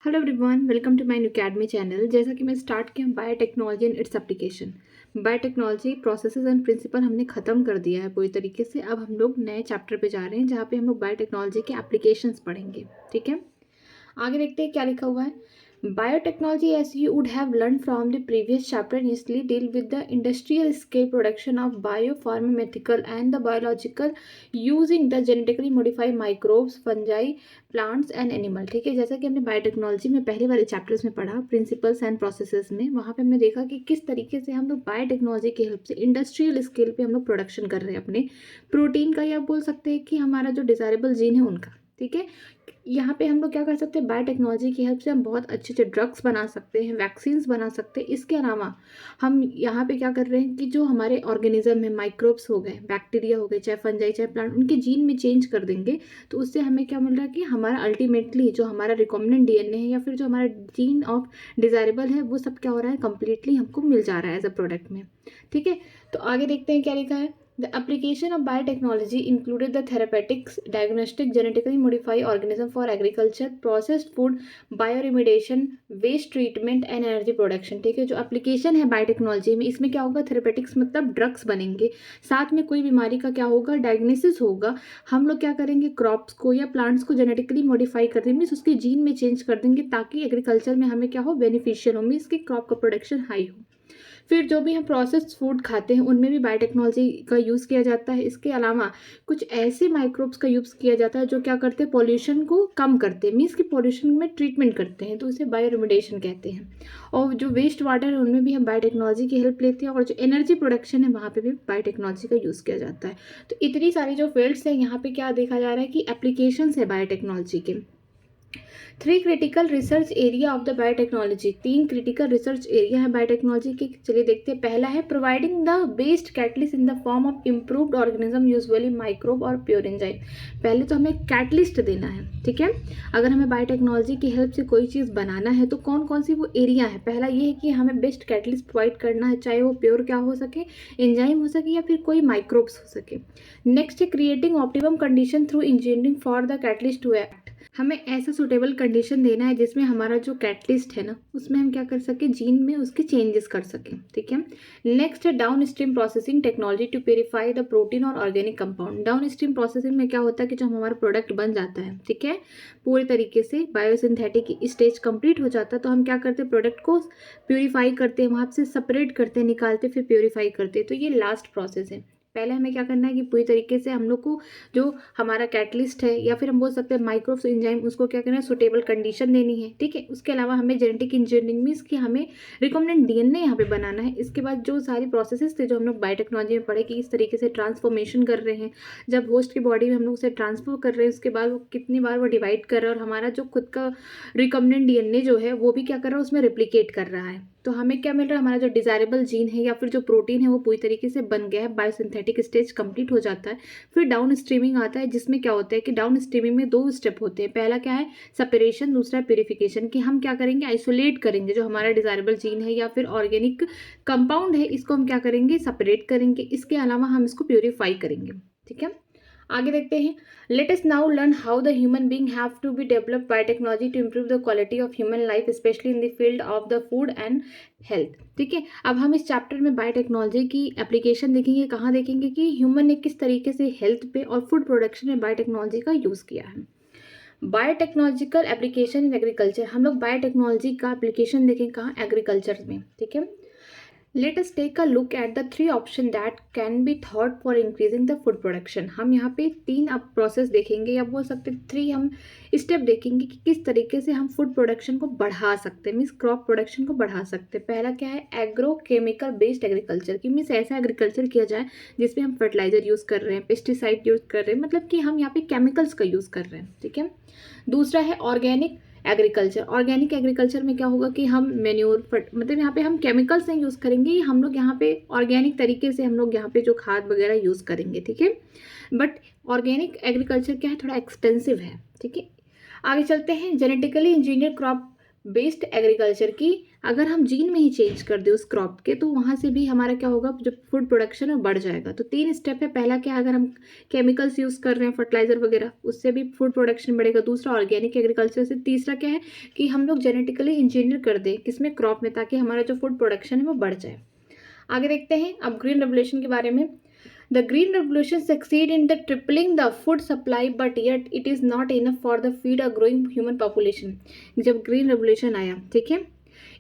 Hello everyone, welcome to my new academy channel. जैसा कि मैं स्टार्ट किया biotechnology and its application. Biotechnology processes and principle हमने ख़त्म कर दिया है पूरी तरीके से। अब हम लोग नए चैप्टर पे जा रहे हैं जहाँ पे हम लोग बायोटेक्नोलॉजी के एप्लीकेशंस पढ़ेंगे। ठीक है, आगे देखते हैं क्या लिखा हुआ है। Biotechnology, as you would have learned from the previous chapter, initially deal with the industrial scale production of biopharmaceutical and the biological using the genetically modified microbes, fungi, plants and animal। ठीक है, जैसा कि हमने biotechnology में पहले वाले chapters में पढ़ा प्रिंसिपल्स एंड प्रोसेसेस में, वहाँ पे हमने देखा कि किस तरीके से हम लोग बायोटेक्नोलॉजी की हेल्प से इंडस्ट्रियल स्केल पे हम लोग प्रोडक्शन कर रहे हैं अपने प्रोटीन का, या आप बोल सकते हैं कि हमारा जो डिजायरेबल जीन है उनका। ठीक है, यहाँ पे हम लोग क्या कर सकते हैं, बायोटेक्नोलॉजी की हेल्प से हम बहुत अच्छे अच्छे ड्रग्स बना सकते हैं, वैक्सीन्स बना सकते हैं। इसके अलावा हम यहाँ पे क्या कर रहे हैं कि जो हमारे ऑर्गेनिज्म है, माइक्रोब्स हो गए, बैक्टीरिया हो गए, चाहे फंजाई चाहे प्लांट, उनके जीन में चेंज कर देंगे। तो उससे हमें क्या मिल रहा है कि हमारा अल्टीमेटली जो हमारा रिकॉम्बिनेंट डीएनए है या फिर जो हमारा जीन ऑफ डिजायरेबल है वो सब क्या हो रहा है, कंप्लीटली हमको मिल जा रहा है एज अ प्रोडक्ट में। ठीक है, तो आगे देखते हैं क्या लिखा है। The application of biotechnology included the therapeutics, diagnostic, genetically modified organism for agriculture, processed food, bioremediation, waste treatment and energy production। ठीक है, जो एप्लीकेशन है बायोटेक्नोलॉजी में, इसमें क्या होगा, थेरेपेटिक्स मतलब ड्रग्स बनेंगे, साथ में कोई बीमारी का क्या होगा, डायग्नोसिस होगा। हम लोग क्या करेंगे, क्रॉप्स को या प्लांट्स को जेनेटिकली मॉडिफाई कर देंगे, मीन्स उसके जीन में चेंज कर देंगे ताकि एग्रीकल्चर में हमें क्या हो, बेनिफिशियल हो, मीन्स की क्रॉप का प्रोडक्शन हाई हो। फिर जो भी हम प्रोसेस्ड फूड खाते हैं उनमें भी बायोटेक्नोलॉजी का यूज़ किया जाता है। इसके अलावा कुछ ऐसे माइक्रोब्स का यूज़ किया जाता है जो क्या करते हैं, पॉल्यूशन को कम करते हैं, मीन्स कि पॉल्यूशन में ट्रीटमेंट करते हैं, तो उसे बायोरिमेडिएशन कहते हैं। और जो वेस्ट वाटर है उनमें भी हम बायोटेक्नोलॉजी की हेल्प लेते हैं, और जो एनर्जी प्रोडक्शन है वहाँ पे भी बायोटेक्नोलॉजी का यूज़ किया जाता है। तो इतनी सारी जो फील्ड्स हैं यहाँ पे क्या देखा जा रहा है कि एप्लीकेशंस है बायोटेक्नोलॉजी के। Three critical research area of the biotechnology, तीन क्रिटिकल रिसर्च एरिया है बायोटेक्नोलॉजी के। चलिए देखते हैं। पहला है providing the best catalyst in the form of improved organism usually microbe और प्योर एंजाइम। पहले तो हमें कैटलिस्ट देना है। ठीक है, अगर हमें बायोटेक्नोलॉजी की हेल्प से कोई चीज़ बनाना है तो कौन कौन सी वो एरिया है। पहला ये है कि हमें बेस्ट कैटलिस्ट प्रोवाइड करना है, चाहे वो प्योर क्या हो सके, एंजाइम हो सके या फिर कोई माइक्रोब्स हो सके। नेक्स्ट है creating optimum condition through engineering for the catalyst to act. हमें ऐसा सुटेबल कंडीशन देना है जिसमें हमारा जो कैटलिस्ट है ना, उसमें हम क्या कर सके, जीन में उसके चेंजेस कर सकें। ठीक है, नेक्स्ट है downstream processing technology to purify the protein और organic compound. Downstream processing में क्या होता है कि जो हमारा प्रोडक्ट बन जाता है, ठीक है, पूरे तरीके से बायोसिंथेटिक स्टेज कंप्लीट हो जाता है, तो हम क्या करते हैं, प्रोडक्ट को प्योरीफाई करते हैं, वहाँ से सेपरेट करते हैं, निकालते फिर प्योरीफाई करते हैं। तो ये लास्ट प्रोसेस है। पहले हमें क्या करना है कि पूरी तरीके से हम लोग को जो हमारा कैटलिस्ट है या फिर हम बोल सकते हैं माइक्रोब्स एंजाइम, उसको क्या करना है, सुटेबल कंडीशन देनी है। ठीक है, उसके अलावा हमें जेनेटिक इंजीनियरिंग मीन्स कि हमें रिकॉम्बिनेंट डीएनए यहाँ पे बनाना है। इसके बाद जो सारी प्रोसेसेस थे जो हम लोग बायोटेक्नोलॉजी में पढ़े कि इस तरीके से ट्रांसफॉर्मेशन कर रहे हैं, जब होस्ट की बॉडी में हम लोग उसे ट्रांसफर कर रहे हैं, उसके बाद वो कितनी बार वो डिवाइड कर रहा है और हमारा जो खुद का रिकॉम्बिनेंट डीएनए जो है वो भी क्या कर रहा है, उसमें रिप्लिकेट कर रहा है। तो हमें क्या मिल रहा है, हमारा जो डिजायरेबल जीन है या फिर जो प्रोटीन है वो पूरी तरीके से बन गया है, बायोसिंथेटिक स्टेज कंप्लीट हो जाता है। फिर डाउन स्ट्रीमिंग आता है, जिसमें क्या होता है कि डाउन स्ट्रीमिंग में दो स्टेप होते हैं। पहला क्या है, सेपरेशन, दूसरा है प्यूरिफिकेशन, कि हम क्या करेंगे, आइसोलेट करेंगे जो हमारा डिजायरेबल जीन है या फिर ऑर्गेनिक कंपाउंड है, इसको हम क्या करेंगे, सेपरेट करेंगे। इसके अलावा हम इसको प्यूरिफाई करेंगे। ठीक है, आगे देखते हैं। Let us now learn how the human being have to be developed biotechnology to improve the quality of human life specially in the field of the food and health. ठीक है, अब हम इस चैप्टर में बायोटेक्नोलॉजी की application देखेंगे। कहाँ देखेंगे कि ह्यूमन ने किस तरीके से हेल्थ पे और फूड प्रोडक्शन में बायोटेक्नोलॉजी का यूज़ किया है। बायोटेक्नोलॉजिकल एप्लीकेशन इन एग्रीकल्चर, हम लोग बायोटेक्नोलॉजी का एप्लीकेशन देखें कहाँ, एग्रीकल्चर में। ठीक है, Let us take a look at the three options that can be thought for increasing the food production। हम यहाँ पे तीन अब प्रोसेस देखेंगे, या बोल सकते हैं थ्री हम स्टेप देखेंगे कि किस तरीके से हम फूड प्रोडक्शन को बढ़ा सकते हैं, मीन्स क्रॉप प्रोडक्शन को बढ़ा सकते हैं। पहला क्या है, एग्रो केमिकल बेस्ड एग्रीकल्चर, की मीन्स ऐसा एग्रीकल्चर किया जाए जिसमें हम फर्टिलाइजर यूज़ कर रहे हैं, पेस्टिसाइड यूज़ कर रहे हैं, मतलब कि हम यहाँ पे केमिकल्स का यूज़ कर रहे हैं। ठीक है, दूसरा है ऑर्गेनिक एग्रीकल्चर। ऑर्गेनिक एग्रीकल्चर में क्या होगा कि हम मेन्योर मतलब यहाँ पे हम केमिकल्स नहीं यूज़ करेंगे, हम लोग यहाँ पे ऑर्गेनिक तरीके से हम लोग यहाँ पे जो खाद वगैरह यूज़ करेंगे। ठीक है, बट ऑर्गेनिक एग्रीकल्चर क्या है, थोड़ा एक्सपेंसिव है। ठीक है, आगे चलते हैं। Genetically engineer crop based agriculture की अगर हम जीन में ही चेंज कर दें उस क्रॉप के, तो वहाँ से भी हमारा क्या होगा, जो फूड प्रोडक्शन है बढ़ जाएगा। तो 3 स्टेप है। पहला क्या, अगर हम केमिकल्स यूज़ कर रहे हैं फर्टिलाइजर वगैरह, उससे भी फूड प्रोडक्शन बढ़ेगा। दूसरा ऑर्गेनिक एग्रीकल्चर से। तीसरा क्या है कि हम लोग जेनेटिकली इंजीनियर कर दें किसमें, क्रॉप में, ताकि हमारा जो फूड प्रोडक्शन है वो बढ़ जाए। आगे देखते हैं अब ग्रीन रेवोल्यूशन के बारे में। The green revolution succeed in the tripling the food supply, but yet it is not enough for the feed a growing human population। जब ग्रीन रेवोल्यूशन आया, ठीक है,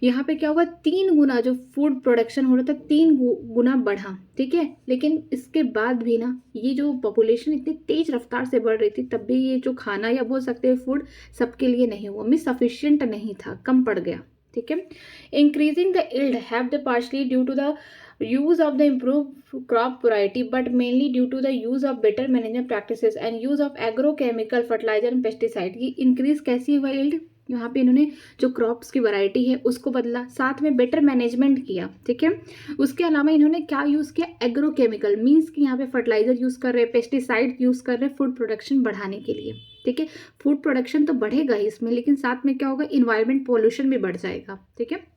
यहाँ पे क्या हुआ, 3 गुना जो फूड प्रोडक्शन हो रहा था 3 गुना बढ़ा, ठीक है। लेकिन इसके बाद भी ना ये जो पॉपुलेशन इतनी तेज रफ्तार से बढ़ रही थी, तब भी ये जो खाना या बोल सकते हैं फूड सबके लिए नहीं हुआ, मीन सफिशियंट नहीं था, कम पड़ गया, ठीक है। Increasing the yield have the partially due to the use of the improved crop variety, but mainly due to the use of better management practices and use of agrochemical fertilizer and pesticide। ये increase कैसी हुआ yield, यहाँ पे इन्होंने जो crops की variety है उसको बदला, साथ में बेटर मैनेजमेंट किया, ठीक है। उसके अलावा इन्होंने क्या यूज़ किया, एग्रोकेमिकल, मीन्स कि यहाँ पे फर्टिलाइजर यूज़ कर रहे हैं, पेस्टिसाइड यूज़ कर रहे हैं फूड प्रोडक्शन बढ़ाने के लिए, ठीक है। फूड प्रोडक्शन तो बढ़ेगा ही इसमें, लेकिन साथ में क्या होगा, इन्वायरमेंट पोल्यूशन भी बढ़ जाएगा, ठीक है।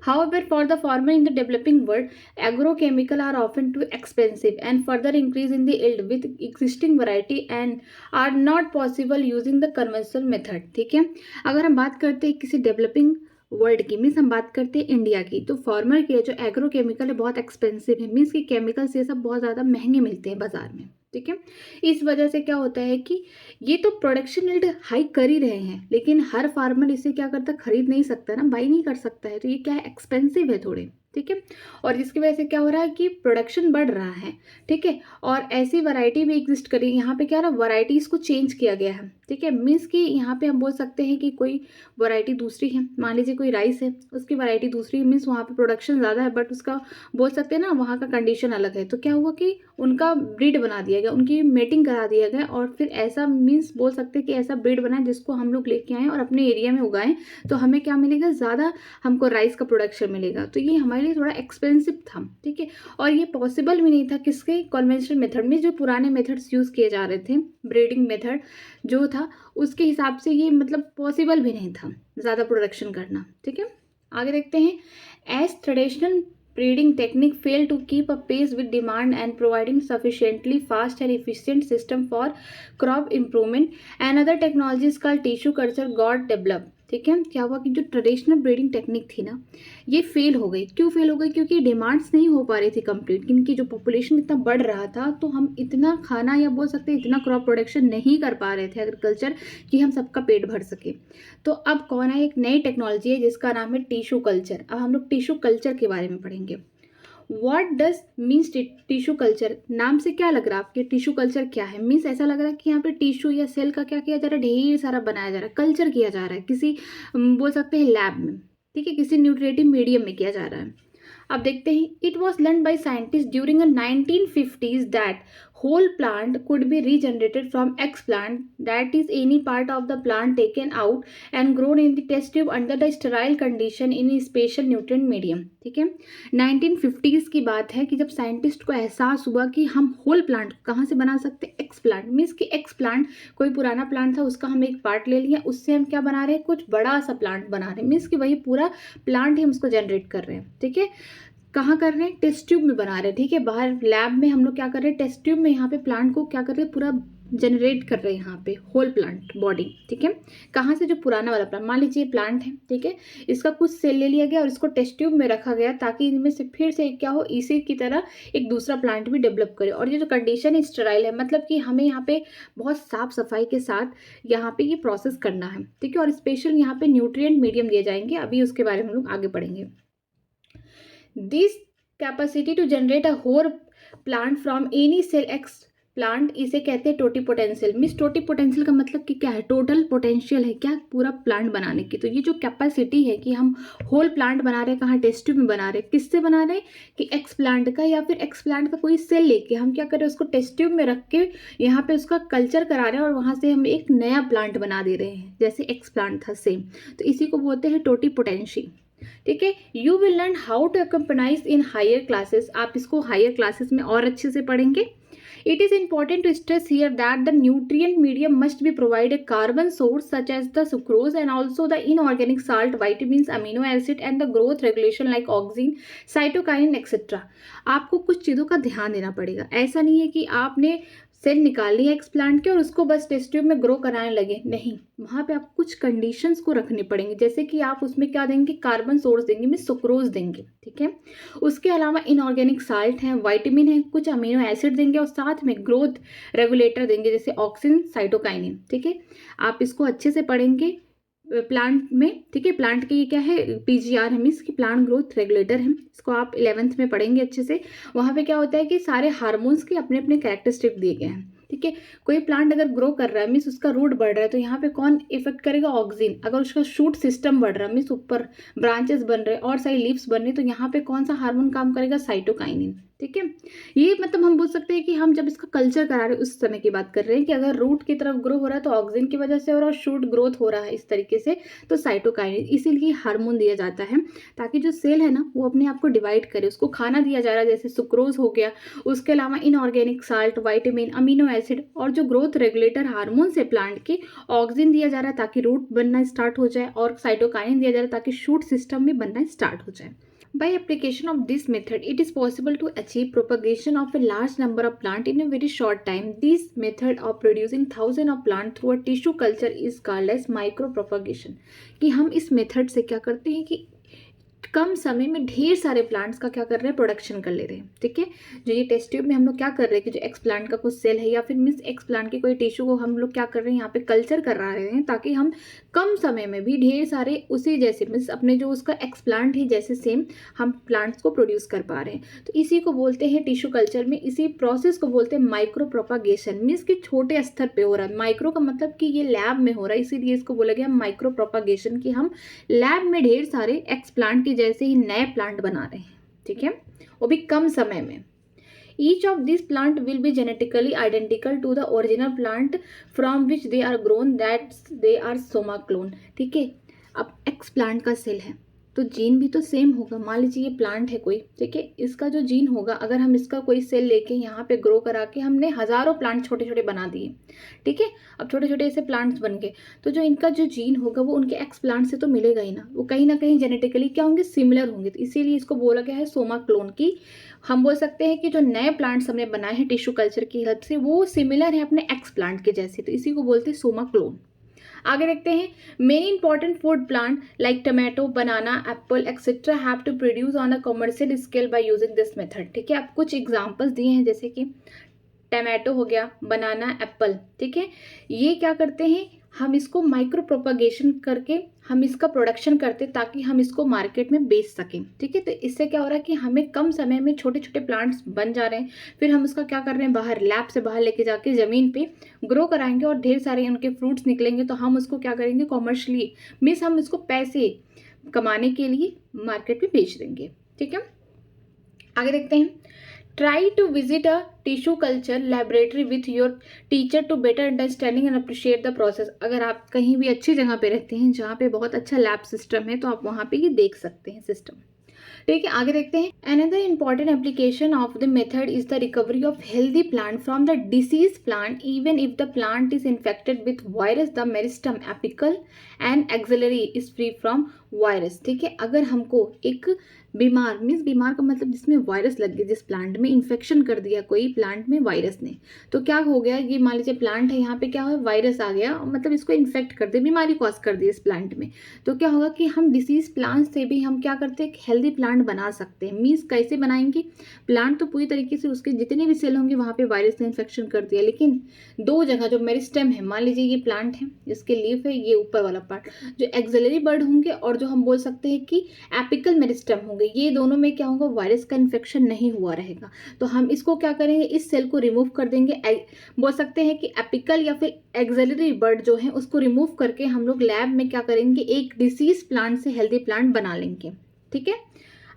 However, for the farmer in the developing world, agrochemical are often too expensive and further increase in the yield with existing variety and are not possible using the conventional method। ठीक है, अगर हम बात करते हैं किसी डेवलपिंग वर्ल्ड की, means हम बात करते हैं इंडिया की, तो फार्मर के लिए जो एग्रोकेमिकल है बहुत एक्सपेंसिव है, मीन्स कि केमिकल्स ये सब बहुत ज़्यादा महंगे मिलते हैं बाजार में, ठीक है। इस वजह से क्या होता है कि ये तो प्रोडक्शन यील्ड हाई कर ही रहे हैं, लेकिन हर फार्मर इसे क्या करता, खरीद नहीं सकता ना, बाई नहीं कर सकता है, तो ये क्या है, एक्सपेंसिव है थोड़े, ठीक है। और जिसकी वजह से क्या हो रहा है कि प्रोडक्शन बढ़ रहा है, ठीक है। और ऐसी वैरायटी भी एग्जिस्ट करी, यहाँ पे क्या रहा, वैरायटीज़ को चेंज किया गया है, ठीक है। मीन्स कि यहाँ पे हम बोल सकते हैं कि कोई वैरायटी दूसरी है, मान लीजिए कोई राइस है, उसकी वैरायटी दूसरी है, मीन्स वहाँ पे प्रोडक्शन ज़्यादा है, बट उसका बोल सकते हैं ना वहाँ का कंडीशन अलग है, तो क्या हुआ कि उनका ब्रीड बना दिया गया, उनकी मेटिंग करा दिया गया, और फिर ऐसा मीन्स बोल सकते हैं कि ऐसा ब्रीड बनाए जिसको हम लोग लेके आएँ और अपने एरिया में उगाएं, तो हमें क्या मिलेगा, ज़्यादा हमको राइस का प्रोडक्शन मिलेगा। तो ये हमारे लिए थोड़ा एक्सपेंसिव था, ठीक है। और ये पॉसिबल भी नहीं था किसके, कन्वेंशनल मेथड में, जो पुराने मेथड्स यूज़ किए जा रहे थे, ब्रीडिंग मेथड जो था उसके हिसाब से ये मतलब पॉसिबल भी नहीं था ज़्यादा प्रोडक्शन करना, ठीक है। आगे देखते हैं। As traditional breeding technique fail to keep up pace with demand and providing sufficiently fast and efficient system for crop improvement, and other technologies called tissue culture got developed। ठीक है, क्या हुआ कि जो ट्रेडिशनल ब्रीडिंग टेक्निक थी ना, ये fail हो गई। क्यों फेल हो गई, क्योंकि डिमांड्स नहीं हो पा रही थी कंप्लीट, क्योंकि जो पॉपुलेशन इतना बढ़ रहा था, तो हम इतना खाना या बोल सकते हैं इतना क्रॉप प्रोडक्शन नहीं कर पा रहे थे एग्रीकल्चर कि हम सबका पेट भर सके। तो अब कौन है, एक नई टेक्नोलॉजी है जिसका नाम है टिश्यू कल्चर। अब हम लोग टिश्यू कल्चर के बारे में पढ़ेंगे। What does means tissue culture, नाम से क्या लग रहा है आपके, टिश्यू कल्चर क्या है, मीन्स ऐसा लग रहा है कि यहाँ पे टिश्यू या सेल का क्या किया जा रहा है, ढेर सारा बनाया जा रहा है, कल्चर किया जा रहा है किसी बोल सकते हैं लैब में, ठीक है, किसी न्यूट्रिटिव मीडियम में किया जा रहा है। अब देखते हैं। It was learn by scientist during 1950s that whole plant could be regenerated from X plant, that is any part of the plant taken out and grown in the test tube under the sterile condition in a special nutrient medium। ठीक है, 1950s की बात है कि जब scientist को एहसास हुआ कि हम होल प्लांट कहाँ से बना सकते हैं, एक्स प्लांट, मीन्स कि एक्स प्लांट कोई पुराना प्लांट था, उसका हम एक पार्ट ले लिया, उससे हम क्या बना रहे हैं, कुछ बड़ा सा प्लांट बना रहे हैं, मीन्स कि वही पूरा प्लांट ही हम उसको जनरेट कर रहे हैं। ठीक है, कहाँ कर रहे हैं, टेस्ट ट्यूब में बना रहे हैं। ठीक है, बाहर लैब में हम लोग क्या कर रहे हैं, टेस्ट ट्यूब में यहाँ पे प्लांट को क्या कर रहे हैं, पूरा जनरेट कर रहे हैं यहाँ पे होल प्लांट बॉडी। ठीक है, कहाँ से, जो पुराना वाला प्लांट, मान लीजिए प्लांट है, ठीक है, इसका कुछ सेल ले लिया गया और इसको टेस्ट ट्यूब में रखा गया ताकि इनमें से फिर से क्या हो, इसी की तरह एक दूसरा प्लांट भी डेवलप करे। और ये जो कंडीशन है स्टेराइल है, मतलब कि हमें यहाँ पे बहुत साफ सफाई के साथ यहाँ पे ये प्रोसेस करना है। ठीक है, और स्पेशल यहाँ पे न्यूट्रिएंट मीडियम दिए जाएंगे, अभी उसके बारे में हम लोग आगे पढ़ेंगे। This capacity to generate a whole plant from any cell X plant, इसे कहते हैं टोटी पोटेंशियल। मीन्स टोटी पोटेंशियल का मतलब कि क्या है, टोटल पोटेंशियल है क्या, पूरा प्लांट बनाने की। तो ये जो कैपेसिटी है कि हम होल प्लांट बना रहे हैं, कहाँ, टेस्ट ट्यूब में बना रहे हैं, किससे बना रहे हैं कि एक्स प्लांट का, या फिर एक्स प्लांट का कोई सेल लेके हम क्या कर रहे हैं, उसको टेस्ट ट्यूब में रख के यहाँ पे उसका कल्चर करा रहे हैं और वहाँ से हम एक नया प्लांट बना दे रहे हैं, जैसे एक्स प्लांट था सेम। तो इसी को बोलते हैं टोटी पोटेंशियल। ठीक है, you will learn how to accompanise in higher classes, आप इसको हायर क्लासेस में और अच्छे से पढ़ेंगे। It is important to stress here that the nutrient medium must be provide a carbon source such as the sucrose and also the inorganic salt, vitamins, amino acid and the growth regulation like auxin, cytokinin etc. आपको कुछ चीज़ों का ध्यान देना पड़ेगा। ऐसा नहीं है कि आपने सेल निकाल लिया एक्सप्लांट के और उसको बस टेस्ट ट्यूब में ग्रो कराने लगे, नहीं, वहाँ पे आपको कुछ कंडीशंस को रखने पड़ेंगे, जैसे कि आप उसमें क्या देंगे, कार्बन सोर्स देंगे, में सुक्रोज देंगे, ठीक है। उसके अलावा इनऑर्गेनिक साल्ट हैं, वाइटामिन है, कुछ अमीनो एसिड देंगे और साथ में ग्रोथ रेगुलेटर देंगे जैसे ऑक्सिन, साइटोकाइनिन, ठीक है। आप इसको अच्छे से पढ़ेंगे प्लांट में, ठीक है। प्लांट के ये क्या है, पीजीआर है, मीन्स कि प्लांट ग्रोथ रेगुलेटर है, इसको आप 11th में पढ़ेंगे अच्छे से। वहाँ पे क्या होता है कि सारे हार्मोन्स के अपने अपने कैरेक्टरिस्टिक दिए गए हैं, ठीक है। कोई प्लांट अगर ग्रो कर रहा है मीन्स उसका रूट बढ़ रहा है, तो यहाँ पे कौन इफेक्ट करेगा, ऑक्सीजन। अगर उसका शूट सिस्टम बढ़ रहा है मीन्स ऊपर ब्रांचेस बन रहे और सारी लीव्स बन रही, तो यहाँ पे कौन सा हार्मोन काम करेगा, साइटोकाइनिन, ठीक है। ये मतलब हम बोल सकते हैं कि हम जब इसका कल्चर करा रहे हैं उस समय की बात कर रहे हैं कि अगर रूट की तरफ ग्रो हो रहा है तो ऑक्सीजन की वजह से, और शूट ग्रोथ हो रहा है इस तरीके से तो साइटोकाइनिन, इसीलिए हार्मोन दिया जाता है ताकि जो सेल है ना वो अपने आप को डिवाइड करे। उसको खाना दिया जा रहा है जैसे सुक्रोज हो गया, उसके अलावा inorganic salt, vitamin, amino acid और जो ग्रोथ रेगुलेटर हार्मोन से प्लांट के ऑक्सीजन दिया जा रहा है ताकि रूट बनना स्टार्ट हो जाए, और साइटोकाइनिन दिया जा रहा है ताकि शूट सिस्टम में बनना स्टार्ट हो जाए। By application of this method, it is possible to achieve propagation of a large number of plants in a very short time. This method of producing thousands of plants through a tissue culture is called as micropropagation. कि हम इस method से क्या करते हैं कि कम समय में ढेर सारे प्लांट्स का क्या कर रहे हैं, प्रोडक्शन कर ले रहे हैं, ठीक है। जो ये टेस्ट ट्यूब में हम लोग क्या कर रहे हैं कि जो एक्स प्लांट का कुछ सेल है या फिर मिस एक्स प्लांट के कोई टिश्यू को हम लोग क्या कर रहे हैं, यहाँ पे कल्चर कर रहे हैं ताकि हम कम समय में भी ढेर सारे उसी जैसे मीन्स अपने जो उसका एक्स प्लांट है जैसे सेम हम प्लांट्स को प्रोड्यूस कर पा रहे हैं। तो इसी को बोलते हैं टिश्यू कल्चर में, इसी प्रोसेस को बोलते हैं माइक्रो प्रोपागेशन, मीन्स कि छोटे स्तर पे हो रहा है। माइक्रो का मतलब कि ये लैब में हो रहा है, इसीलिए इसको बोला गया माइक्रो प्रोपागेशन, कि हम लैब में ढेर सारे एक्स प्लांट के जैसे ही नए प्लांट बना रहे हैं, ठीक है, वो भी कम समय में। Each of these plant will be genetically identical to the original plant from which they are grown, that they are soma clone, ठीक है। अब एक्स प्लांट का सेल है तो जीन भी तो सेम होगा। मान लीजिए ये प्लांट है कोई, ठीक है, इसका जो जीन होगा, अगर हम इसका कोई सेल लेके यहाँ पे ग्रो करा के हमने हज़ारों प्लांट छोटे छोटे बना दिए, ठीक है, अब छोटे छोटे ऐसे प्लांट्स बन गए, तो जो इनका जो जीन होगा वो उनके एक्स प्लांट से तो मिलेगा ही ना, वो कहीं ना कहीं जेनेटिकली क्या होंगे, सिमिलर होंगे। तो इसीलिए इसको बोला गया है सोमा क्लोन की। हम बोल सकते हैं कि जो नए प्लांट्स हमने बनाए हैं टिश्यू कल्चर की हेल्प से वो सिमिलर है अपने एक्स प्लांट के जैसे, तो इसी को बोलते हैं सोमा क्लोन। आगे देखते हैं, many important food plant like tomato, banana, apple etcetera have to produce on a commercial scale by using this method, ठीक है। अब कुछ एग्जांपल्स दिए हैं जैसे कि टमाटो हो गया, बनाना, एप्पल, ठीक है, ये क्या करते हैं, हम इसको माइक्रो प्रोपागेशन करके हम इसका प्रोडक्शन करते ताकि हम इसको मार्केट में बेच सकें, ठीक है। तो इससे क्या हो रहा है कि हमें कम समय में छोटे छोटे प्लांट्स बन जा रहे हैं, फिर हम उसका क्या कर रहे हैं, बाहर लैब से बाहर लेके जाके ज़मीन पे ग्रो कराएंगे और ढेर सारे उनके फ्रूट्स निकलेंगे, तो हम उसको क्या करेंगे, कॉमर्शियली मीन्स हम इसको पैसे कमाने के लिए मार्केट में बेच देंगे, ठीक है। आगे देखते हैं, try to visit a tissue culture laboratory with your teacher to better understanding and appreciate the process. अगर आप कहीं भी अच्छी जगह पे रहते हैं जहाँ पे बहुत अच्छा लैब सिस्टम है तो आप वहाँ पे ये देख सकते हैं सिस्टम, ठीक है। आगे देखते हैं, another important application of the method is the recovery of healthy plant from the disease plant even if the plant is infected with virus, the meristem apical and axillary is free from virus, ठीक है। अगर हमको एक बीमार means बीमार का मतलब जिसमें वायरस लग गया, जिस प्लांट में इन्फेक्शन कर दिया कोई प्लांट में वायरस ने, तो क्या हो गया, ये मान लीजिए प्लांट है, यहाँ पे क्या हो, वायरस आ गया, मतलब इसको इन्फेक्ट कर दे, बीमारी कॉज कर दी इस प्लांट में, तो क्या होगा कि हम डिसीज प्लांट से भी हम क्या करते हैं, हेल्दी प्लांट बना सकते हैं। मीन्स कैसे बनाएंगे, प्लांट तो पूरी तरीके से उसके जितने भी सेल होंगे वहाँ पे वायरस ने इन्फेक्शन कर दिया, लेकिन दो जगह जो मेरिस्टेम है, मान लीजिए ये प्लांट है, इसके लीफ है, ये ऊपर वाला पार्ट जो एक्सिलरी बर्ड होंगे और जो हम बोल सकते हैं कि एपिकल मेरिस्टेम होंगे, ये दोनों में क्या होगा, वायरस का इन्फेक्शन नहीं हुआ रहेगा। तो हम इसको क्या करेंगे, इस सेल को रिमूव कर देंगे, बोल सकते हैं कि एपिकल या फिर एक्सिलरी बर्ड जो है उसको रिमूव करके हम लोग लैब में क्या करेंगे, एक डिसीज प्लांट से हेल्दी प्लांट बना लेंगे, ठीक है।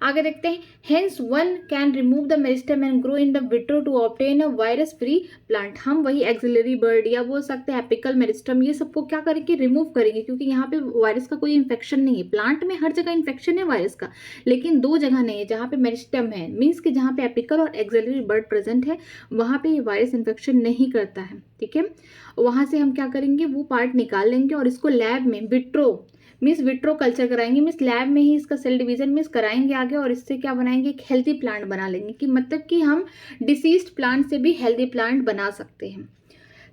आगे देखते हैं, hence one can remove the meristem and grow in the vitro to obtain a virus free plant. हम वही एक्सिलरी बर्ड या बोल सकते हैं एपिकल मेरिस्टेम, ये सबको क्या करेंगे, रिमूव करेंगे, क्योंकि यहाँ पे वायरस का कोई इन्फेक्शन नहीं है। प्लांट में हर जगह इन्फेक्शन है वायरस का, लेकिन दो जगह नहीं है जहाँ पे मेरिस्टेम है, मीन्स कि जहाँ पे एपिकल और एक्सिलरी बर्ड प्रेजेंट है वहाँ पे वायरस इन्फेक्शन नहीं करता है। ठीक है, वहाँ से हम क्या करेंगे, वो पार्ट निकाल लेंगे और इसको लैब में विट्रो मीन्स विट्रो कल्चर कराएंगे, मीन्स लैब में ही इसका सेल डिवीजन मीन्स कराएंगे आगे, और इससे क्या बनाएंगे, एक हेल्दी प्लांट बना लेंगे, कि मतलब कि हम डिसीज्ड प्लांट से भी हेल्दी प्लांट बना सकते हैं।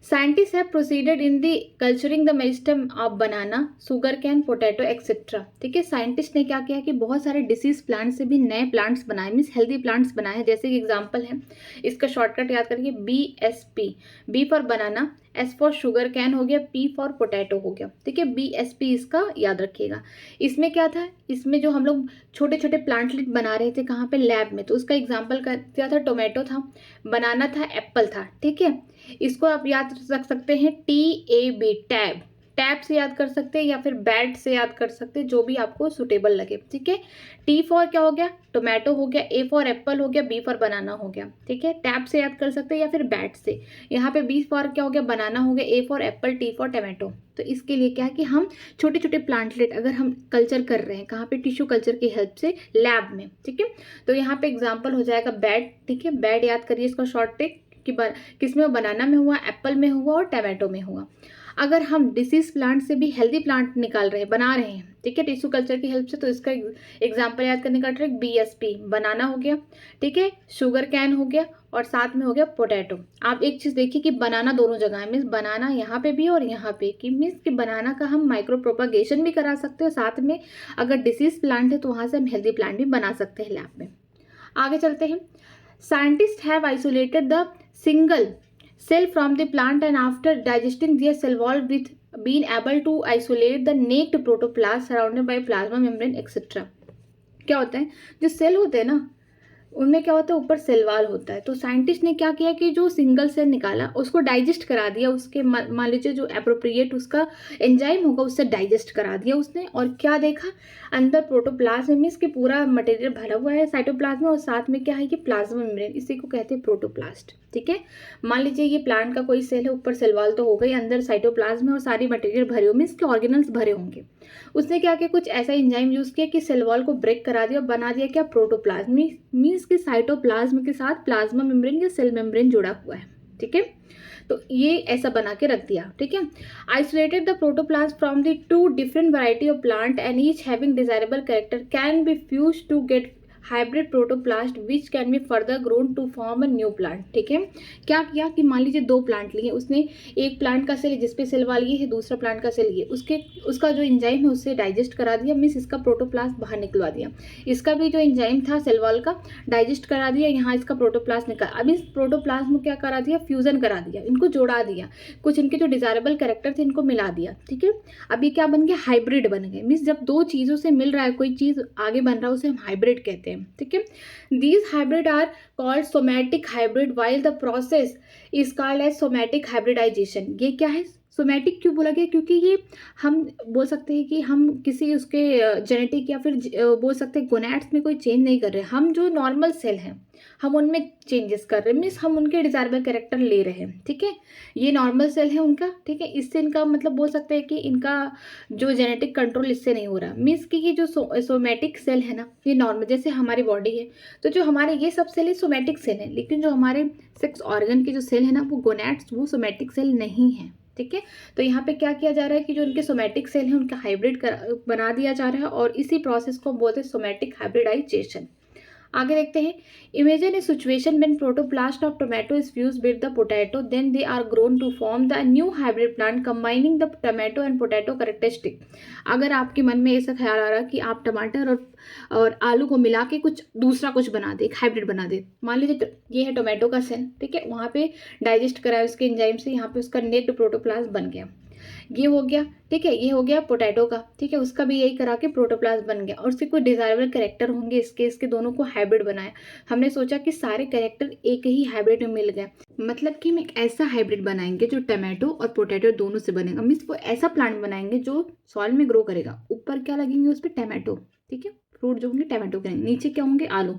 Scientists have proceeded in the culturing the meristem of banana, sugar cane, potato, etc. ठीक है, साइंटिस्ट ने क्या किया कि बहुत सारे डिसीज प्लांट से भी नए प्लांट्स बनाए, मीन्स हेल्दी प्लांट्स बनाए। जैसे कि एग्जांपल है, इसका शॉर्टकट याद करिए, BSP, B for banana, S for sugar cane हो गया, P फॉर पोटैटो हो गया। ठीक है, BSP इसका याद रखिएगा। इसमें क्या था, इसमें जो हम लोग छोटे छोटे प्लांटलेट बना रहे थे कहाँ पे, लैब में, तो उसका एग्जाम्पल क्या था, टोमेटो था, बनाना था, एप्पल था। ठीक है, इसको आप याद रख सकते हैं TAB, टैब, टैब से याद कर सकते हैं या फिर बैट से याद कर सकते हैं, जो भी आपको सुटेबल लगे। ठीक है, T फॉर क्या हो गया, टोमेटो हो गया, A फॉर एप्पल हो गया, B फॉर बनाना हो गया। ठीक है, टैब से याद कर सकते हैं या फिर बैट से। यहाँ पे B फॉर क्या हो गया, बनाना हो गया, A for Apple, T for tomato. तो इसके लिए क्या है कि हम छोटे छोटे प्लांटलेट अगर हम कल्चर कर रहे हैं कहाँ पे, टिश्यू कल्चर की हेल्प से लैब में। ठीक है, तो यहाँ पे एग्जाम्पल हो जाएगा बैट। ठीक है, बैट याद करिए इसका शॉर्ट ट्रिक, कि किसमें, बनाना में हुआ, एप्पल में हुआ और टमाटो में हुआ। अगर हम डिसीज प्लांट से भी हेल्दी प्लांट निकाल रहे हैं, बना रहे हैं, ठीक है, टिश्यू कल्चर की हेल्प से, तो इसका एग्जांपल याद करने का ट्रिक, BSP, बनाना हो गया, ठीक है, शुगर कैन हो गया, और साथ में हो गया पोटैटो। आप एक चीज़ देखिए कि बनाना दोनों जगह है, मीन्स बनाना यहाँ पे भी और यहाँ पे, कि मीन्स कि बनाना का हम माइक्रो प्रोपागेशन भी करा सकते हैं, साथ में अगर डिसीज प्लांट है तो वहाँ से हम हेल्दी प्लांट भी बना सकते हैं लैब में। आगे चलते हैं, scientist have isolated the single cell from the plant and after digesting their cell wall with being able to isolate the naked protoplast surrounded by plasma membrane etc. क्या होता है, जो सेल होते हैं ना उनमें क्या होता है, ऊपर सेल वाल होता है। तो साइंटिस्ट ने क्या किया कि जो सिंगल सेल निकाला उसको डाइजेस्ट करा दिया, उसके मान लीजिए जो एप्रोप्रिएट उसका एंजाइम होगा उससे डाइजेस्ट करा दिया उसने, और क्या देखा, अंदर प्रोटोप्लाज्म मीन्स कि पूरा मटेरियल भरा हुआ है साइटोप्लाज्म में, और साथ में क्या है कि प्लाज्मा मेम्ब्रेन, इसी को कहते हैं प्रोटोप्लास्ट। ठीक है, मान लीजिए ये प्लांट का कोई सेल है, ऊपर सेल वाल तो हो गई, अंदर साइटोप्लाज्म है और सारी मटेरियल भरे हो, मीन्स के ऑर्गेनल्स भरे होंगे। उसने क्या किया, कुछ ऐसा एंजाइम यूज किया कि सेल वॉल को ब्रेक करा दिया और बना दिया क्या, प्रोटोप्लाज्म, मीन्स कि साइटोप्लाज्म के साथ प्लाज्मा मेम्ब्रेन या सेल मेम्ब्रेन जुड़ा हुआ है। ठीक है, तो ये ऐसा बना के रख दिया। ठीक है, isolated the protoplasm from the two different variety of plant and each having desirable character can be fuse to get hybrid protoplast which can be further grown to form a new plant. ठीक है, क्या किया कि मान लीजिए दो plant लिए उसने, एक प्लांट का सेल जिसपे सेल वाल ये है, दूसरा प्लांट का सेल ये, उसका जो एंजाइम है उससे डाइजेस्ट करा दिया, मीन्स इसका प्रोटोप्लास्ट बाहर निकलवा दिया, इसका भी जो एंजाइम था सेल वाल का डाइजेस्ट करा दिया, यहाँ इसका प्रोटोप्लास्ट निकाल, अब इस प्रोटोप्लास्ट में क्या करा दिया, फ्यूजन करा दिया, इनको जोड़ा दिया, कुछ इनके जो डिजायरेबल कैरेक्टर थे इनको मिला दिया। ठीक है, अब ये क्या बन गया, हाइब्रिड बन गए, मीन्स जब दो चीज़ों से मिल रहा है कोई चीज़ आगे बन रहा है उसे हम हाइब्रिड कहते हैं। ठीक है, these hybrid are called somatic hybrid while the process is called as somatic hybridization। ये क्या है, सोमैटिक क्यों बोला गया, क्योंकि ये हम बोल सकते हैं कि हम किसी उसके जेनेटिक या फिर बोल सकते हैं गोनैड्स में कोई चेंज नहीं कर रहे, हम जो नॉर्मल सेल हैं हम उनमें चेंजेस कर रहे हैं, मीन्स हम उनके डिजायरेबल कैरेक्टर ले रहे हैं। ठीक है, ये नॉर्मल सेल है उनका। ठीक है, इससे इनका मतलब बोल सकते हैं कि इनका जो जेनेटिक कंट्रोल इससे नहीं हो रहा, मीन्स कि ये जो सोमैटिक सेल है ना, ये नॉर्मल जैसे हमारी बॉडी है, तो जो हमारे ये सब सेल है सोमैटिक सेल है, लेकिन जो हमारे सेक्स ऑर्गन के जो सेल है ना वो गोनैड्स, वो सोमैटिक सेल नहीं है। ठीक है, तो यहाँ पे क्या किया जा रहा है कि जो उनके सोमैटिक सेल हैं उनका हाइब्रिड बना दिया जा रहा है, और इसी प्रोसेस को बोलते हैं सोमैटिक हाइब्रिडाइजेशन। आगे देखते हैं, imagine a situation when protoplast of tomato is fused with the potato, then they are grown to form the new hybrid plant combining the tomato and potato characteristic. अगर आपके मन में ऐसा ख्याल आ रहा है कि आप टमाटर और आलू को मिला के कुछ दूसरा कुछ बना दे, एक हाइब्रिड बना दे, मान लीजिए ये है टोमेटो का सेल, ठीक है, वहाँ पे डाइजेस्ट कराया उसके एंजाइम से, यहाँ पे उसका नेक्ड प्रोटोप्लास्ट बन गया, ये हो गया। ठीक है, ये हो गया पोटैटो का, ठीक है, उसका भी यही करा के प्रोटोप्लास्ट बन गया, और उसके कोई डिजायरेबल कैरेक्टर होंगे इसके दोनों को हाइब्रिड बनाया। हमने सोचा कि सारे कैरेक्टर एक ही हाइब्रिड में मिल गए, मतलब कि हम एक ऐसा हाइब्रिड बनाएंगे जो टमाटो और पोटैटो दोनों से बनेगा, मीन्स वो ऐसा प्लांट बनाएंगे जो सॉइल में ग्रो करेगा, ऊपर क्या लगेंगे उस पर टमाटो, ठीक है, फ्रूट जो होंगे टमाटो के, नीचे क्या होंगे आलू।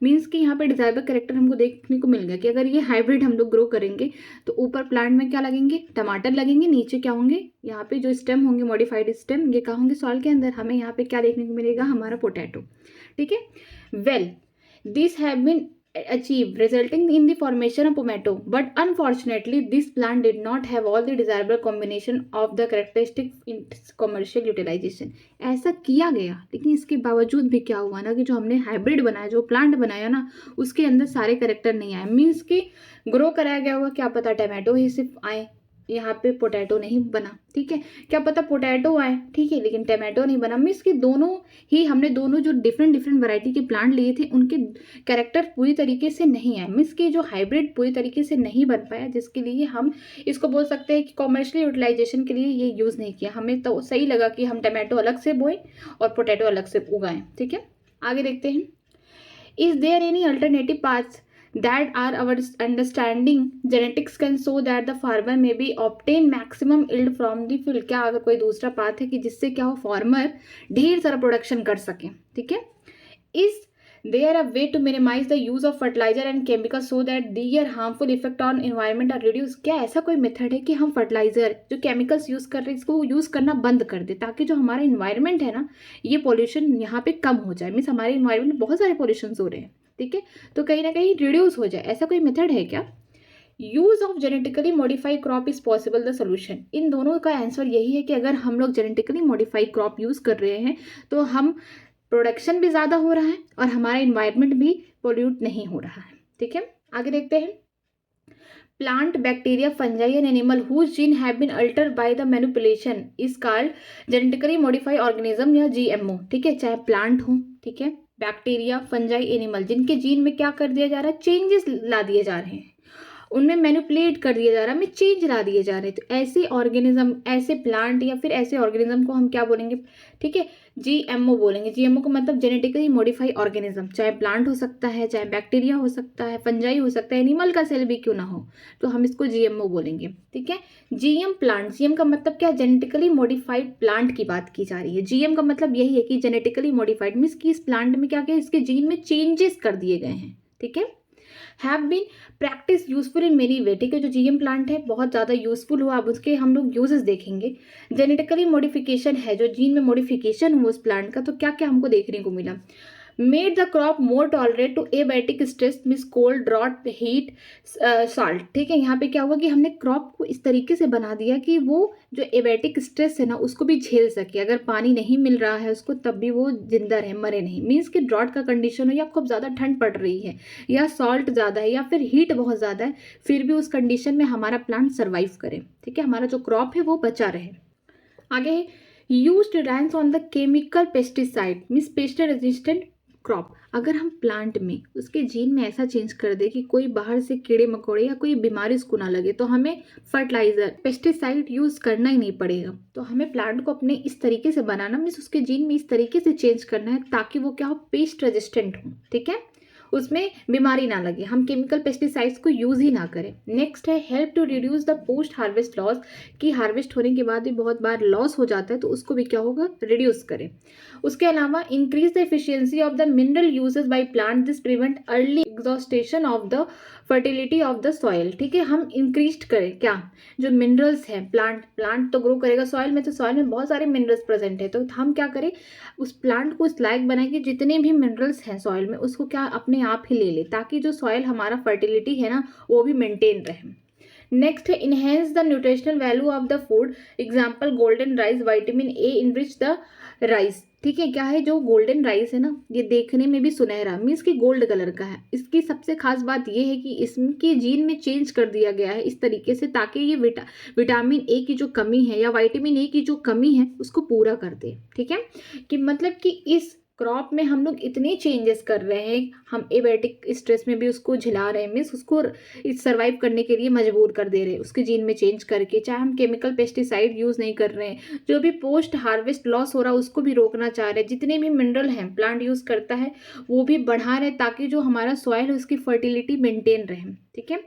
मीन्स कि यहाँ पे डिजायरेबल कैरेक्टर हमको देखने को मिल गया कि अगर ये हाइब्रिड हम लोग ग्रो करेंगे तो ऊपर प्लांट में क्या लगेंगे, टमाटर लगेंगे, नीचे क्या होंगे, यहाँ पे जो स्टेम होंगे मॉडिफाइड स्टेम, ये कहाँ होंगे, सॉइल के अंदर। हमें यहाँ पे क्या देखने को मिलेगा, हमारा पोटैटो। ठीक है, well this have been achieved resulting in the formation of tomato, but unfortunately this plant did not have all the desirable combination of the characteristic in its commercial utilization। ऐसा किया गया लेकिन इसके बावजूद भी क्या हुआ ना कि जो हमने हाइब्रिड बनाया, जो प्लांट बनाया ना, उसके अंदर सारे करेक्टर नहीं आए। मीन्स कि ग्रो कराया गया होगा, क्या पता टमाटो ही सिर्फ आए, यहाँ पे पोटैटो नहीं बना। ठीक है, क्या पता पोटैटो आए, ठीक है, लेकिन टमाटो नहीं बना। मीन्स कि दोनों ही हमने दोनों जो डिफरेंट डिफरेंट वैरायटी के प्लांट लिए थे उनके कैरेक्टर पूरी तरीके से नहीं आए। मीन्स कि जो हाइब्रिड पूरी तरीके से नहीं बन पाया, जिसके लिए हम इसको बोल सकते हैं कि कॉमर्शियल यूटिलाइजेशन के लिए ये यूज़ नहीं किया। हमें तो सही लगा कि हम टमाटो अलग से बोएं और पोटैटो अलग से उगाएं। ठीक है, आगे देखते हैं। Is there any alternative paths that are our understanding genetics can show that the farmer may be obtain maximum yield from the field। क्या अगर कोई दूसरा पाथ है कि जिससे क्या हो, फार्मर ढेर सारा प्रोडक्शन कर सके। ठीक है, is there a way to minimize the use of fertilizer and chemical so that their harmful effect on environment are reduce. क्या ऐसा कोई मेथड है कि हम फर्टिलाइजर जो केमिकल्स यूज कर रहे हैं इसको यूज करना बंद कर दे, ताकि जो हमारा इन्वायरमेंट है ना, ये पॉल्यूशन यहाँ पे कम हो जाए। मीन्स हमारे इन्वायरमेंट में बहुत सारे पॉल्यूशन हो रहे हैं, ठीक है, तो कहीं ना कहीं रिड्यूस हो जाए। ऐसा कोई मेथड है क्या? Use of genetically modified crop is possible the solution. इन दोनों का आंसर यही है कि अगर हम लोग जेनेटिकली मॉडिफाइड क्रॉप यूज कर रहे हैं तो हम प्रोडक्शन भी ज़्यादा हो रहा है और हमारा इन्वायरमेंट भी पोल्यूट नहीं हो रहा है। ठीक है, आगे देखते हैं। Plant, bacteria, fungi and animal whose gene have been altered by the manipulation is called genetically modified organism या जीएमओ। ठीक है, चाहे प्लांट हो, ठीक है, बैक्टीरिया, फंजाई, एनिमल, जिनके जीन में क्या कर दिया जा रहा है, चेंजेस ला दिए जा रहे हैं, उनमें मैनिपुलेट कर दिया जा रहा है, में चेंज ला दिए जा रहे हैं। तो ऐसे ऑर्गेनिज्म, ऐसे प्लांट या फिर ऐसे ऑर्गेनिज्म को हम क्या बोलेंगे? ठीक है, जीएमओ बोलेंगे। जीएमओ का मतलब जेनेटिकली मॉडिफाइड ऑर्गेनिज्म, चाहे प्लांट हो सकता है, चाहे बैक्टीरिया हो सकता है, फंजाई हो सकता है, एनिमल का सेल भी क्यों ना हो, तो हम इसको जीएमओ बोलेंगे। ठीक है, जीएम प्लांट, जीएम का मतलब क्या? जेनेटिकली मॉडिफाइड प्लांट की बात की जा रही है। जीएम का मतलब यही है कि जेनेटिकली मॉडिफाइड मीन्स कि इस प्लांट में क्या क्या इसके जीन में चेंजेस कर दिए गए हैं। ठीक है, have been practice useful in many way. ठीक है, जो जीएम प्लांट है बहुत ज़्यादा यूजफुल हुआ, अब उसके हम लोग यूजेस देखेंगे। जेनेटिकली मॉडिफिकेशन है, जो जीन में मॉडिफिकेशन हुआ उस प्लांट का, तो क्या क्या हमको देखने को मिला? Made the crop more tolerate to abiotic stress miss cold, drought, heat, salt. ठीक है, यहाँ पे क्या हुआ कि हमने क्रॉप को इस तरीके से बना दिया कि वो जो एबायोटिक स्ट्रेस है ना उसको भी झेल सके। अगर पानी नहीं मिल रहा है उसको तब भी वो जिंदा रहे, मरे नहीं। मीन्स कि ड्रॉट का कंडीशन हो या खूब ज़्यादा ठंड पड़ रही है या सॉल्ट ज़्यादा है या फिर हीट बहुत ज़्यादा है, फिर भी उस कंडीशन में हमारा प्लांट सर्वाइव करे। ठीक है, हमारा जो क्रॉप है वो बचा रहे। आगे, use reliance on the chemical pesticide means pest resistant crop. अगर हम प्लांट में उसके जीन में ऐसा चेंज कर दे कि कोई बाहर से कीड़े मकोड़े या कोई बीमारी उसको ना लगे, तो हमें फर्टिलाइजर, पेस्टिसाइड यूज करना ही नहीं पड़ेगा। तो हमें प्लांट को अपने इस तरीके से बनाना, मीन्स उसके जीन में इस तरीके से चेंज करना है ताकि वो क्या हो, पेस्ट रेजिस्टेंट हो। ठीक है, उसमें बीमारी ना लगे, हम केमिकल पेस्टिसाइड्स को यूज ही ना करें। नेक्स्ट है help to reduce the post harvest loss, कि हार्वेस्ट होने के बाद भी बहुत बार लॉस हो जाता है तो उसको भी क्या होगा, रिड्यूस करें। उसके अलावा increase the efficiency of the mineral uses by plant, this prevent early exhaustion of the fertility of the soil. ठीक है, हम इंक्रीज करें क्या, जो मिनरल्स हैं, प्लांट तो ग्रो करेगा सॉइल में, तो सॉइल में बहुत सारे मिनरल्स प्रेजेंट है, तो हम क्या करें, उस प्लांट को इस लायक बनाए कि जितने भी मिनरल्स हैं सॉइल में उसको क्या अपने आप ही ले ले, ताकि जो सॉइल हमारा फर्टिलिटी है ना वो भी मेंटेन रहे। नेक्स्ट है enhance the nutritional value of the food, example golden rice, vitamin A enrich the rice. ठीक है, क्या है, जो गोल्डन राइस है ना ये देखने में भी सुनहरा, मीन्स कि गोल्ड कलर का है। इसकी सबसे खास बात ये है कि इसके जीन में चेंज कर दिया गया है इस तरीके से ताकि ये विटामिन ए की जो कमी है या विटामिन ए की जो कमी है उसको पूरा कर दे। ठीक है, कि मतलब कि इस क्रॉप में हम लोग इतने चेंजेस कर रहे हैं, हम एबायोटिक स्ट्रेस में भी उसको झिला रहे हैं, मीन्स उसको सर्वाइव करने के लिए मजबूर कर दे रहे हैं उसके जीन में चेंज करके। चाहे हम केमिकल पेस्टिसाइड यूज़ नहीं कर रहे हैं, जो भी पोस्ट हार्वेस्ट लॉस हो रहा है उसको भी रोकना चाह रहे हैं। जितने भी मिनरल हैं प्लांट यूज़ करता है वो भी बढ़ा रहे हैं ताकि जो हमारा सॉइल है उसकी फर्टिलिटी मेंटेन रहे। ठीक है।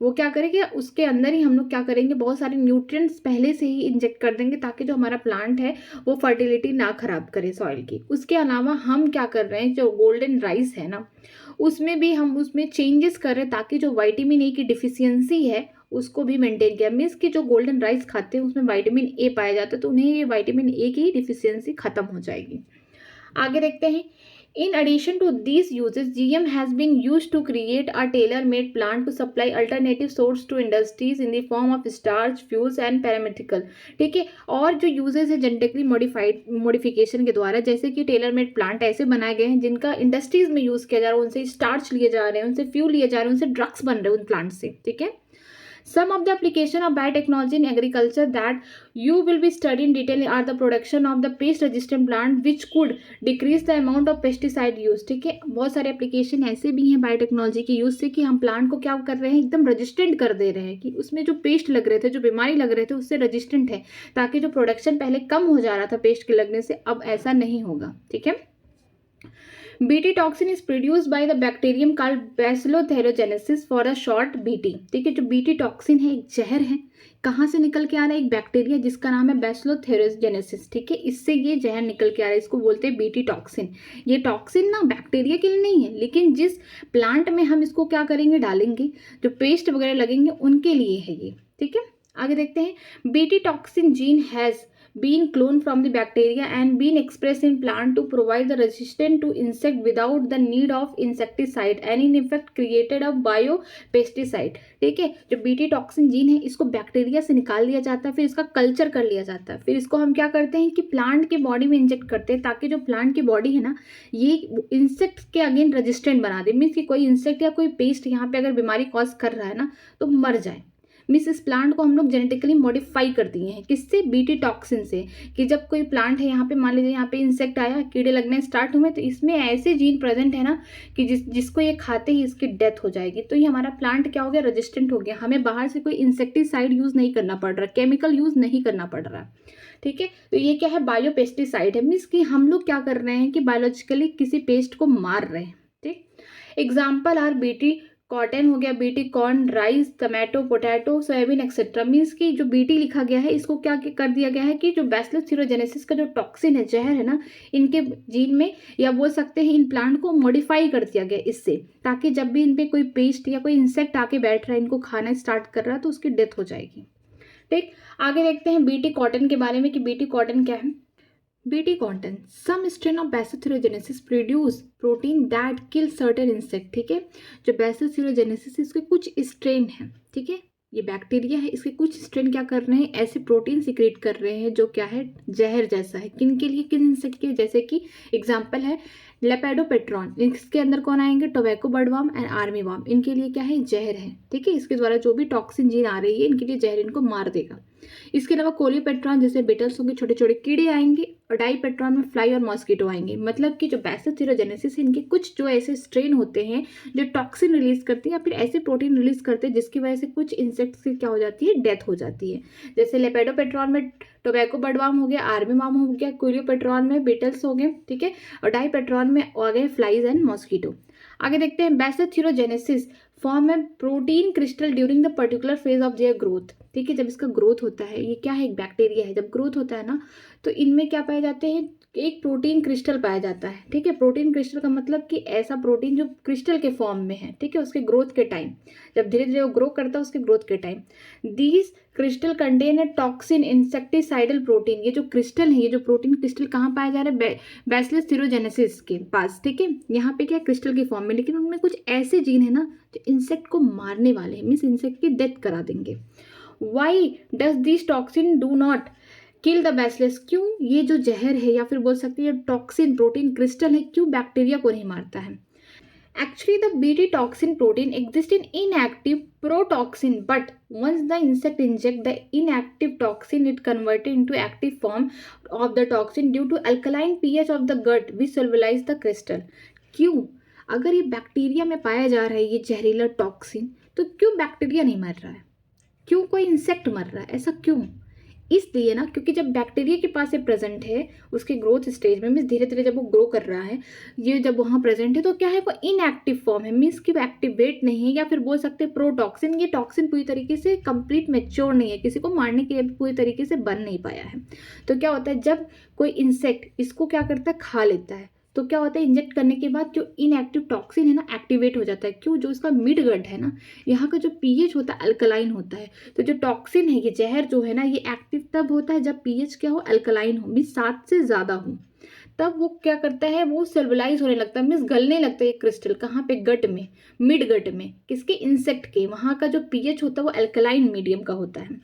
वो क्या करेंगे, उसके अंदर ही हम लोग क्या करेंगे, बहुत सारे न्यूट्रिएंट्स पहले से ही इंजेक्ट कर देंगे ताकि जो हमारा प्लांट है वो फर्टिलिटी ना खराब करे सॉइल की। उसके अलावा हम क्या कर रहे हैं, जो गोल्डन राइस है ना, उसमें भी हम उसमें चेंजेस कर रहे हैं ताकि जो विटामिन ए की डिफिशियंसी है उसको भी मेंटेन किया। मीन्स कि जो गोल्डन राइस खाते हैं उसमें विटामिन ए पाया जाता है, तो उन्हें ये विटामिन ए की डिफिशियंसी खत्म हो जाएगी। आगे देखते हैं। In addition to these uses, GM has been used to create a tailor-made plant to supply alternative source to industries in the form of starch, fuels and pharmaceutical। ठीक है। और जो यूजेस है जेनेटिकली मॉडिफिकेशन के द्वारा, जैसे कि tailor made plant ऐसे बनाए गए हैं जिनका इंडस्ट्रीज में यूज किया जा रहा है, उनसे स्टार्च लिए जा रहे हैं, उनसे फ्यूल लिए जा रहे हैं, उनसे ड्रग्स बन रहे हैं उन प्लांट से। ठीक है। Some of the application of biotechnology in agriculture that you will be studying in detail are the production of the pest resistant plant which could decrease the amount of pesticide use। ठीक है। बहुत सारे application ऐसे भी हैं biotechnology के use से कि हम प्लांट को क्या कर रहे हैं, एकदम रजिस्टेंट कर दे रहे हैं कि उसमें जो पेस्ट लग रहे थे, जो बीमारी लग रहे थे, उससे रजिस्टेंट है, ताकि जो प्रोडक्शन पहले कम हो जा रहा था पेस्ट के लगने से, अब ऐसा नहीं होगा। ठीक है। BT toxin is produced by the bacterium called Bacillothérogenesis for a short BT। ठीक है। जो BT टॉक्सिन है एक जहर है, कहाँ से निकल के आ रहा है, एक बैक्टीरिया जिसका नाम है Bacillothérogenesis। ठीक है। इससे ये जहर निकल के आ रहा है, इसको बोलते हैं BT टॉक्सिन। ये टॉक्सिन ना बैक्टीरिया के लिए नहीं है, लेकिन जिस प्लांट में हम इसको क्या करेंगे, डालेंगे, जो पेस्ट वगैरह लगेंगे उनके लिए है ये। ठीक है। आगे देखते हैं। BT toxin gene has been cloned from the bacteria and been expressed in plant to provide the resistance to insect without the need of insecticide and in effect created a biopesticide। ठीक है। जो BT toxin gene है इसको bacteria से निकाल दिया जाता है, फिर इसका कल्चर कर लिया जाता है, फिर इसको हम क्या करते हैं कि प्लांट के बॉडी में इंजेक्ट करते हैं ताकि जो प्लांट की बॉडी है ना, ये इंसेक्ट के अगेन रेजिस्टेंट बना दे। मीन्स कि कोई इंसेक्ट या कोई पेस्ट यहाँ पे अगर बीमारी कॉज कर रहा है ना, तो मर जाए। मीन्स इस प्लांट को हम लोग जेनेटिकली मॉडिफाई कर दिए हैं, किससे, बीटी टॉक्सिन से। कि जब कोई प्लांट है, यहाँ पे मान लीजिए यहाँ पे इंसेक्ट आया, कीड़े लगने स्टार्ट हुए, तो इसमें ऐसे जीन प्रेजेंट है ना कि जिसको ये खाते ही इसकी डेथ हो जाएगी। तो ये हमारा प्लांट क्या हो गया, रेजिस्टेंट हो गया। हमें बाहर से कोई इंसेक्टिसाइड यूज नहीं करना पड़ रहा, केमिकल यूज नहीं करना पड़ रहा। ठीक है। तो ये क्या है, बायोपेस्टिसाइड है। मीन्स कि हम लोग क्या कर रहे हैं कि बायोलॉजिकली किसी पेस्ट को मार रहे हैं। ठीक। एग्जाम्पल आर बीटी कॉटन हो गया, BT corn, rice, tomato, potato, soybean etcetera. Means की जो बीटी लिखा गया है इसको क्या कर दिया गया है कि जो बैसिलस थीरोजेनेसिस का जो टॉक्सिन है, जहर है ना, इनके जीन में, या बोल सकते हैं इन प्लांट को मॉडिफाई कर दिया गया इससे, ताकि जब भी इन पे कोई पेस्ट या कोई इंसेक्ट आके बैठ रहा है, इनको खाना स्टार्ट कर रहा है, तो उसकी डेथ हो जाएगी। ठीक। आगे देखते हैं बीटी कॉटन के बारे में कि बीटी कॉटन क्या है। BT cotton, some strain of Bacillus produce protein that kill certain insect। ठीक है। जो Bacillus इसके कुछ स्ट्रेन है। ठीक है। ये बैक्टीरिया है, इसके कुछ स्ट्रेन क्या कर रहे हैं, ऐसे प्रोटीन सिक्रेट कर रहे हैं जो क्या है, जहर जैसा है। किन के लिए, किन इंसेक्ट के, जैसे कि एग्जाम्पल है लेपेडोपेट्रॉन। इसके अंदर कौन आएंगे, टोबैको बर्डवार्म एंड आर्मी वार्म। इनके लिए क्या है, जहर है। ठीक है। इसके द्वारा जो भी टॉक्सिन जीन आ रही है, इनके लिए जहर, इनको मार देगा। इसके अलावा कोलियोपेट्रॉन जैसे बिटल्स होंगे, छोटे छोटे कीड़े आएंगे, और डाईपेट्रॉन में फ्लाई और मॉस्किटो आएंगे। मतलब कि जो बैसिलस थीरोजेनेसिस, इनके कुछ जो ऐसे स्ट्रेन होते हैं जो टॉक्सिन रिलीज करते हैं या फिर ऐसे प्रोटीन रिलीज करते हैं जिसकी वजह से कुछ इंसेक्ट्स की क्या हो जाती है, डेथ हो जाती है। जैसे लेपेडोपेट्रॉन में टोबैको बर्डवार्म हो गया, आर्मी वार्म हो गया, कोलियोपेट्रॉन में बिटल्स हो गए। ठीक है। और डाईपेट्रॉन में आ गए फ्लाइज एंड मॉस्किटो। आगे देखते हैं। Bacillus thuringiensis form a protein crystal during the particular phase of their growth. ठीक है। जब इसका ग्रोथ होता है, ये क्या है, एक बैक्टीरिया है, जब ग्रोथ होता है ना, तो इनमें क्या पाए जाते हैं, एक प्रोटीन क्रिस्टल पाया जाता है। ठीक है। प्रोटीन क्रिस्टल का मतलब कि ऐसा प्रोटीन जो क्रिस्टल के फॉर्म में है। ठीक है। उसके ग्रोथ के टाइम, जब धीरे धीरे वो ग्रो करता है, उसके ग्रोथ के time these crystal contain a toxin insecticidal protein. ये जो क्रिस्टल है, ये जो प्रोटीन क्रिस्टल कहाँ पाया जा रहा है, बैसिलस थीरोजेनेसिस के पास। ठीक है। यहाँ पे क्या क्रिस्टल के फॉर्म में, लेकिन उनमें कुछ ऐसे जीन है ना जो इंसेक्ट को मारने वाले हैं, मीन्स इंसेक्ट की डेथ करा देंगे। Why does this toxin do not kill the bacillus. क्यों ये जो जहर है या फिर बोल सकते हैं टॉक्सिन प्रोटीन क्रिस्टल है, क्यों बैक्टीरिया को नहीं मारता है। Actually, the BT toxin protein exists in inactive protoxin, but once the insect inject the inactive toxin, it converted into active form of the toxin due to alkaline pH of the gut, which solubilize the crystal। क्यों, अगर ये bacteria में पाया जा रहा है ये जहरीला टॉक्सिन, तो क्यों बैक्टीरिया नहीं मर रहा है, क्यों कोई इंसेक्ट मर रहा है, ऐसा क्यों। इसलिए ना, क्योंकि जब बैक्टीरिया के पास ये प्रेजेंट है उसके ग्रोथ स्टेज में, मीन्स धीरे धीरे जब वो ग्रो कर रहा है, ये जब वहाँ प्रेजेंट है तो क्या है, वो इनएक्टिव फॉर्म है, मीन्स कि वो एक्टिवेट नहीं है, या फिर बोल सकते हैं प्रोटॉक्सिन, ये टॉक्सिन पूरी तरीके से कंप्लीट मेच्योर नहीं है, किसी को मारने के लिए पूरी तरीके से बन नहीं पाया है। तो क्या होता है, जब कोई इंसेक्ट इसको क्या करता है, खा लेता है, तो क्या होता है, इंजेक्ट करने के बाद जो इनएक्टिव टॉक्सिन है ना, एक्टिवेट हो जाता है। क्यों? जो इसका मिड गट है ना, यहाँ का जो पीएच होता है अल्कलाइन होता है। तो जो टॉक्सिन है, ये जहर जो है ना, ये एक्टिव तब होता है जब पीएच क्या हो, अल्कलाइन हो, मीन्स 7 से ज़्यादा हो। तब वो क्या करता है, वो सेल्युलाइज होने लगता है, मीन्स गलने लगता है ये क्रिस्टल। कहाँ पे? गट में, मिड गट में। किसके? इंसेक्ट के। वहाँ का जो पीएच होता है वो अल्कलाइन मीडियम का होता है।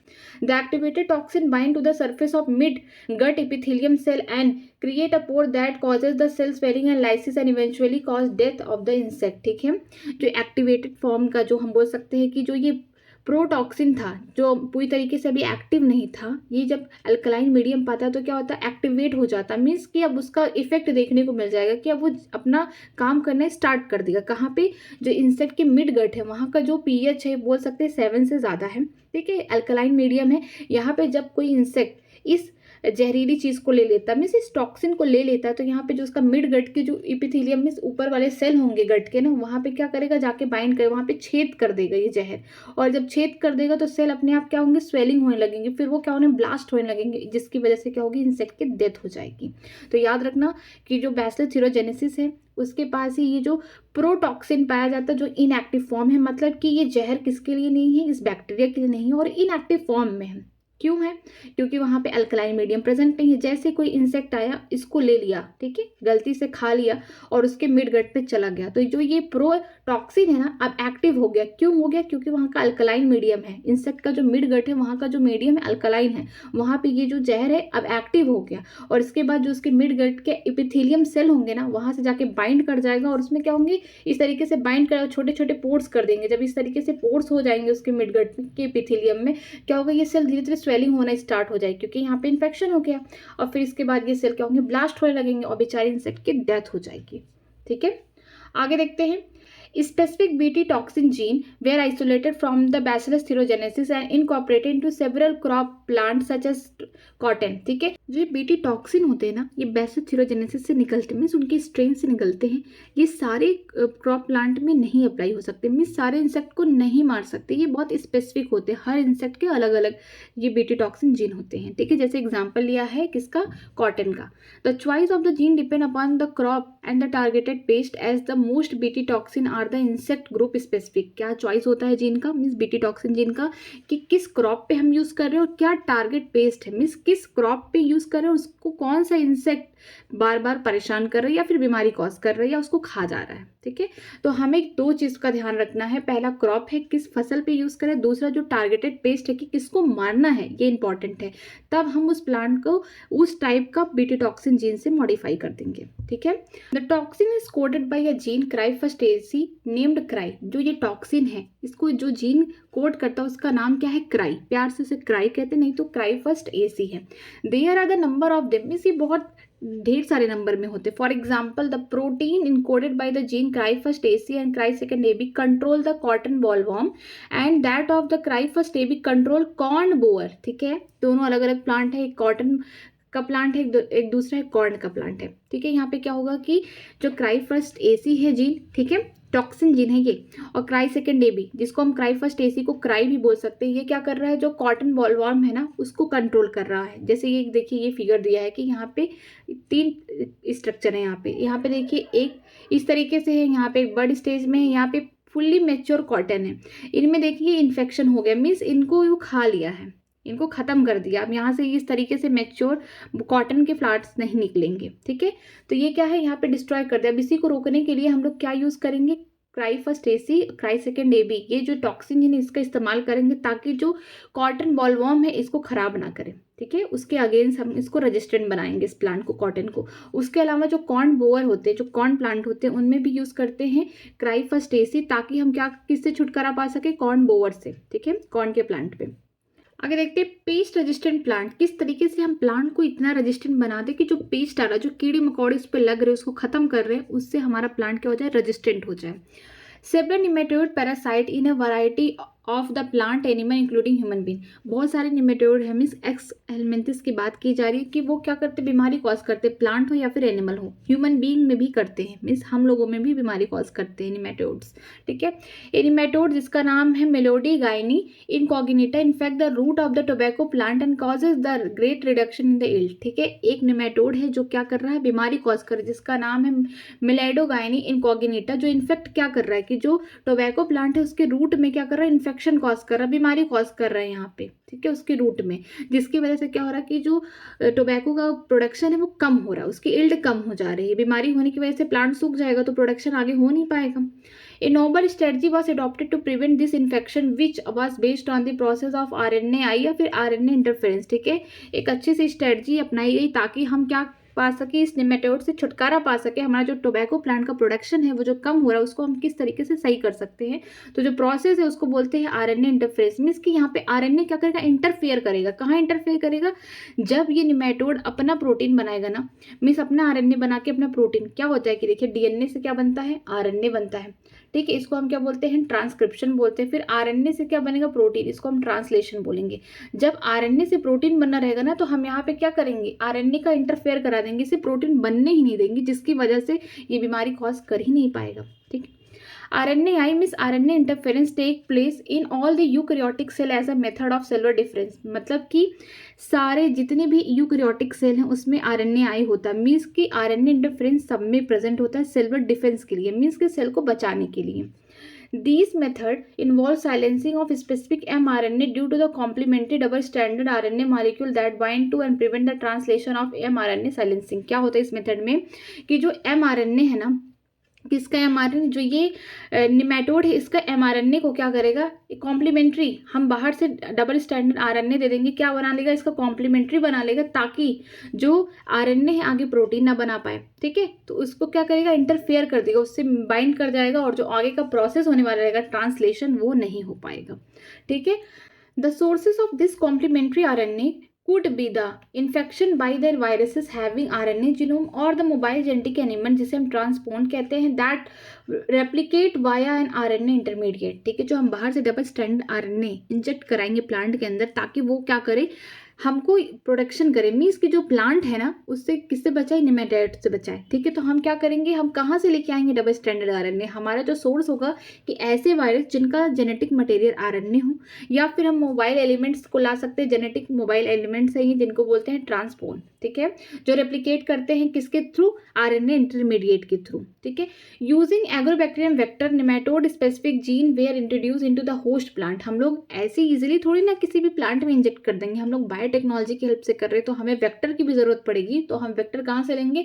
The activated toxin bind to the surface of mid gut epithelium cell and create a pore that causes the cell swelling and lysis and eventually cause death of the insect. ठीक है, जो activated form का, जो हम बोल सकते हैं कि जो ये प्रोटॉक्सिन था, जो पूरी तरीके से अभी एक्टिव नहीं था, ये जब अल्कलाइन मीडियम पाता है तो क्या होता है, एक्टिवेट हो जाता है। मीन्स कि अब उसका इफेक्ट देखने को मिल जाएगा कि अब वो अपना काम करना स्टार्ट कर देगा। कहाँ पे? जो इंसेक्ट के मिड गट है, वहाँ का जो पीएच है बोल सकते हैं 7 से ज़्यादा है। ठीक है, अल्कलाइन मीडियम है। यहाँ पे जब कोई इंसेक्ट इस जहरीली चीज़ को ले लेता है, मीन्स इस टॉक्सिन को ले लेता है, तो यहाँ पे जो उसका मिड गट के जो इपिथेलियम मीन्स ऊपर वाले सेल होंगे गट के ना, वहाँ पे क्या करेगा, जाके बाइंड करे, वहाँ पे छेद कर देगा ये जहर। और जब छेद कर देगा तो सेल अपने आप क्या होंगे, स्वेलिंग होने लगेंगे, फिर वो क्या होने, ब्लास्ट होने लगेंगे, जिसकी वजह से क्या होगी, इंसेक्ट की डेथ हो जाएगी। तो याद रखना कि जो बैसिलस थीरोजेनेसिस है उसके पास ही ये जो प्रोटॉक्सिन पाया जाता है, जो इनएक्टिव फॉर्म है, मतलब कि ये जहर किसके लिए नहीं है, इस बैक्टीरिया के लिए नहीं है, और इनएक्टिव फॉर्म में है। क्यों है? क्योंकि वहाँ पे अल्कलाइन मीडियम प्रेजेंट नहीं है। जैसे कोई इंसेक्ट आया, इसको ले लिया, ठीक है, गलती से खा लिया और उसके मिड गट पे चला गया, तो जो ये प्रोटॉक्सिन है ना, अब एक्टिव हो गया। क्यों हो गया? क्योंकि वहाँ का अल्कलाइन मीडियम है। इंसेक्ट का जो मिड गट है, वहाँ का जो मीडियम है अल्कलाइन है, वहाँ पे ये जो जहर है अब एक्टिव हो गया, और इसके बाद जो उसके मिड गट के एपिथेलियम सेल होंगे ना, वहाँ से जाके बाइंड कर जाएगा, और उसमें क्या होंगे, इस तरीके से बाइंड कर छोटे छोटे पोर्स कर देंगे। जब इस तरीके से पोर्स हो जाएंगे उसके मिड गट के एपिथेलियम में, क्या होगा, ये सेल धीरे धीरे स्वेलिंग होना स्टार्ट हो जाएगी, क्योंकि यहाँ पे इन्फेक्शन हो गया, और फिर इसके बाद ये सेल क्या होंगे, ब्लास्ट होने लगेंगे, और बेचारे इंसेक्ट की डेथ हो जाएगी। ठीक है, आगे देखते हैं। Specific Bt toxin gene were isolated from the Bacillus thuringiensis and incorporated into several crop plants such as cotton. ठीक है, जो बीटी टॉक्सिन होते हैं ना, ये बैसिलस थीरोजेनेसिस से निकलते हैं, मीन्स उनके स्ट्रेन से निकलते हैं। ये सारे क्रॉप प्लांट में नहीं अप्लाई हो सकते, मीन्स सारे इंसेक्ट को नहीं मार सकते, ये बहुत स्पेसिफिक होते हैं, हर इंसेक्ट के अलग अलग ये बीटी टॉक्सिन जीन होते हैं। ठीक है, जैसे एग्जाम्पल लिया है किसका, कॉटन का। The choice of the gene depend upon the crop and the targeted pest as the most BT toxin are the insect group specific. क्या चॉइस होता है जीन का, मीन्स बीटी टॉक्सिन जीन का, कि किस क्रॉप पे हम यूज़ कर रहे हैं, और क्या टारगेट पेस्ट है, मीन्स किस क्रॉप पे यूज़ कर रहे हैं, उसको कौन सा इंसेक्ट बार बार परेशान कर रहा है या फिर बीमारी कॉज कर रहा है या उसको खा जा रहा है। ठीक है, तो हमें 2 चीज़ का ध्यान रखना है। पहला क्रॉप है, किस फसल पे यूज़ करें, दूसरा जो टारगेटेड पेस्ट है कि किसको मारना है, ये इंपॉर्टेंट है। तब हम उस प्लांट को उस टाइप का बीटी टॉक्सिन जीन से मॉडिफाई कर देंगे। ठीक है, the toxin is coded by a gene क्राइफस्टेसी नेम्ड क्राई। जो ये टॉक्सिन है, इसको जो जीन कोड करता है उसका नाम क्या है, क्राई। प्यार से उसे क्राई कहते हैं, नहीं तो क्राइफस्टेसी है। There are the number of them, means ये बहुत ढेर सारे नंबर में होते। For example, the protein encoded by the gene क्राइफस्टेसी एंड क्राइसेकेंडेबी control the cotton bollworm and that of the क्राइफस्टेबी कंट्रोल कॉर्न बोअर। ठीक है, दोनों अलग अलग प्लांट है, एक कॉटन का प्लांट है, एक दूसरा है कॉर्न का प्लांट है। ठीक है, यहाँ पे क्या होगा कि जो क्राइफस्टेसी है जीन, ठीक है, टॉक्सिन जीन है ये, और क्राइसेकेंडेबी, जिसको हम क्राइफस्टेसी को क्राई भी बोल सकते हैं, ये क्या कर रहा है, जो कॉटन बॉलवॉर्म है ना, उसको कंट्रोल कर रहा है। जैसे ये देखिए, ये फिगर दिया है कि यहाँ पे 3 स्ट्रक्चर है। यहाँ पे देखिए, एक इस तरीके से है, यहाँ पे एक बर्ड स्टेज में है, यहाँ पे फुल्ली मेच्योर कॉटन है। इनमें देखिए इन्फेक्शन हो गया, मीन्स इनको वो खा लिया है, इनको ख़त्म कर दिया। अब यहाँ से इस तरीके से मैच्योर कॉटन के फ्लावर्स नहीं निकलेंगे। ठीक है, तो ये क्या है, यहाँ पे डिस्ट्रॉय कर दिया। अब इसी को रोकने के लिए हम लोग क्या यूज़ करेंगे, क्राइफस्टेसी क्राइसेकेंडेबी, ये जो टॉक्सिन है इसका इस्तेमाल करेंगे, ताकि जो कॉटन बॉलवॉर्म है इसको ख़राब ना करें। ठीक है, उसके अगेंस्ट हम इसको रेजिस्टेंट बनाएंगे, इस प्लांट को, कॉटन को। उसके अलावा जो कॉर्न बोअर होते हैं, जो कॉर्न प्लांट होते हैं, उनमें भी यूज़ करते हैं क्राइफस्टेसी, ताकि हम क्या, किससे छुटकारा पा सके, कॉर्न बोअर से। ठीक है, कॉर्न के प्लांट पे। आगे देखते हैं पेस्ट रेजिस्टेंट प्लांट, किस तरीके से हम प्लांट को इतना रेजिस्टेंट बना दें कि जो पेस्ट आ रहा है, जो कीड़े मकोड़े उस पर लग रहे हैं, उसको खत्म कर रहे हैं, उससे हमारा प्लांट क्या हो जाए, रेजिस्टेंट हो जाए। Several nematode parasite in a variety of the plant animal including human being. बहुत सारे निमेटोड है, मीन्स एक्स हेलमिंथिस की बात की जा रही है कि वो क्या करते, बीमारी कॉज करते, प्लांट हो या फिर एनिमल हो, ह्यूमन बीइंग में भी करते हैं, मीन्स हम लोगों में भी बीमारी कॉज करते हैं निमेटोड्स। ठीक है, ये निमेटोड जिसका नाम है Meloidogyne incognita infect the root of the tobacco plant and causes the great reduction in the yield. ठीक है, एक निमेटोड है जो क्या कर रहा है, बीमारी कॉज कर रहा है, जिसका नाम है मेलेडोगाइनी इनकॉग्निटा, जो इन्फेक्ट क्या कर रहा है कि जो टोबैको प्लांट है उसके रूट में क्या कर रहा है, इन्फेक्शन कॉज कर रहा है, बीमारी कॉज कर रहा है यहाँ पे। ठीक है, उसके रूट में, जिसकी वजह से क्या हो रहा है कि जो टोबैको का प्रोडक्शन है वो कम हो रहा है, उसकी यील्ड कम हो जा रही है। बीमारी होने की वजह से प्लांट सूख जाएगा तो प्रोडक्शन आगे हो नहीं पाएगा। A novel strategy was adopted to prevent this infection, which was based on the process of RNAi या फिर RNA interference। ठीक है, एक अच्छी सी स्ट्रेटजी अपनाई गई ताकि हम क्या पा सके, इस निमेटोड से छुटकारा पा सके। हमारा जो टोबैको प्लांट का प्रोडक्शन है वो जो कम हो रहा है उसको हम किस तरीके से सही कर सकते हैं। तो जो प्रोसेस है उसको बोलते हैं आरएनए इंटरफेरेंस। मीन्स कि यहाँ पे आरएनए क्या करेगा, इंटरफेयर करेगा। कहाँ इंटरफेयर करेगा, जब ये निमेटोड अपना प्रोटीन बनाएगा ना, मीन्स अपना आरएनए बना के अपना प्रोटीन क्या होता है कि देखिए डीएनए से क्या बनता है, आरएनए बनता है। ठीक है, इसको हम क्या बोलते हैं, ट्रांसक्रिप्शन बोलते हैं। फिर आरएनए से क्या बनेगा, प्रोटीन, इसको हम ट्रांसलेशन बोलेंगे। जब आरएनए से प्रोटीन बनना रहेगा ना तो हम यहाँ पे क्या करेंगे, आरएनए का इंटरफेयर करा देंगे, इसे प्रोटीन बनने ही नहीं देंगे, जिसकी वजह से ये बीमारी कॉज कर ही नहीं पाएगा। ठीक है, RNAi means RNA interference take place in all the eukaryotic cell as a method of cellular difference. मतलब कि सारे जितने भी यूकैरियोटिक सेल हैं उसमें RNAi होता है। मीन्स कि RNA इंटरफेरेंस सब में प्रेजेंट होता है सेलुलर डिफेंस के लिए, मीन्स कि सेल को बचाने के लिए। These method involve silencing of specific mRNA due to the complementary double-stranded RNA molecule that bind to and prevent the translation of mRNA silencing। क्या होता है इस मेथड में कि जो mRNA है ना, किसका mRNA, जो ये निमेटोड है इसका mRNA को क्या करेगा, कॉम्प्लीमेंट्री, हम बाहर से डबल स्टैंडर्ड RNA दे देंगे, क्या बना लेगा, इसका कॉम्प्लीमेंट्री बना लेगा ताकि जो RNA है आगे प्रोटीन ना बना पाए। ठीक है, तो उसको क्या करेगा, इंटरफेयर कर देगा, उससे बाइंड कर जाएगा और जो आगे का प्रोसेस होने वाला रहेगा ट्रांसलेशन, वो नहीं हो पाएगा। ठीक है, the sources of this complementary RNA could be the infection by the viruses having RNA genome or the mobile genetic element जिसे हम ट्रांसपोर्ट कहते हैं, that replicate via an RNA intermediate। ठीक है, जो हम बाहर से डबल स्ट्रैंड RNA इंजेक्ट कराएंगे प्लांट के अंदर ताकि वो क्या करे, हमको प्रोडक्शन करे। मीन्स कि जो प्लांट है ना उससे किससे बचाए, निमेटोड से बचाए। ठीक है, तो हम क्या करेंगे, हम कहाँ से लेके आएंगे डबल स्टैंडर्ड RNA। हमारा जो सोर्स होगा कि ऐसे वायरस जिनका जेनेटिक मटेरियल RNA हो, या फिर हम मोबाइल एलिमेंट्स को ला सकते हैं, जेनेटिक मोबाइल एलिमेंट्स हैं जिनको बोलते हैं ट्रांसपोर्ट। ठीक है, जो रेप्लिकेट करते हैं किसके थ्रू, RNA इंटरमीडिएट के थ्रू। ठीक है, using Agrobacterium vector nematode specific gene were introduce into the host plant. हम लोग ऐसे इजीली थोड़ी ना किसी भी प्लांट में इंजेक्ट कर देंगे, हम लोग बायोटेक्नोलॉजी की हेल्प से कर रहे हैं, तो हमें वेक्टर की भी जरूरत पड़ेगी। तो हम वेक्टर कहाँ से लेंगे,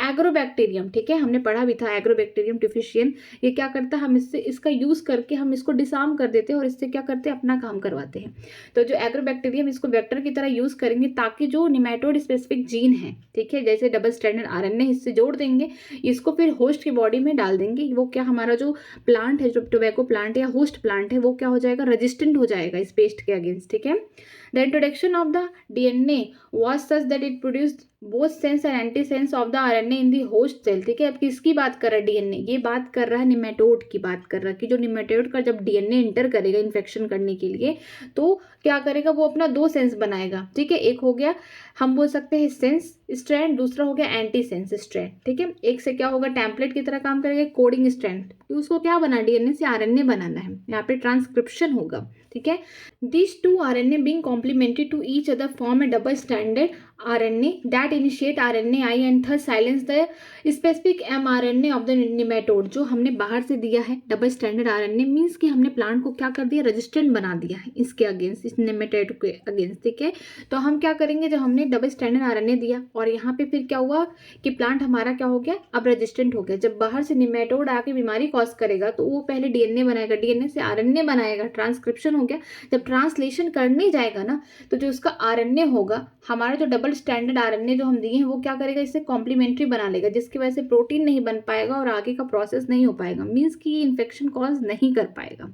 एग्रोबैक्टीरियम। ठीक है, हमने पढ़ा भी था एग्रोबैक्टीरियम डिफिशियन, ये क्या करता है, हम इससे इसका यूज करके हम इसको डिसार्म कर देते हैं और इससे क्या करते हैं, अपना काम करवाते हैं। तो जो एग्रोबैक्टीरियम, इसको वेक्टर की तरह यूज करेंगे ताकि जो निमेटोड स्पेसिफिक जीन है, ठीक है, जैसे डबल स्टैंडर्ड RNA इससे जोड़ देंगे, इसको फिर होस्ट की बॉडी में डाल देंगे। वो क्या, हमारा जो प्लांट है, जो टोबैको प्लांट या होस्ट प्लांट है, वो क्या हो जाएगा, रेजिस्टेंट हो जाएगा इस पेस्ट के अगेंस्ट। ठीक है, the introduction of the DNA was such that it produced both sense and antisense of the RNA in the host cell। ठीक है, अब किसकी बात कर रहा है, DNA, ये बात कर रहा है निमेटोड की बात कर रहा है कि जो निमेटोड का जब DNA इंटर करेगा इन्फेक्शन करने के लिए, तो क्या करेगा, वो अपना दो सेंस बनाएगा। ठीक है, एक हो गया हम बोल सकते हैं सेंस स्ट्रैंड, दूसरा हो गया एंटी सेंस स्ट्रैंड। ठीक है, एक से क्या होगा, टेम्पलेट की तरह काम करेगा, कोडिंग स्ट्रैंड, उसको क्या बना, DNA से RNA बनाना है, यहाँ पे ट्रांसक्रिप्शन होगा। ठीक है, these two RNA being complementary to each other form a double stranded RNA that initiate RNAi and thus silence the specific mRNA of the nematode। जो हमने बाहर से दिया है डबल स्टैंडर्ड RNA, मीन्स कि हमने प्लांट को क्या कर दिया, रेजिस्टेंट बना दिया है इसके अगेंस्ट, इस नेमेटोड के अगेंस्ट। ठीक है, तो हम क्या करेंगे, जब हमने डबल स्टैंडर्ड RNA दिया और यहाँ पे फिर क्या हुआ कि प्लांट हमारा क्या हो गया, अब रेजिस्टेंट हो गया। जब बाहर से निमेटोड आके बीमारी कॉज करेगा तो वो पहले DNA बनाएगा, DNA से RNA बनाएगा, ट्रांसक्रिप्शन हो गया। जब ट्रांसलेशन करने जाएगा ना तो जो उसका RNA होगा, हमारा जो डबल स्टैंडर्ड RNA जो हम दिए हैं, वो क्या करेगा, इससे कॉम्प्लीमेंट्री बना लेगा, जिसकी वजह से प्रोटीन नहीं बन पाएगा और आगे का प्रोसेस नहीं हो पाएगा। मीन्स कि ये इन्फेक्शन कॉज नहीं कर पाएगा।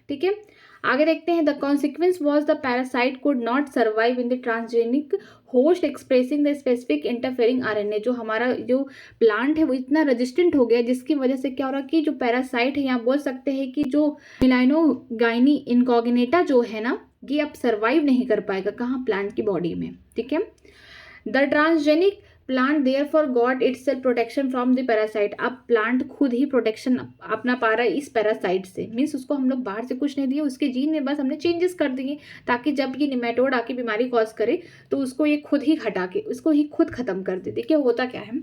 ठीक है, आगे देखते हैं, the consequence was the parasite could not survive in the transgenic host expressing the specific interfering RNA. जो हमारा जो प्लांट है वो इतना रेजिस्टेंट हो गया जिसकी वजह से क्या हो रहा है कि जो पैरासाइट है, यहाँ बोल सकते हैं कि जो मिलाइनोगाइनी इनकॉग्निटा जो है ना, ये अब सर्वाइव नहीं कर पाएगा कहाँ, प्लांट की बॉडी में। ठीक है, the transgenic plant therefore got itself protection from the parasite. अब प्लांट खुद ही प्रोटेक्शन अपना पा रहा है इस पैरासाइट से, मीन्स उसको हम लोग बाहर से कुछ नहीं दिए, उसके जीन में बस हमने चेंजेस कर दिए ताकि जब ये निमेटोड आके बीमारी कॉज करे तो उसको ये खुद ही हटा के उसको ही खुद खत्म कर दे। देखिए होता क्या है,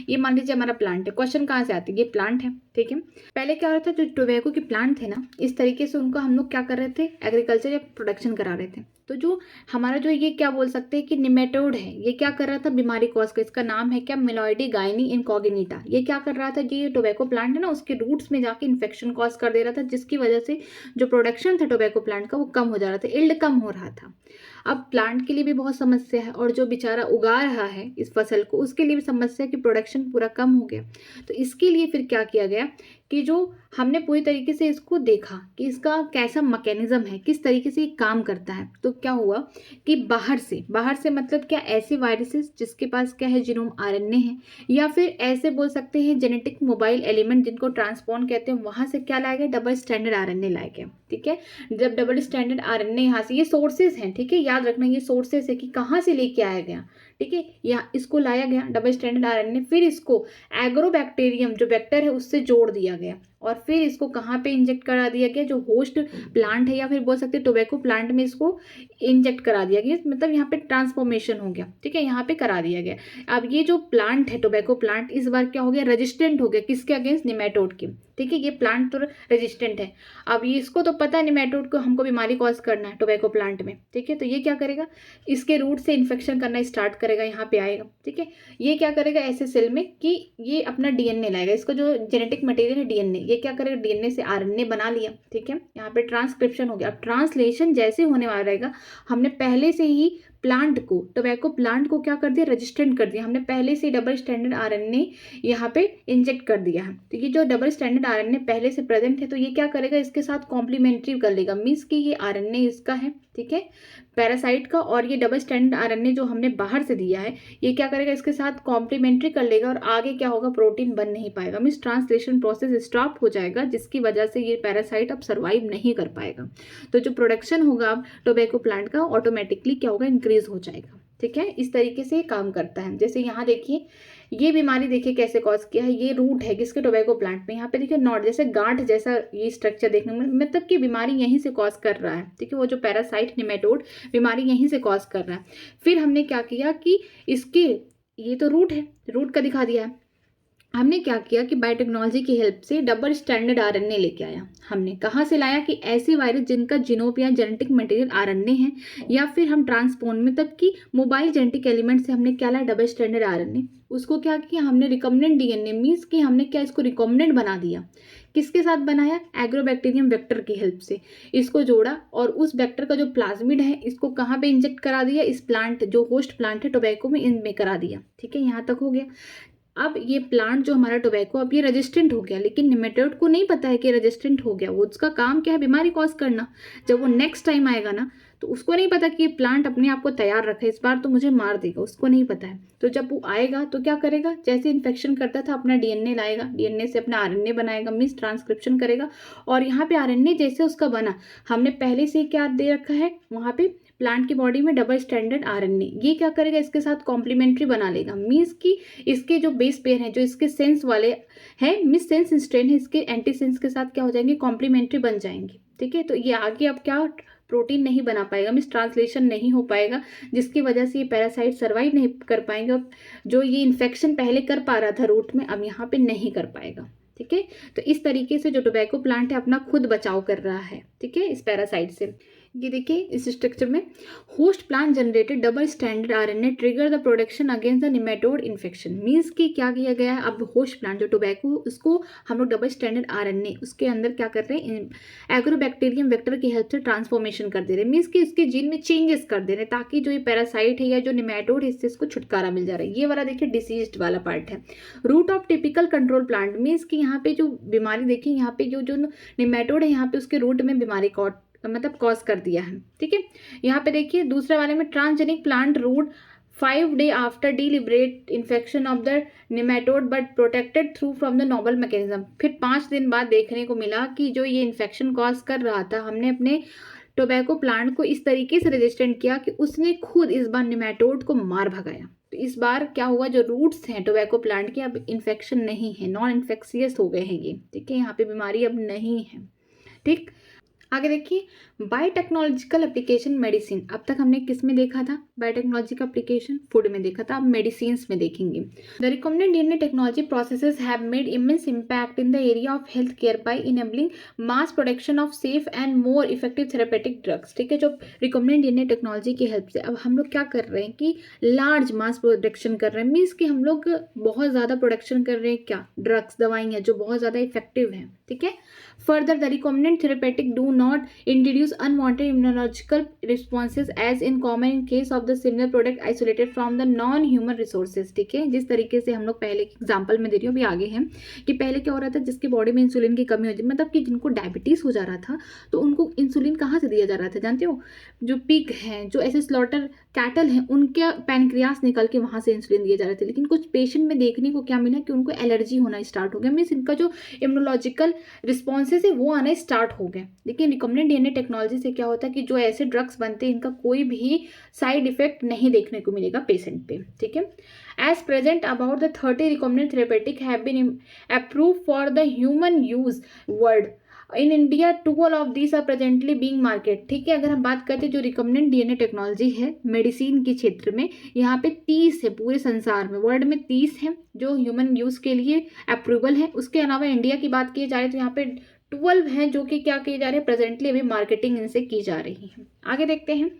ये मान लीजिए हमारा प्लांट है, क्वेश्चन कहाँ से आती है, ये प्लांट है। ठीक है, पहले क्या हो रहा था, जो टोबैको के प्लांट थे ना, इस तरीके से उनका हम लोग क्या कर रहे थे, एग्रीकल्चर या प्रोडक्शन करा रहे थे। तो जो हमारा जो ये क्या बोल सकते हैं कि निमेटोड है, ये क्या कर रहा था, बीमारी कॉज का, इसका नाम है क्या, मिलॉइडीगाइनी इनकॉग्निटा। ये क्या कर रहा था, ये टोबैको प्लांट है ना, उसके रूट्स में जाके इन्फेक्शन कॉज कर दे रहा था, जिसकी वजह से जो प्रोडक्शन था टोबैको प्लांट का वो कम हो जा रहा था, इल्ड कम हो रहा था। अब प्लांट के लिए भी बहुत समस्या है और जो बेचारा उगा रहा है इस फसल को उसके लिए भी समस्या है कि प्रोडक्शन पूरा कम हो गया। तो इसके लिए फिर क्या किया गया कि जो हमने पूरी तरीके से इसको देखा कि इसका कैसा मैकेनिज्म है, किस तरीके से ये काम करता है। तो क्या हुआ कि बाहर से मतलब क्या, ऐसे वायरसेस जिसके पास क्या है, जीनोम आरएनए है, या फिर ऐसे बोल सकते हैं जेनेटिक मोबाइल एलिमेंट जिनको ट्रांसपोन कहते हैं, वहां से क्या लाया गया, डबल स्टैंडर्ड आरएनए लाया गया। ठीक है, जब डबल स्टैंडर्ड आरएनए यहाँ से, ये सोर्सेज हैं, ठीक है, याद रखना ये सोर्सेज है कि कहाँ से लेके आया गया। ठीक है, यहाँ इसको लाया गया डबल स्टैंडर्ड आरएनए, फिर इसको एग्रोबैक्टीरियम जो वेक्टर है उससे जोड़ दिया गया और फिर इसको कहाँ पे इंजेक्ट करा दिया गया, जो होस्ट प्लांट है या फिर बोल सकते हैं टोबैको प्लांट में इसको इंजेक्ट करा दिया गया, मतलब यहाँ पे ट्रांसफॉर्मेशन हो गया। ठीक है, यहाँ पे करा दिया गया। अब ये जो प्लांट है टोबैको प्लांट इस बार क्या हो गया, रेजिस्टेंट हो गया, किसके अगेंस्ट, निमेटोड के। ठीक है, ये प्लांट तो रेजिस्टेंट है। अब ये इसको तो पता है निमेटोड को हमको बीमारी कॉज करना है टोबैको प्लांट में। ठीक है, तो ये क्या करेगा, इसके रूट से इन्फेक्शन करना स्टार्ट करेगा, यहाँ पे आएगा। ठीक है, ये क्या करेगा ऐसे सेल में कि ये अपना डीएनए लाएगा, इसका जो जेनेटिक मटेरियल है डीएनए, ये क्या करेगा, डीएनए से आरएनए बना लिया। ठीक है, यहाँ पे ट्रांसक्रिप्शन हो गया। अब ट्रांसलेशन जैसे होने वाला रहेगा, हमने पहले से ही प्लांट को, टोबैको प्लांट को क्या कर दिया, रजिस्टेंट कर दिया, हमने पहले से डबल स्टैंडर्ड आरएनए यहाँ पे इंजेक्ट कर दिया है। तो ये जो डबल स्टैंडर्ड आरएनए पहले से प्रेजेंट है, तो ये क्या करेगा, इसके साथ कॉम्प्लीमेंट्री कर लेगा, मीन्स कि ये आरएनए इसका है, ठीक है, पैरासाइट का, और ये डबल स्टैंडर्ड आरएनए जो हमने बाहर से दिया है ये क्या करेगा, इसके साथ कॉम्प्लीमेंट्री कर लेगा और आगे क्या होगा, प्रोटीन बन नहीं पाएगा, मीन्स ट्रांसलेशन प्रोसेस स्टॉप हो जाएगा, जिसकी वजह से ये पैरासाइट अब सर्वाइव नहीं कर पाएगा। तो जो प्रोडक्शन होगा अब टोबैको प्लांट का ऑटोमेटिकली क्या होगा, इंक्रीज हो जाएगा। ठीक है, इस तरीके से काम करता है। जैसे यहाँ देखिए ये बीमारी देखिए कैसे कॉज किया है, ये रूट है किसके, टोबैको प्लांट में। यहाँ पे देखिए नॉट जैसे गांठ जैसा ये स्ट्रक्चर देखने में, मतलब कि बीमारी यहीं से कॉज कर रहा है। ठीक है, वो जो पैरासाइट निमेटोड बीमारी यहीं से कॉज कर रहा है। फिर हमने क्या किया कि इसके, ये तो रूट है, रूट का दिखा दिया है, हमने क्या किया कि बायोटेक्नोलॉजी की हेल्प से डबल स्टैंडर्ड आरएनए लेके आया। हमने कहाँ से लाया कि ऐसे वायरस जिनका जीनोम या जेनेटिक मटेरियल आरएनए है, या फिर हम ट्रांसपोन में तब की मोबाइल जेनेटिक एलिमेंट से हमने क्या लाया, डबल स्टैंडर्ड आरएनए। उसको क्या किया हमने, रिकम्बिनेंट डीएनए, मीन्स कि हमने क्या इसको रिकम्बिनेंट बना दिया। किसके साथ बनाया, एग्रोबैक्टीरियम वेक्टर की हेल्प से इसको जोड़ा और उस वेक्टर का जो प्लाज्मिड है इसको कहाँ पे इंजेक्ट करा दिया, इस प्लांट जो होस्ट प्लांट है टोबैको में, इनमें करा दिया। ठीक है, यहाँ तक हो गया। अब ये प्लांट जो हमारा टोबैको अब ये रेजिस्टेंट हो गया, लेकिन निमेटोड को नहीं पता है कि रेजिस्टेंट हो गया, वो उसका काम क्या है, बीमारी कॉज करना। जब वो नेक्स्ट टाइम आएगा ना तो उसको नहीं पता कि ये प्लांट अपने आप को तैयार रखे, इस बार तो मुझे मार देगा, उसको नहीं पता है। तो जब वो आएगा तो क्या करेगा, जैसे इन्फेक्शन करता था अपना डीएनए लाएगा, डीएनए से अपना आरएनए बनाएगा, मीन्स ट्रांसक्रिप्शन करेगा, और यहाँ पे आरएनए जैसे उसका बना, हमने पहले से क्या दे रखा है वहाँ पे प्लांट की बॉडी में, डबल स्टैंडर्ड आरएनए। ये क्या करेगा, इसके साथ कॉम्प्लीमेंट्री बना लेगा, मीन्स कि इसके जो बेस पेयर हैं, जो इसके सेंस वाले हैं, मिस सेंस स्ट्रेन है, इसके एंटी सेंस के साथ क्या हो जाएंगे, कॉम्प्लीमेंट्री बन जाएंगे। ठीक है, तो ये आगे अब क्या प्रोटीन नहीं बना पाएगा, मीन्स ट्रांसलेशन नहीं हो पाएगा, जिसकी वजह से ये पैरासाइट सर्वाइव नहीं कर पाएंगे। अब जो ये इन्फेक्शन पहले कर पा रहा था रूट में, अब यहाँ पे नहीं कर पाएगा। ठीक है, तो इस तरीके से जो टोबैको प्लांट है अपना खुद बचाव कर रहा है। ठीक है, इस पैरासाइट से। ये देखिए इस स्ट्रक्चर में, host plant generated double standard RNA trigger the production against the nematode infection. Means कि क्या किया गया है, अब होस्ट प्लांट जो टोबैको, उसको हम लोग डबल स्टैंडर्ड आरएनए उसके अंदर क्या कर रहे हैं, एग्रोबैक्टीरियम वेक्टर की हेल्प से ट्रांसफॉर्मेशन कर दे रहे हैं, मीन्स कि इसके जीन में चेंजेस कर दे रहे हैं, ताकि जो ये पैरासाइट है या जो निमेटोड है इससे इसको छुटकारा मिल जा रहा है। ये वाला देखिए डिसीज्ड वाला पार्ट है। Root of typical control plant, means कि यहाँ पे जो बीमारी देखिए, यहाँ पे जो निमेटोड है यहाँ पे उसके रूट में बीमारी मतलब कॉज कर दिया है। ठीक है, यहाँ पे देखिए दूसरे वाले में transgenic plant root 5 day after deliberate infection of the nematode but protected through from the novel mechanism। फिर 5 दिन बाद देखने को मिला कि जो ये इन्फेक्शन कॉज कर रहा था, हमने अपने टोबैको प्लांट को इस तरीके से रेजिस्टेंट किया कि उसने खुद इस बार निमेटोड को मार भगाया। तो इस बार क्या हुआ, जो रूट्स हैं टोबैको प्लांट के अब इन्फेक्शन नहीं है, नॉन इन्फेक्शियस हो गए हैं ये। ठीक है, यहाँ पे बीमारी अब नहीं है। ठीक, आगे देखिए बायोटेक्नोलॉजिकल एप्लीकेशन मेडिसिन। अब तक हमने किस में देखा था, बायोटेक्नोलॉजी का एप्लीकेशन फूड में देखा था, अब मेडिसिन्स में देखेंगे। The recommended DNA technology processes have made immense impact in the area of health care by enabling mass production of safe and more effective therapeutic drugs. ठीक है, जो रिकमेंडेड डीएनए टेक्नोलॉजी की हेल्प से अब हम लोग क्या कर रहे हैं कि लार्ज मास प्रोडक्शन कर रहे हैं, मीन्स कि हम लोग बहुत ज़्यादा प्रोडक्शन कर रहे हैं क्या, ड्रग्स, दवाइयाँ जो बहुत ज़्यादा इफेक्टिव हैं। ठीक है, further the recombinant therapeutic do not introduce unwanted immunological responses as in common in case of the similar product isolated from the non-human resources। ठीक है, जिस तरीके से हम लोग पहले एग्जाम्पल में दे रही हूँ, अभी आगे हैं कि पहले क्या हो रहा था, जिसके बॉडी में इंसुलिन की कमी होती है, मतलब कि जिनको डायबिटीज़ हो जा रहा था तो उनको इंसुलिन कहाँ से दिया जा रहा था जानते हो, जो पिग हैं, जो ऐसे स्लॉटर कैटल हैं, उनके पैनक्रियास निकल के वहाँ से इंसुलिन दिए जा रहे थे। लेकिन कुछ पेशेंट में देखने को क्या मिला कि उनको एलर्जी होना स्टार्ट हो गया, मीन्स इनका जो इम्यूनोलॉजिकल रिस्पॉन्सेज है वो आने स्टार्ट हो गए। लेकिन रिकमेंडेड डीएनए टेक्नोलॉजी से क्या होता है कि जो ऐसे ड्रग्स बनते हैं इनका कोई भी साइड इफेक्ट नहीं देखने को मिलेगा पेशेंट पे। ठीक है, as present about the 30 recommended therapeutic have been approved for the human use world. In India 12 of these are presently being market. ठीक है, अगर हम बात करते हैं जो रिकमेंडेड डीएनए टेक्नोलॉजी है मेडिसिन के क्षेत्र में, यहाँ पे 30 है पूरे संसार में, वर्ल्ड में 30 है जो ह्यूमन यूज़ के लिए अप्रूवल है। उसके अलावा इंडिया की बात की जाए तो यहाँ पे 12 हैं जो कि क्या किए जा रहे हैं, प्रेजेंटली अभी मार्केटिंग इनसे की जा रही है। आगे देखते हैं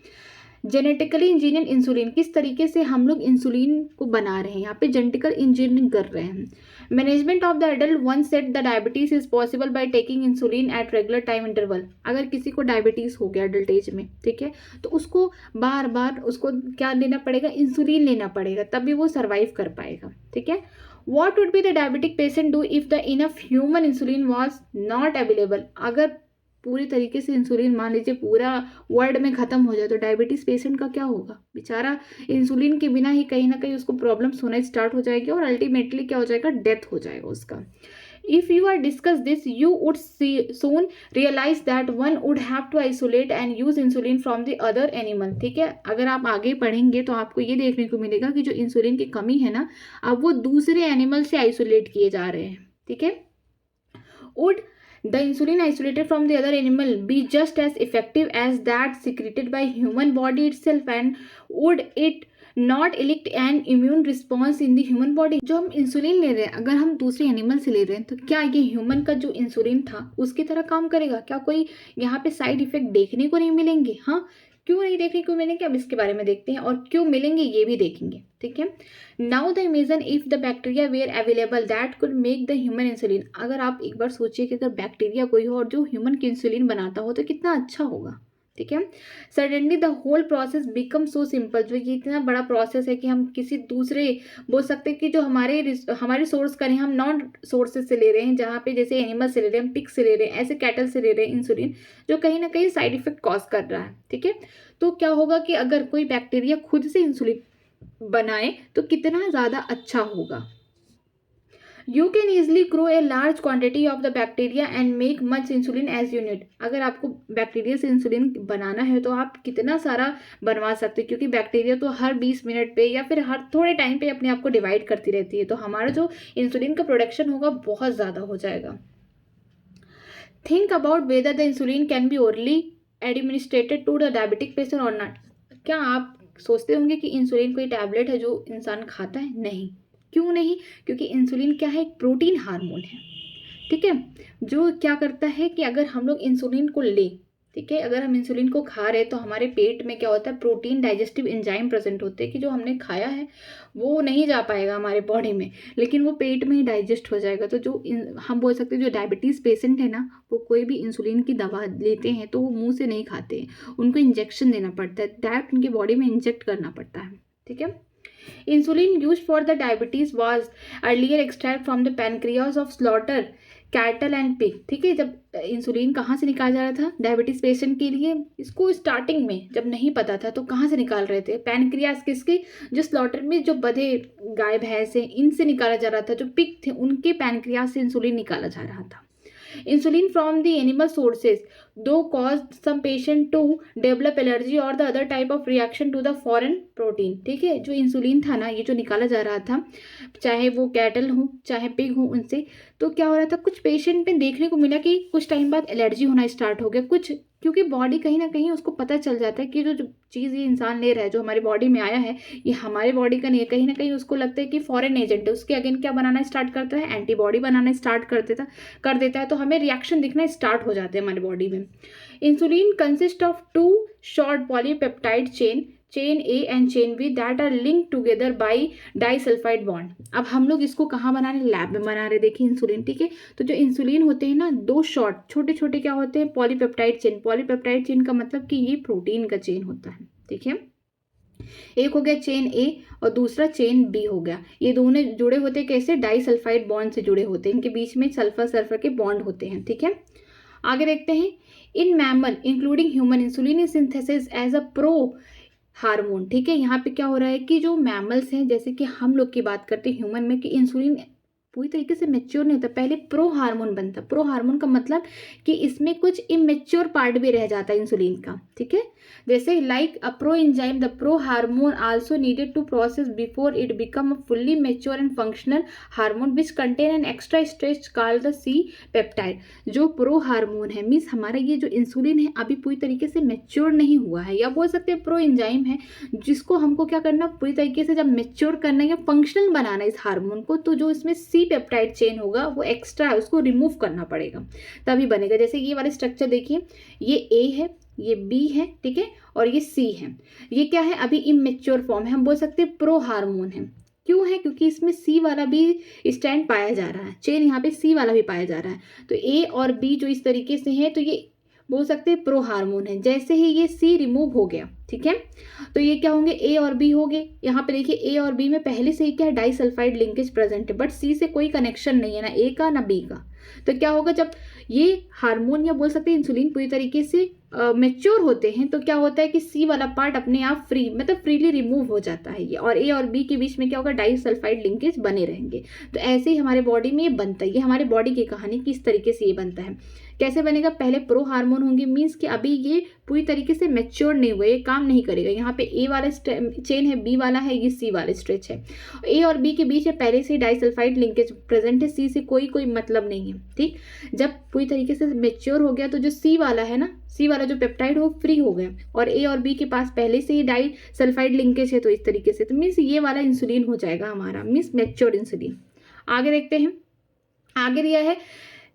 जेनेटिकली इंजीनियर इंसुलिन, किस तरीके से हम लोग इंसुलिन को बना रहे हैं, यहाँ पे जेनेटिकल इंजीनियरिंग कर रहे हैं। Management of the adult one set the diabetes is possible by taking insulin at regular time interval. अगर किसी को डायबिटीज़ हो गया एडल्ट एज में, ठीक है, तो उसको बार बार उसको क्या लेना पड़ेगा, इंसुलिन लेना पड़ेगा, तभी वो सर्वाइव कर पाएगा। ठीक है, what would be the diabetic patient do if the enough human insulin was not available. अगर पूरी तरीके से इंसुलिन मान लीजिए पूरा वर्ल्ड में ख़त्म हो जाए तो डायबिटीज़ पेशेंट का क्या होगा, बेचारा इंसुलिन के बिना ही कहीं ना कहीं उसको प्रॉब्लम्स होना स्टार्ट हो जाएगी और अल्टीमेटली क्या हो जाएगा, डेथ हो जाएगा उसका। If you are discuss this, you would soon realize that one would have to isolate and use insulin from the other animal। ठीक है, अगर आप आगे पढ़ेंगे तो आपको ये देखने को मिलेगा कि जो इंसुलिन की कमी है ना, अब वो दूसरे एनिमल से आइसोलेट किए जा रहे हैं। ठीक है, would the insulin isolated from the other animal be just as effective as that secreted by human body itself, and would it not elicit an immune response in the human body. जो हम insulin ले रहे हैं अगर हम दूसरे animal से ले रहे हैं तो क्या ये ह्यूमन का जो इंसुलिन था उसकी तरह काम करेगा, क्या कोई यहाँ पे साइड इफेक्ट देखने को नहीं मिलेंगे। हाँ, क्यों नहीं देखने को मिलेंगे, अब इसके बारे में देखते हैं, और क्यों मिलेंगे ये भी देखेंगे। ठीक है, now the imagine if the bacteria were available that could make the human insulin. अगर आप एक बार सोचिए कि अगर बैक्टीरिया कोई हो और जो ह्यूमन की इंसुलिन बनाता हो तो कितना अच्छा होगा। ठीक है, suddenly the whole process become so simple. जो ये इतना बड़ा प्रोसेस है कि हम किसी दूसरे बोल सकते हैं कि जो हमारे सोर्स करें, हम नॉन सोर्सेज से ले रहे हैं, जहाँ पे जैसे एनिमल से ले रहे हैं, पिग से ले रहे हैं, ऐसे कैटल से ले रहे हैं इंसुलिन, जो कहीं ना कहीं साइड इफेक्ट कॉज कर रहा है। ठीक है, तो क्या होगा कि अगर कोई बैक्टीरिया खुद से इंसुलिन बनाए तो कितना ज़्यादा अच्छा होगा। You can easily grow a large quantity of the bacteria and make much insulin as you need। अगर आपको बैक्टीरिया से इंसुलिन बनाना है तो आप कितना सारा बनवा सकते हैं, क्योंकि बैक्टीरिया तो हर 20 मिनट पे या फिर हर थोड़े टाइम पे अपने आप को डिवाइड करती रहती है, तो हमारा जो इंसुलिन का प्रोडक्शन होगा बहुत ज़्यादा हो जाएगा। Think about whether the insulin can be orally administered to the diabetic patient और नॉट। क्या आप सोचते होंगे कि इंसुलिन कोई टैबलेट है जो इंसान खाता है? नहीं। क्यों नहीं? क्योंकि इंसुलिन क्या है, एक प्रोटीन हार्मोन है। ठीक है, जो क्या करता है कि अगर हम लोग इंसुलिन को ले, ठीक है, अगर हम इंसुलिन को खा रहे हैं तो हमारे पेट में क्या होता है, प्रोटीन डाइजेस्टिव एंजाइम प्रेजेंट होते हैं कि जो हमने खाया है वो नहीं जा पाएगा हमारे बॉडी में, लेकिन वो पेट में ही डाइजेस्ट हो जाएगा। तो जो हम बोल सकते हैं जो डायबिटीज़ पेशेंट है ना, वो कोई भी इंसुलिन की दवा लेते हैं तो वो मुँह से नहीं खाते हैं, उनको इंजेक्शन देना पड़ता है, डायरेक्ट उनकी बॉडी में इंजेक्ट करना पड़ता है। ठीक है, insulin used for the diabetes was earlier extract from the pancreas of slaughter cattle and pig. ठीक है, जब इंसुलिन कहाँ से निकाला जा रहा था डायबिटीज पेशेंट के लिए, इसको स्टार्टिंग में जब नहीं पता था तो कहाँ से निकाल रहे थे, पैनक्रियाज किसके, जो स्लॉटर में जो बधे गाय भैंस हैं इनसे निकाला जा रहा था, जो पिग थे उनके पैनक्रियाज से इंसुलिन निकाला जा रहा था। Insulin from the animal sources though caused some patient to develop allergy or the other type of reaction to the foreign protein। ठीक है, जो इंसुलिन था ना, ये जो निकाला जा रहा था, चाहे वो कैटल हो चाहे पिग हो उनसे, तो क्या हो रहा था, कुछ पेशेंट में देखने को मिला कि कुछ टाइम बाद एलर्जी होना स्टार्ट हो गया कुछ, क्योंकि बॉडी कहीं ना कहीं उसको पता चल जाता है कि जो चीज़ ये इंसान ले रहा है, जो हमारी बॉडी में आया है, ये हमारे बॉडी का नहीं है, कहीं ना कहीं उसको लगता है कि फॉरेन एजेंट है, उसके अगेन क्या बनाना स्टार्ट करता है, एंटीबॉडी बनाना स्टार्ट कर देता है, तो हमें रिएक्शन दिखना स्टार्ट हो जाते हैं हमारी बॉडी में। Insulin consist of 2 short polypeptide chain A and chain B that are link together by disulphide bond. अब हम लोग इसको कहाँ बना रहे, लैब में बना रहे। देखिए इंसुलिन, ठीक है, तो जो इंसुलिन होते हैं ना, 2 शॉर्ट छोटे छोटे क्या होते हैं, पॉलीपेप्टाइड चेन का मतलब कि ये प्रोटीन का चेन होता है। ठीक है, एक हो गया चेन ए और दूसरा चेन बी हो गया, ये दोनों जुड़े होते हैं कैसे, डाइसल्फाइड बॉन्ड से जुड़े होते हैं, इनके बीच में सल्फर के बॉन्ड होते हैं। ठीक है, आगे देखते हैं, in mammal including human insulin is synthesis as a prohormone. ठीक है, यहाँ पे क्या हो रहा है कि जो मैमल्स हैं, जैसे कि हम लोग की बात करते हैं ह्यूमन में, कि इंसुलिन पूरी तरीके से मेच्योर नहीं होता, पहले प्रो हार्मोन बनता। प्रो हार्मोन का मतलब कि इसमें कुछ इमेच्योर पार्ट भी रह जाता है इंसुलिन का। ठीक है, जैसे like a pro enzyme the pro hormone also needed to process before it become a fully mature and functional hormone which contain an extra stretch called the C peptide. जो pro hormone है, means हमारा ये जो insulin है अभी पूरी तरीके से मेच्योर नहीं हुआ है, या बोल सकते हैं प्रो एंजाइम है, जिसको हमको क्या करना, पूरी तरीके से जब मेच्योर करना है या फंक्शनल बनाना है इस हार्मोन को, तो जो इसमें सी पेप्टाइड चेन होगा वो एक्स्ट्रा है, उसको रिमूव करना पड़ेगा तभी बनेगा। जैसे ये वाले स्ट्रक्चर देखिए, ये ए है, ये बी है, ठीक है, और ये सी है, ये क्या है, अभी इमेच्योर फॉर्म है, हम बोल सकते हैं प्रो हार्मोन है। क्यों है, क्योंकि इसमें सी वाला भी स्टैंड पाया जा रहा है, चेन यहाँ पे सी वाला भी पाया जा रहा है, तो ए और बी जो इस तरीके से है, तो ये बोल सकते हैं प्रो हार्मोन है। जैसे ही ये सी रिमूव हो गया, ठीक है, तो ये क्या होंगे, ए और बी हो गए। यहाँ पे देखिए ए और बी में पहले से ही क्या है, डाइसल्फाइड लिंकेज प्रेजेंट है, बट सी से कोई कनेक्शन नहीं है, ना ए का ना बी का। तो क्या होगा, जब ये हार्मोन या बोल सकते हैं इंसुलिन पूरी तरीके से मेच्योर होते हैं, तो क्या होता है कि सी वाला पार्ट अपने आप फ्री, मतलब फ्रीली रिमूव हो जाता है ये, और ए और बी के बीच में क्या होगा, डाइसल्फाइड लिंकेज बने रहेंगे। तो ऐसे ही हमारे बॉडी में ये बनता है, ये हमारे बॉडी की कहानी किस तरीके से ये बनता है, कैसे बनेगा, पहले प्रो हार्मोन होंगे, मीन्स कि अभी ये पूरी तरीके से मेच्योर नहीं हुए, ये काम नहीं करेगा। यहाँ पे ए वाला चेन है, बी वाला है, ये सी वाला स्ट्रेच है, ए और बी के बीच में पहले से डाइसल्फाइड लिंकेज प्रेजेंट है, सी से कोई मतलब नहीं है। ठीक, जब पूरी तरीके से मेच्योर हो गया, तो जो सी वाला है ना, सी वाला जो पेप्टाइड हो फ्री हो गया, और ए और बी के पास पहले से ही डाइसल्फाइड लिंकेज है, तो इस तरीके से, तो मीन्स ये वाला इंसुलिन हो जाएगा हमारा, मीन्स मेच्योर इंसुलिन। आगे देखते हैं, आगे दिया है,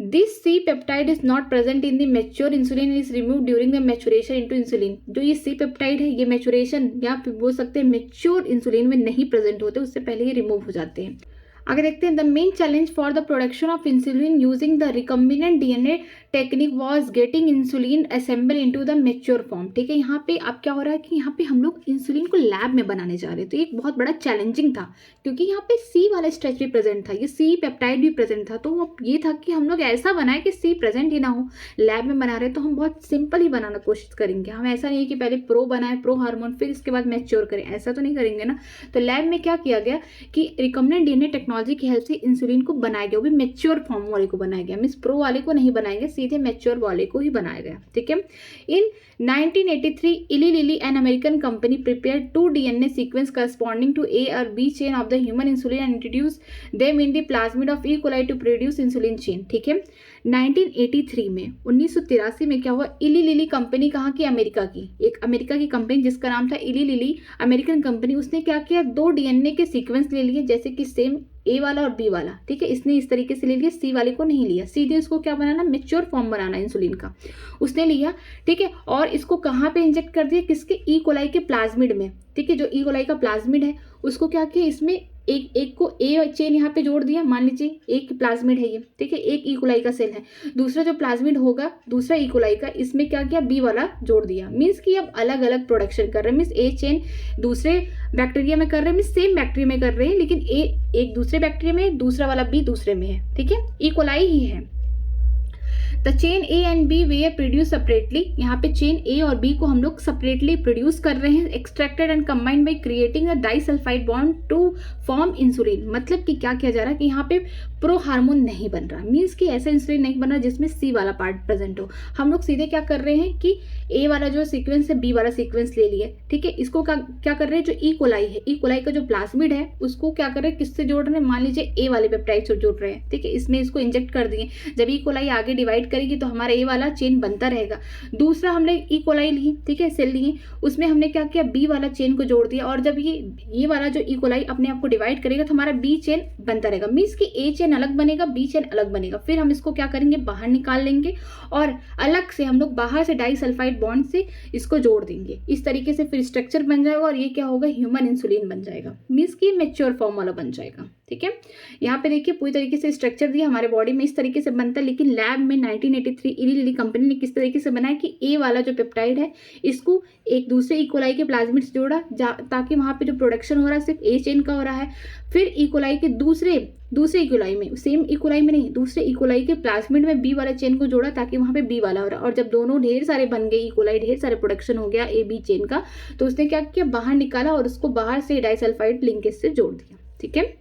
this C peptide is not present in the mature insulin is remove during the maturation into insulin. जो ये सी पेप्टाइड है, ये मैच्योरेशन या बोल सकते हैं मेच्योर इंसुलिन में नहीं प्रेजेंट होते, उससे पहले ही रिमूव हो जाते हैं। आगे देखते हैं, the main challenge for the production of insulin using the recombinant DNA technique was getting insulin assemble into the mature form. ठीक है, यहाँ पे अब क्या हो रहा है कि यहाँ पे हम लोग इंसुलिन को लैब में बनाने जा रहे हैं, तो एक बहुत बड़ा चैलेंजिंग था, क्योंकि यहाँ पे सी वाला स्ट्रेच भी प्रेजेंट था, ये सी पेप्टाइड भी प्रेजेंट था, तो अब ये था कि हम लोग ऐसा बनाए कि सी प्रेजेंट ही ना हो। लैब में बना रहे तो हम बहुत सिंपल ही बनाना कोशिश करेंगे, हम ऐसा नहीं है कि पहले प्रो बनाए, प्रो हार्मोन, फिर इसके बाद मेच्योर करें, ऐसा तो नहीं करेंगे ना। तो लैब में क्या किया गया कि रिकम्बिनेंट डीएनए टेक्नोलॉजी की हेल्प से इंसुलिन को बनाया गया, वो भी मेच्योर फॉर्म वाले को बनाया गया, मीन्स प्रो वाले को नहीं बनाएंगे, सीधे मेच्योर वाले को ही बनाया गया। ठीक है, in 1983 Eli Lilly an American company prepared 2 DNA sequence corresponding to A और B chain of the human insulin and introduce them in the plasmid of E coli to produce insulin chain. ठीक है, 1983 में 1983 में क्या हुआ, इली lily company कहाँ की, अमेरिका की, एक अमेरिका की कंपनी जिसका नाम था इली लिली अमेरिकन कंपनी, उसने क्या किया, 2 DNA के सीक्वेंस ले लिए, जैसे कि सेम ए वाला और बी वाला। ठीक है, इसने इस तरीके से ले लिया, सी वाले को नहीं लिया, सीधे उसको क्या बनाना, मेच्योर फॉर्म बनाना इंसुलिन का, उसने लिया। ठीक है, और इसको कहाँ पे इंजेक्ट कर दिया, किसके, ई कोलाई के प्लाज्मिड में। ठीक है, जो ई कोलाई का प्लाज्मिड है उसको क्या किया, इसमें एक एक को ए चेन यहाँ पे जोड़ दिया, मान लीजिए एक प्लाज्मिड है ये, ठीक है, एक ई कोलाई का सेल है, दूसरा जो प्लाज्मिड होगा दूसरा ई कोलाई का, इसमें क्या किया, बी वाला जोड़ दिया, मीन्स कि अब अलग अलग प्रोडक्शन कर रहे हैं, मीन्स ए चेन दूसरे बैक्टीरिया में कर रहे हैं, मीन्स सेम बैक्टीरिया में कर रहे हैं, लेकिन ए एक दूसरे बैक्टीरिया में, दूसरा वाला बी दूसरे में है, ठीक है, ई कोलाई ही है। The chain A and B we produce separately, यहाँ पे चेन ए और बी को हम लोग सेपरेटली प्रोड्यूस कर रहे हैं, extracted and combined by creating a disulphide bond to form insulin. मतलब कि क्या किया जा रहा है कि यहाँ पे प्रो हार्मोन नहीं बन रहा, मीन्स कि ऐसा इंसुलिन नहीं बन रहा जिसमें सी वाला पार्ट प्रेजेंट हो। हम लोग सीधे क्या कर रहे हैं कि ए वाला जो सीक्वेंस है बी वाला सीक्वेंस ले लिए, ठीक है, इसको क्या कर रहे हैं, जो ई कोलाई है, ई कोलाई का जो प्लाज्मिड है उसको क्या कर रहे हैं, किससे जोड़ रहे हैं, मान लीजिए ए वाले पेप्टाइड से जोड़ रहे हैं, ठीक है, इसमें इसको इंजेक्ट कर दिए, जब ई कोलाई आगे डिवाइड करेगी तो हमारा ए वाला चेन बनता रहेगा। दूसरा हमने ई कोलाई ली, ठीक है, सेल लिए, उसमें हमने क्या किया, बी वाला चेन को जोड़ दिया, और जब ये वाला जो ई कोलाई अपने आप को डिवाइड करेगा तो हमारा बी चेन बनता रहेगा, मीन्स कि ए चेन अलग बनेगा, बी चेन अलग बनेगा। फिर हम इसको क्या करेंगे, बाहर निकाल लेंगे और अलग से हम लोग बाहर से डाइसल्फाइड बॉन्ड से इसको जोड़ देंगे। इस तरीके से फिर स्ट्रक्चर बन जाएगा और ये क्या होगा, ह्यूमन इंसुलिन बन जाएगा, मीन्स कि मैच्योर फॉर्म वाला बन जाएगा, ठीक है। यहाँ पे देखिए पूरी तरीके से स्ट्रक्चर दिया, हमारे बॉडी में इस तरीके से बनता है, लेकिन लैब में 1983 इली लिली कंपनी ने किस तरीके से बनाया कि ए वाला जो पेप्टाइड है इसको एक दूसरे ई कोलाई के प्लाज्मिड से जोड़ा, ताकि वहाँ पे जो प्रोडक्शन हो रहा है सिर्फ ए चेन का हो रहा है। फिर ई कोलाई के दूसरे ई कोलाई में, सेम ई कोलाई में नहीं, दूसरे ई कोलाई के प्लाज्मिड में बी वाला चेन को जोड़ा ताकि वहाँ पे बी वाला हो रहा है। और जब दोनों ढेर सारे बन गए, ई कोलाई ढेर सारे प्रोडक्शन हो गया ए बी चेन का, तो उसने क्या किया, बाहर निकाला और उसको बाहर से डाइसल्फाइड लिंकेज से जोड़ दिया, ठीक है।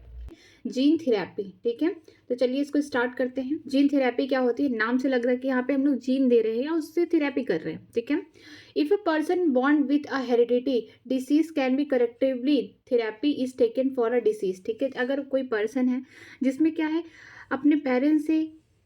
जीन थेरेपी, ठीक है, तो चलिए इसको स्टार्ट करते हैं। जीन थेरेपी क्या होती है, नाम से लग रहा है कि यहाँ पे हम लोग जीन दे रहे हैं या उससे थेरेपी कर रहे हैं, ठीक है। If a person born with a heredity disease can be correctively therapy is taken for a disease, ठीक है। अगर कोई पर्सन है जिसमें क्या है, अपने पेरेंट्स से,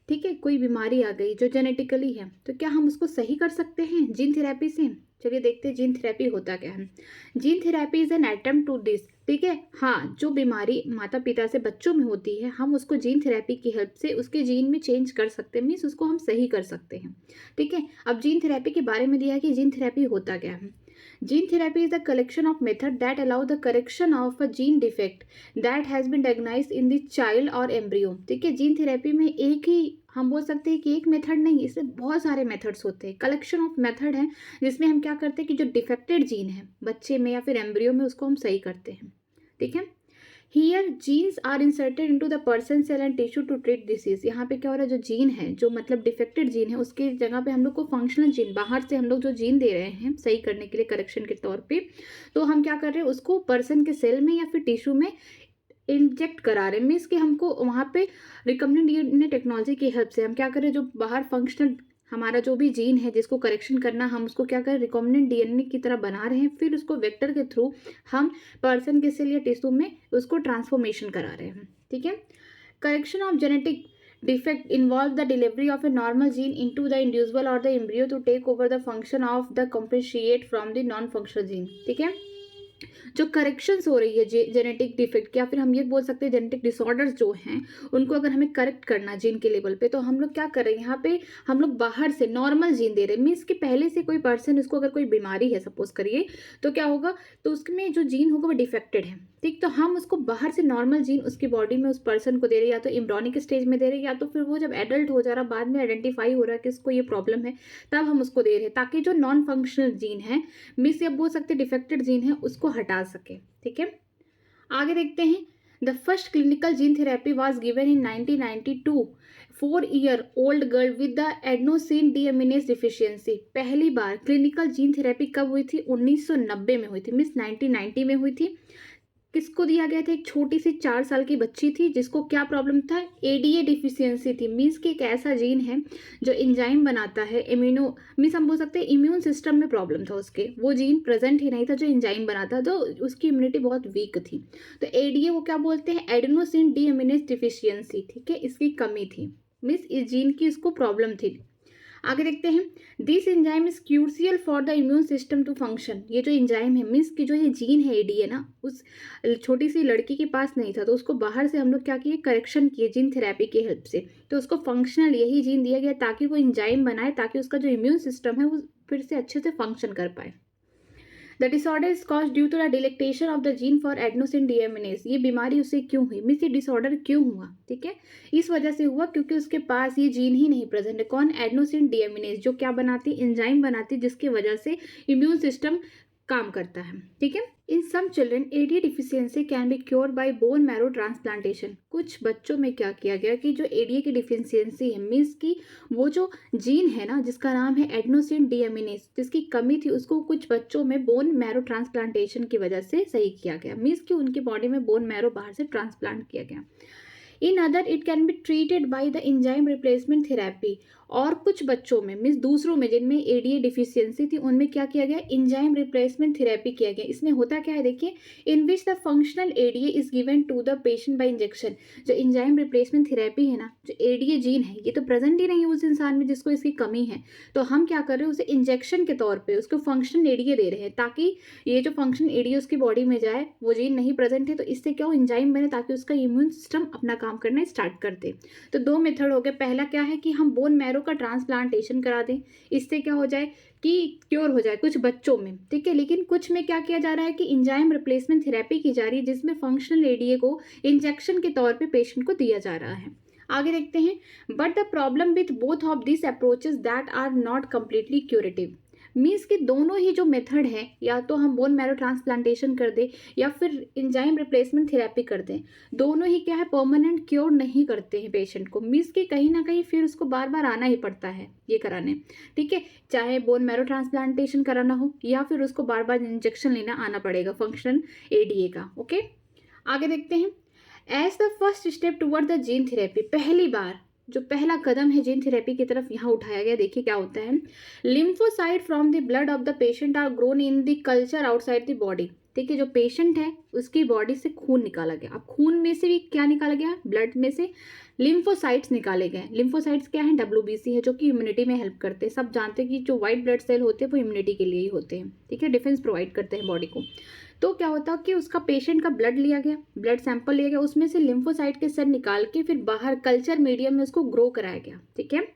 ठीक है, कोई बीमारी आ गई जो जेनेटिकली है, तो क्या हम उसको सही कर सकते हैं जीन थेरेपी से। चलिए देखते हैं जीन थेरेपी होता क्या है। Gene therapy is an attempt to this, ठीक है, हाँ, जो बीमारी माता पिता से बच्चों में होती है हम उसको जीन थेरेपी की हेल्प से उसके जीन में चेंज कर सकते हैं, मीन्स उसको हम सही कर सकते हैं, ठीक है। अब जीन थेरेपी के बारे में दिया है कि जीन थेरेपी होता क्या है। Gene therapy is the collection of method that allow the correction of a gene defect that has been diagnosed in the child or embryo, ठीक है। जीन थेरेपी में एक ही, हम बोल सकते हैं कि एक मेथड नहीं, इसमें बहुत सारे मेथड्स होते हैं, कलेक्शन ऑफ मेथड है, जिसमें हम क्या करते हैं कि जो डिफेक्टेड जीन है बच्चे में या फिर एम्ब्रियो में उसको हम सही करते हैं, ठीक है। Here genes are inserted into the person cell and tissue to treat disease। यहाँ पे क्या हो रहा है, जो जीन है, जो मतलब डिफेक्टेड जीन है, उसकी जगह पे हम लोग को फंक्शनल जीन, बाहर से हम लोग जो जीन दे रहे हैं सही करने के लिए करेक्शन के तौर पे, तो हम क्या कर रहे हैं, उसको पर्सन के सेल में या फिर टिश्यू में इंजेक्ट करा रहे हैं, मीन्स कि हमको वहाँ पे रिकम्बिनेंट डीएनए टेक्नोलॉजी की हेल्प से हम क्या कर रहे हैं, जो बाहर फंक्शनल हमारा जो भी जीन है जिसको करेक्शन करना, हम उसको क्या करें, रिकॉम्बिनेंट डीएनए की तरह बना रहे हैं, फिर उसको वेक्टर के थ्रू हम पर्सन के सेल या टिश्यू में उसको ट्रांसफॉर्मेशन करा रहे हैं, ठीक है। Correction of genetic defect involves the delivery of a normal gene into the individual or the embryo to take over the function of the compensate from the non-functional gene, ठीक है। जो करेक्शंस हो रही है जेनेटिक डिफेक्ट, या फिर हम ये बोल सकते हैं जेनेटिक डिसऑर्डर्स जो हैं उनको अगर हमें करेक्ट करना जीन के लेवल पे, तो हम लोग क्या कर रहे हैं, यहाँ पे हम लोग बाहर से नॉर्मल जीन दे रहे हैं, मीन्स कि पहले से कोई पर्सन, उसको अगर कोई बीमारी है सपोज करिए, तो क्या होगा, तो उसमें जो जीन होगा वो डिफेक्टेड है, ठीक, तो हम उसको बाहर से नॉर्मल जीन उसकी बॉडी में उस पर्सन को दे रहे हैं, या तो एम्ब्रियोनिक स्टेज में दे रहे हैं, या तो फिर वो जब एडल्ट हो जा रहा बाद में आइडेंटिफाई हो रहा है कि इसको ये प्रॉब्लम है, तब हम उसको दे रहे हैं, ताकि जो नॉन फंक्शनल जीन है, मिस या बोल सकते डिफेक्टेड जीन है, उसको हटा सके, ठीक है। आगे देखते हैं। The first clinical gene therapy was given in 1992 4-year-old girl with the adenosine deaminase deficiency. पहली बार क्लिनिकल जीन थेरेपी कब हुई थी, 1990 में हुई थी, मिस 1990 में हुई थी। किसको दिया गया था, एक छोटी सी 4 साल की बच्ची थी जिसको क्या प्रॉब्लम था, एडीए डिफिशियंसी थी, मीन्स कि एक ऐसा जीन है जो एंजाइम बनाता है, इम्यूनो मीन्स हम बोल सकते हैं इम्यून सिस्टम में प्रॉब्लम था उसके, वो जीन प्रेजेंट ही नहीं था जो एंजाइम बनाता, तो उसकी इम्यूनिटी बहुत वीक थी, तो एडीए वो क्या बोलते हैं, एडेनोसिन डीएमिनेज डिफिशियंसी, ठीक है, इसकी कमी थी, मीन्स इस जीन की इसको प्रॉब्लम थी। आगे देखते हैं। This enzyme is crucial for the immune system to function. ये जो एंजाइम है, मीन्स कि जो ये जीन है एडीए ना, उस छोटी सी लड़की के पास नहीं था, तो उसको बाहर से हम लोग क्या किए, करेक्शन किए जीन थेरेपी की हेल्प से, तो उसको फंक्शनल यही जीन दिया गया ताकि वो एंजाइम बनाए, ताकि उसका जो इम्यून सिस्टम है वो फिर से अच्छे से फंक्शन कर पाए। The disorder is cause due to the deletion of the gene for adenosine deaminase. ये बीमारी उसे क्यों हुई, मीन्स ये डिसऑर्डर क्यों हुआ, ठीक है, इस वजह से हुआ क्योंकि उसके पास ये जीन ही नहीं प्रेजेंट है। कौन, एडेनोसिन डीएमिनेज, जो क्या बनाती है, एंजाइम बनाती, जिसकी वजह से इम्यून सिस्टम काम करता है, ठीक है। In some children AD deficiency can be cure by bone marrow transplantation. कुछ बच्चों में क्या किया गया कि जो एडी की डिफिशियंसी है, मीन्स की वो जो जीन है ना जिसका नाम है एडेनोसिन डीएमिनेज, जिसकी कमी थी, उसको कुछ बच्चों में बोन मैरो ट्रांसप्लांटेशन की वजह से सही किया गया, मीन्स कि उनकी बॉडी में बोन मैरो बाहर से ट्रांसप्लांट किया गया। In other it can be treated by the enzyme replacement therapy. और कुछ बच्चों में, मीन्स दूसरों में जिनमें एडीए डिफिशियंसी थी, उनमें क्या किया गया, एंजाइम रिप्लेसमेंट थेरेपी किया गया। इसमें होता क्या है देखिए, in which the functional ADA is given to the patient by injection. जो एंजाइम रिप्लेसमेंट थेरेपी है ना, जो एडीए जीन है ये तो प्रेजेंट ही नहीं है उस इंसान में जिसको इसकी कमी है, तो हम क्या कर रहे हैं, उसे इंजेक्शन के तौर पर उसको फंक्शनल एडीए दे रहे हैं, ताकि ये जो फंक्शनल एडीए उसकी बॉडी में जाए, वो जीन नहीं प्रेजेंट है तो इससे क्या हो, एंजाइम बने ताकि उसका इम्यून सिस्टम अपना काम करना स्टार्ट कर दे। तो दो मेथड हो गए, पहला क्या है कि हम बोन मैरो का ट्रांसप्लांटेशन करा दें, इससे क्या हो जाए कि क्योर हो जाए कुछ बच्चों में, ठीक है। लेकिन कुछ में क्या किया जा रहा है कि एंजाइम रिप्लेसमेंट थेरेपी की जा रही है, जिसमें फंक्शनल एडीए को इंजेक्शन के तौर पे पेशेंट को दिया जा रहा है। आगे देखते हैं, but the problem with both of this approaches that are not completely curative. Means कि दोनों ही जो मेथड है, या तो हम बोन मैरो ट्रांसप्लांटेशन कर दें या फिर एंजाइम रिप्लेसमेंट थेरेपी कर दें, दोनों ही क्या है, परमानेंट क्योर नहीं करते हैं पेशेंट को। मीन्स कि कहीं ना कहीं फिर उसको बार बार आना ही पड़ता है ये कराने, ठीक है, चाहे बोन मैरो ट्रांसप्लांटेशन कराना हो या फिर उसको बार बार इंजेक्शन लेना आना पड़ेगा फंक्शनल एडीए का। ओके, आगे देखते हैं, as the first step toward the gene therapy. पहली बार जो पहला कदम है जीन थेरेपी की तरफ यहाँ उठाया गया, देखिए क्या होता है, lymphocyte from the blood of the patient are grown in the culture outside the body. ठीक है, जो पेशेंट है उसकी बॉडी से खून निकाला गया। अब खून में से भी क्या निकाला गया, ब्लड में से लिम्फोसाइट्स निकाले गए। लिम्फोसाइट्स क्या है, WBC है, जो कि इम्यूनिटी में हेल्प करते हैं। सब जानते हैं कि जो व्हाइट ब्लड सेल होते हैं वो इम्यूनिटी के लिए ही होते हैं, ठीक है, डिफेंस प्रोवाइड करते हैं बॉडी को। तो क्या होता कि उसका पेशेंट का ब्लड लिया गया, ब्लड सैंपल लिया गया, उसमें से लिम्फोसाइट के सेल निकाल के फिर बाहर कल्चर मीडियम में उसको ग्रो कराया गया, ठीक है।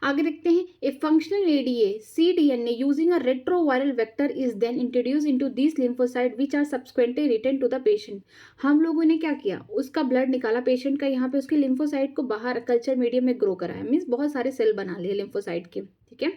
आगे देखते हैं, a functional ADA cDNA using a retroviral vector is then introduce into this lymphocyte which are subsequently return to the patient. हम लोगों ने क्या किया, उसका ब्लड निकाला पेशेंट का, यहाँ पे उसके लिम्फोसाइट को बाहर कल्चर मीडियम में ग्रो कराया, मीन्स बहुत सारे सेल बना लिए लिम्फोसाइट के, ठीक है।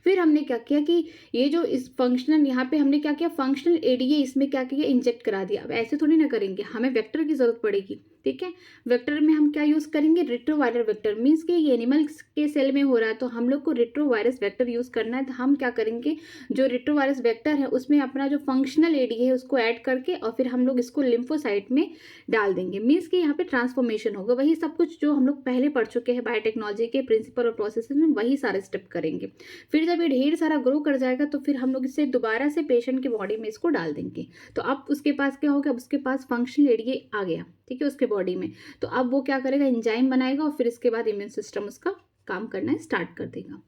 फिर हमने क्या किया कि ये जो इस फंक्शनल, यहाँ पे हमने क्या किया, फंक्शनल एडीए इसमें क्या किया, इंजेक्ट करा दिया। अब ऐसे थोड़ी ना करेंगे, हमें वेक्टर की जरूरत पड़ेगी, ठीक है। वेक्टर में हम क्या यूज़ करेंगे, रेट्रोवायरल वेक्टर, मीन्स कि ये एनिमल्स के सेल में हो रहा है तो हम लोग को रेट्रोवायरस वेक्टर यूज़ करना है। तो हम क्या करेंगे, जो रेट्रोवायरस वेक्टर है उसमें अपना जो फंक्शनल एडीए है उसको ऐड करके और फिर हम लोग इसको लिम्फोसाइट में डाल देंगे। मीन्स कि यहाँ पे ट्रांसफॉर्मेशन होगा, वही सब कुछ जो हम लोग पहले पढ़ चुके हैं बायोटेक्नोलॉजी के प्रिंसिपल और प्रोसेस में, वही सारे स्टेप करेंगे। फिर जब ये ढेर सारा ग्रो कर जाएगा तो फिर हम लोग इसे दोबारा से पेशेंट की बॉडी में इसको डाल देंगे। तो अब उसके पास क्या होगा, अब उसके पास फंक्शनल एडीए आ गया, ठीक है, उसके बॉडी में। तो अब वो क्या करेगा, एंजाइम बनाएगा और फिर इसके बाद इम्यून सिस्टम उसका काम करना स्टार्ट कर देगा।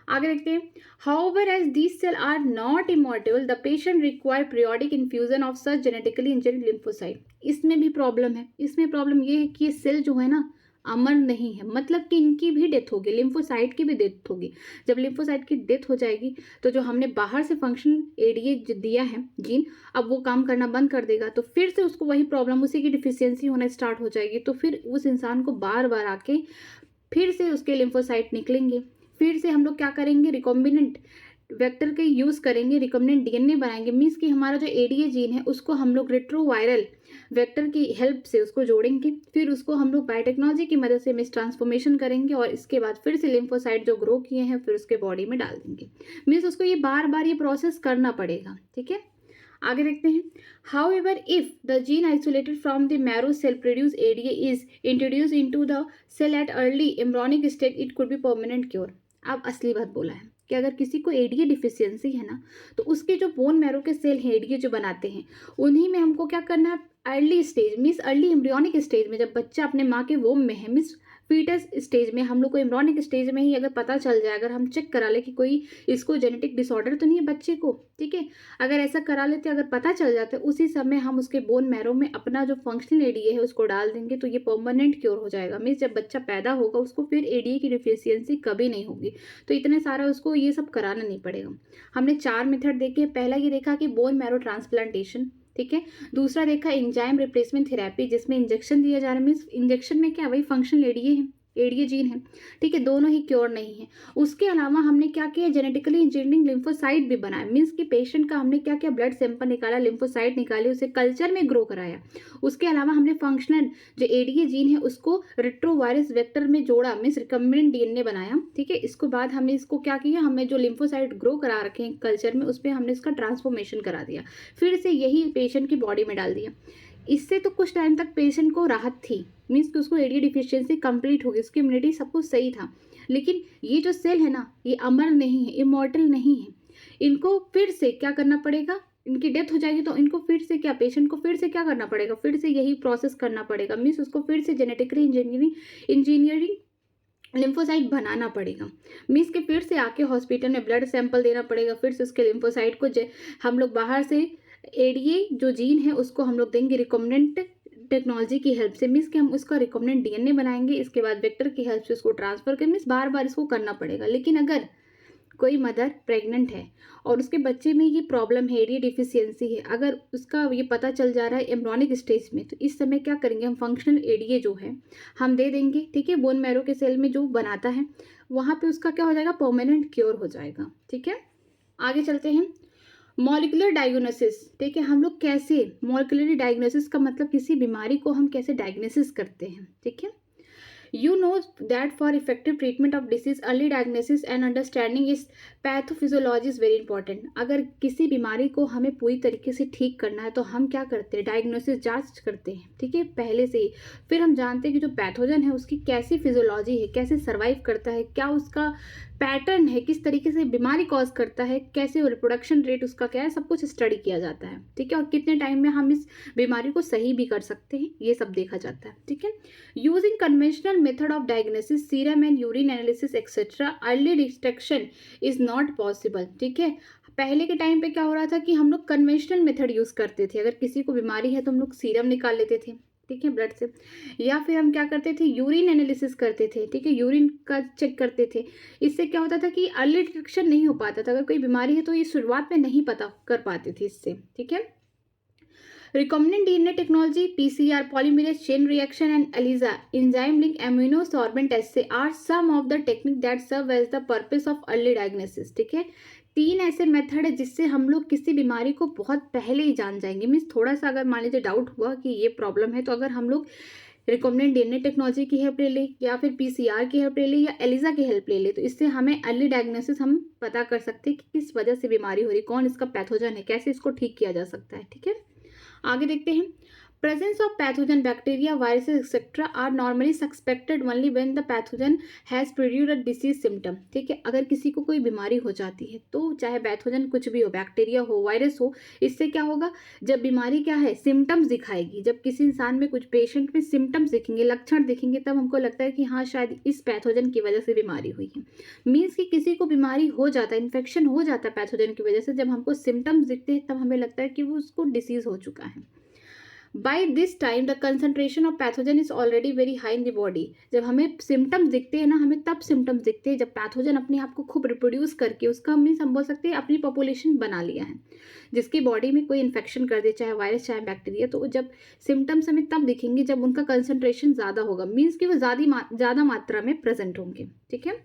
आगे देखते हैं, however as these cell are not immortal the patient require periodic infusion of such genetically engineered lymphocyte. इसमें भी प्रॉब्लम है। इसमें प्रॉब्लम ये है कि ये सेल जो है ना अमर नहीं है, मतलब कि इनकी भी डेथ होगी, लिम्फोसाइट की भी डेथ होगी। जब लिम्फोसाइट की डेथ हो जाएगी तो जो हमने बाहर से फंक्शन एडीए दिया है जीन, अब वो काम करना बंद कर देगा। तो फिर से उसको वही प्रॉब्लम, उसी की डिफिशियंसी होना स्टार्ट हो जाएगी। तो फिर उस इंसान को बार बार आके फिर से उसके लिम्फोसाइट निकलेंगे। फिर से हम लोग क्या करेंगे, रिकॉम्बिनेंट वेक्टर के यूज़ करेंगे, रिकॉम्बिनेंट डीएनए बनाएंगे। मीन्स कि हमारा जो एडीए जीन है उसको हम लोग वेक्टर की हेल्प से उसको जोड़ेंगे। फिर उसको हम लोग बायोटेक्नोलॉजी की मदद से मिस ट्रांसफॉर्मेशन करेंगे और इसके बाद फिर से लिम्फोसाइट जो ग्रो किए हैं फिर उसके बॉडी में डाल देंगे। मीन्स उसको ये बार बार ये प्रोसेस करना पड़ेगा, ठीक है। आगे देखते हैं, however if the gene isolated from the marrow cell produce ADA is introduce into the cell at early embryonic stage, it could be permanent cure. अब असली बात बोला है कि अगर किसी को एडीए डिफिशियंसी है ना, तो उसके जो बोन मैरो के सेल हैं एडीए जो बनाते हैं, उन्हीं में हमको क्या करना है, early stage means early embryonic stage में, जब बच्चा अपने माँ के वोम में है, मीन्स फीटस स्टेज में, हम लोग को एम्ब्रियोनिक स्टेज में ही अगर पता चल जाए, अगर हम चेक करा ले कि कोई इसको जेनेटिक डिसऑर्डर तो नहीं है बच्चे को, ठीक है, अगर ऐसा करा लेते, अगर पता चल जाता है, उसी समय हम उसके बोन मैरो में अपना जो फंक्शनल एडीए है उसको डाल देंगे तो ये परमानेंट क्योर हो जाएगा। मीन्स जब बच्चा पैदा होगा उसको फिर एडीए की डिफिशियंसी कभी नहीं होगी। तो इतने सारा उसको ये सब कराना नहीं पड़ेगा। हमने 4 मेथड देखे। पहला ये देखा कि बोन मैरो ट्रांसप्लांटेशन, ठीक है। दूसरा देखा एंजाइम रिप्लेसमेंट थेरेपी, जिसमें इंजेक्शन दिया जा रहा है। मीन्स इंजेक्शन में क्या, वही फंक्शनल एडीए है, एडीए जीन है, ठीक है, दोनों ही क्योर नहीं है। उसके अलावा हमने क्या किया, जेनेटिकली इंजीनियरिंग लिम्फोसाइट भी बनाया। मीन्स कि पेशेंट का हमने क्या किया, ब्लड सैंपल निकाला, लिम्फोसाइट निकाले, उसे कल्चर में ग्रो कराया। उसके अलावा हमने फंक्शनल जो एडीए जीन है उसको रेट्रोवायरस वेक्टर में जोड़ा, मीन्स रिकम्बिनेंट डीएनए बनाया, ठीक है। इसके बाद हमने इसको क्या किया, हमें जो लिम्फोसाइट ग्रो करा रखे हैं कल्चर में, उस पर हमने इसका ट्रांसफॉर्मेशन करा दिया, फिर से यही पेशेंट की बॉडी में डाल दिया। इससे तो कुछ टाइम तक पेशेंट को राहत थी, मीन्स कि उसको एडीए डिफिशियंसी कंप्लीट हो गई, उसकी इम्यूनिटी सब कुछ सही था। लेकिन ये जो सेल है ना, ये अमर नहीं है, इमॉर्टल नहीं है। इनको फिर से क्या करना पड़ेगा, इनकी डेथ हो जाएगी तो इनको फिर से क्या, पेशेंट को फिर से क्या करना पड़ेगा, फिर से यही प्रोसेस करना पड़ेगा। मीन्स उसको फिर से जेनेटिकली इंजीनियरिंग लिम्फोसाइट बनाना पड़ेगा। मीन्स के फिर से आके हॉस्पिटल में ब्लड सैंपल देना पड़ेगा, फिर से उसके लिम्फोसाइट को हम लोग बाहर से एडीए जो जीन है उसको हम लोग देंगे रिकॉम्बिनेंट टेक्नोलॉजी की हेल्प से। मीन्स कि हम उसका रिकॉम्बिनेंट डीएनए बनाएंगे, इसके बाद वेक्टर की हेल्प से उसको ट्रांसफर करें। मीन्स बार बार इसको करना पड़ेगा। लेकिन अगर कोई मदर प्रेग्नेंट है और उसके बच्चे में ये प्रॉब्लम है, एडीए डिफिशियंसी है, अगर उसका ये पता चल जा रहा है एम्ब्रियोनिक स्टेज में, तो इस समय क्या करेंगे, हम फंक्शनल एडीए जो है हम दे देंगे, ठीक है। बोन मैरो के सेल में जो बनाता है वहाँ पे उसका क्या हो जाएगा, परमानेंट क्योर हो जाएगा, ठीक है। आगे चलते हैं, मॉलिकुलर डायग्नोसिस, ठीक है। हम लोग कैसे, मॉलिकुलर डायग्नोसिस का मतलब किसी बीमारी को हम कैसे डायग्नोसिस करते हैं, ठीक है। You know that for effective treatment of disease, early diagnosis and understanding is pathophysiology is very important. अगर किसी बीमारी को हमें पूरी तरीके से ठीक करना है तो हम क्या करते हैं, डायग्नोसिस जांच करते हैं, ठीक है, पहले से ही। फिर हम जानते हैं कि जो पैथोजन है उसकी कैसी फिजियोलॉजी है, कैसे सर्वाइव करता है, क्या उसका पैटर्न है, किस तरीके से बीमारी कॉज करता है, कैसे रिप्रोडक्शन रेट उसका क्या है, सब कुछ स्टडी किया जाता है, ठीक है। और कितने टाइम में हम इस बीमारी को सही भी कर सकते हैं, ये सब देखा जाता है, ठीक है। Using conventional method of diagnosis, serum and urine analysis etcetera, early detection is not possible, ठीक है। पहले के टाइम पे क्या हो रहा था कि हम लोग कन्वेंशनल मेथड यूज़ करते थे। अगर किसी को बीमारी है तो हम लोग सीरम निकाल लेते थे, ठीक है, ब्लड से, या फिर हम क्या करते थे, यूरिन एनालिसिस करते थे, ठीक है, यूरिन का चेक करते थे। इससे क्या होता था कि अर्ली डिटेक्शन नहीं हो पाता था। अगर कोई बीमारी है तो ये शुरुआत में नहीं पता कर पाते थे इससे, ठीक है। Recombinant DNA technology, PCR, polymerase chain reaction, and ELISA, enzyme link immunosorbent assay are some of the techniques that serve as the purpose of early diagnosis, ठीक है। 3 ऐसे मेथड है जिससे हम लोग किसी बीमारी को बहुत पहले ही जान जाएंगे। मीन्स थोड़ा सा अगर मान लीजिए डाउट हुआ कि ये प्रॉब्लम है, तो अगर हम लोग रिकॉम्बिनेंट डीएनए टेक्नोलॉजी की हेल्प ले ले, या फिर पीसीआर की हेल्प ले ले, या एलिजा की हेल्प ले ले, तो इससे हमें अर्ली डायग्नोसिस हम पता कर सकते हैं कि किस वजह से बीमारी हो रही, कौन इसका पैथोजन है, कैसे इसको ठीक किया जा सकता है, ठीक है। आगे देखते हैं, presence of pathogen bacteria viruses etcetera are normally suspected only when the pathogen has produced a disease symptom, ठीक है। अगर किसी को कोई बीमारी हो जाती है तो चाहे पैथोजन कुछ भी हो, बैक्टीरिया हो, वायरस हो, इससे क्या होगा, जब बीमारी क्या है, सिम्टम्स दिखाएगी। जब किसी इंसान में, कुछ पेशेंट में सिम्टम्स दिखेंगे, लक्षण दिखेंगे, तब हमको लगता है कि हाँ शायद इस पैथोजन की वजह से बीमारी हुई है। मीन्स कि किसी को बीमारी हो जाता है, इन्फेक्शन हो जाता है पैथोजन की वजह से, जब हमको सिम्टम्स दिखते हैं तब हमें लगता है कि वो उसको डिसीज हो चुका है। By this time the concentration of pathogen is already very high in the body। जब हमें सिम्टम्स दिखते हैं ना, हमें तब सिम्टम्स दिखते हैं जब पैथोजन अपने आप को खूब रिप्रोड्यूस करके उसका हम नहीं बोल सकते अपनी पॉपुलेशन बना लिया है, जिसकी बॉडी में कोई इन्फेक्शन कर दे, चाहे वायरस चाहे बैक्टीरिया। तो जब सिम्टम्स हमें तब दिखेंगे जब उनका कंसंट्रेशन ज़्यादा होगा, मीन्स कि वो ज़्यादा मात्रा में प्रेजेंट होंगे, ठीक है।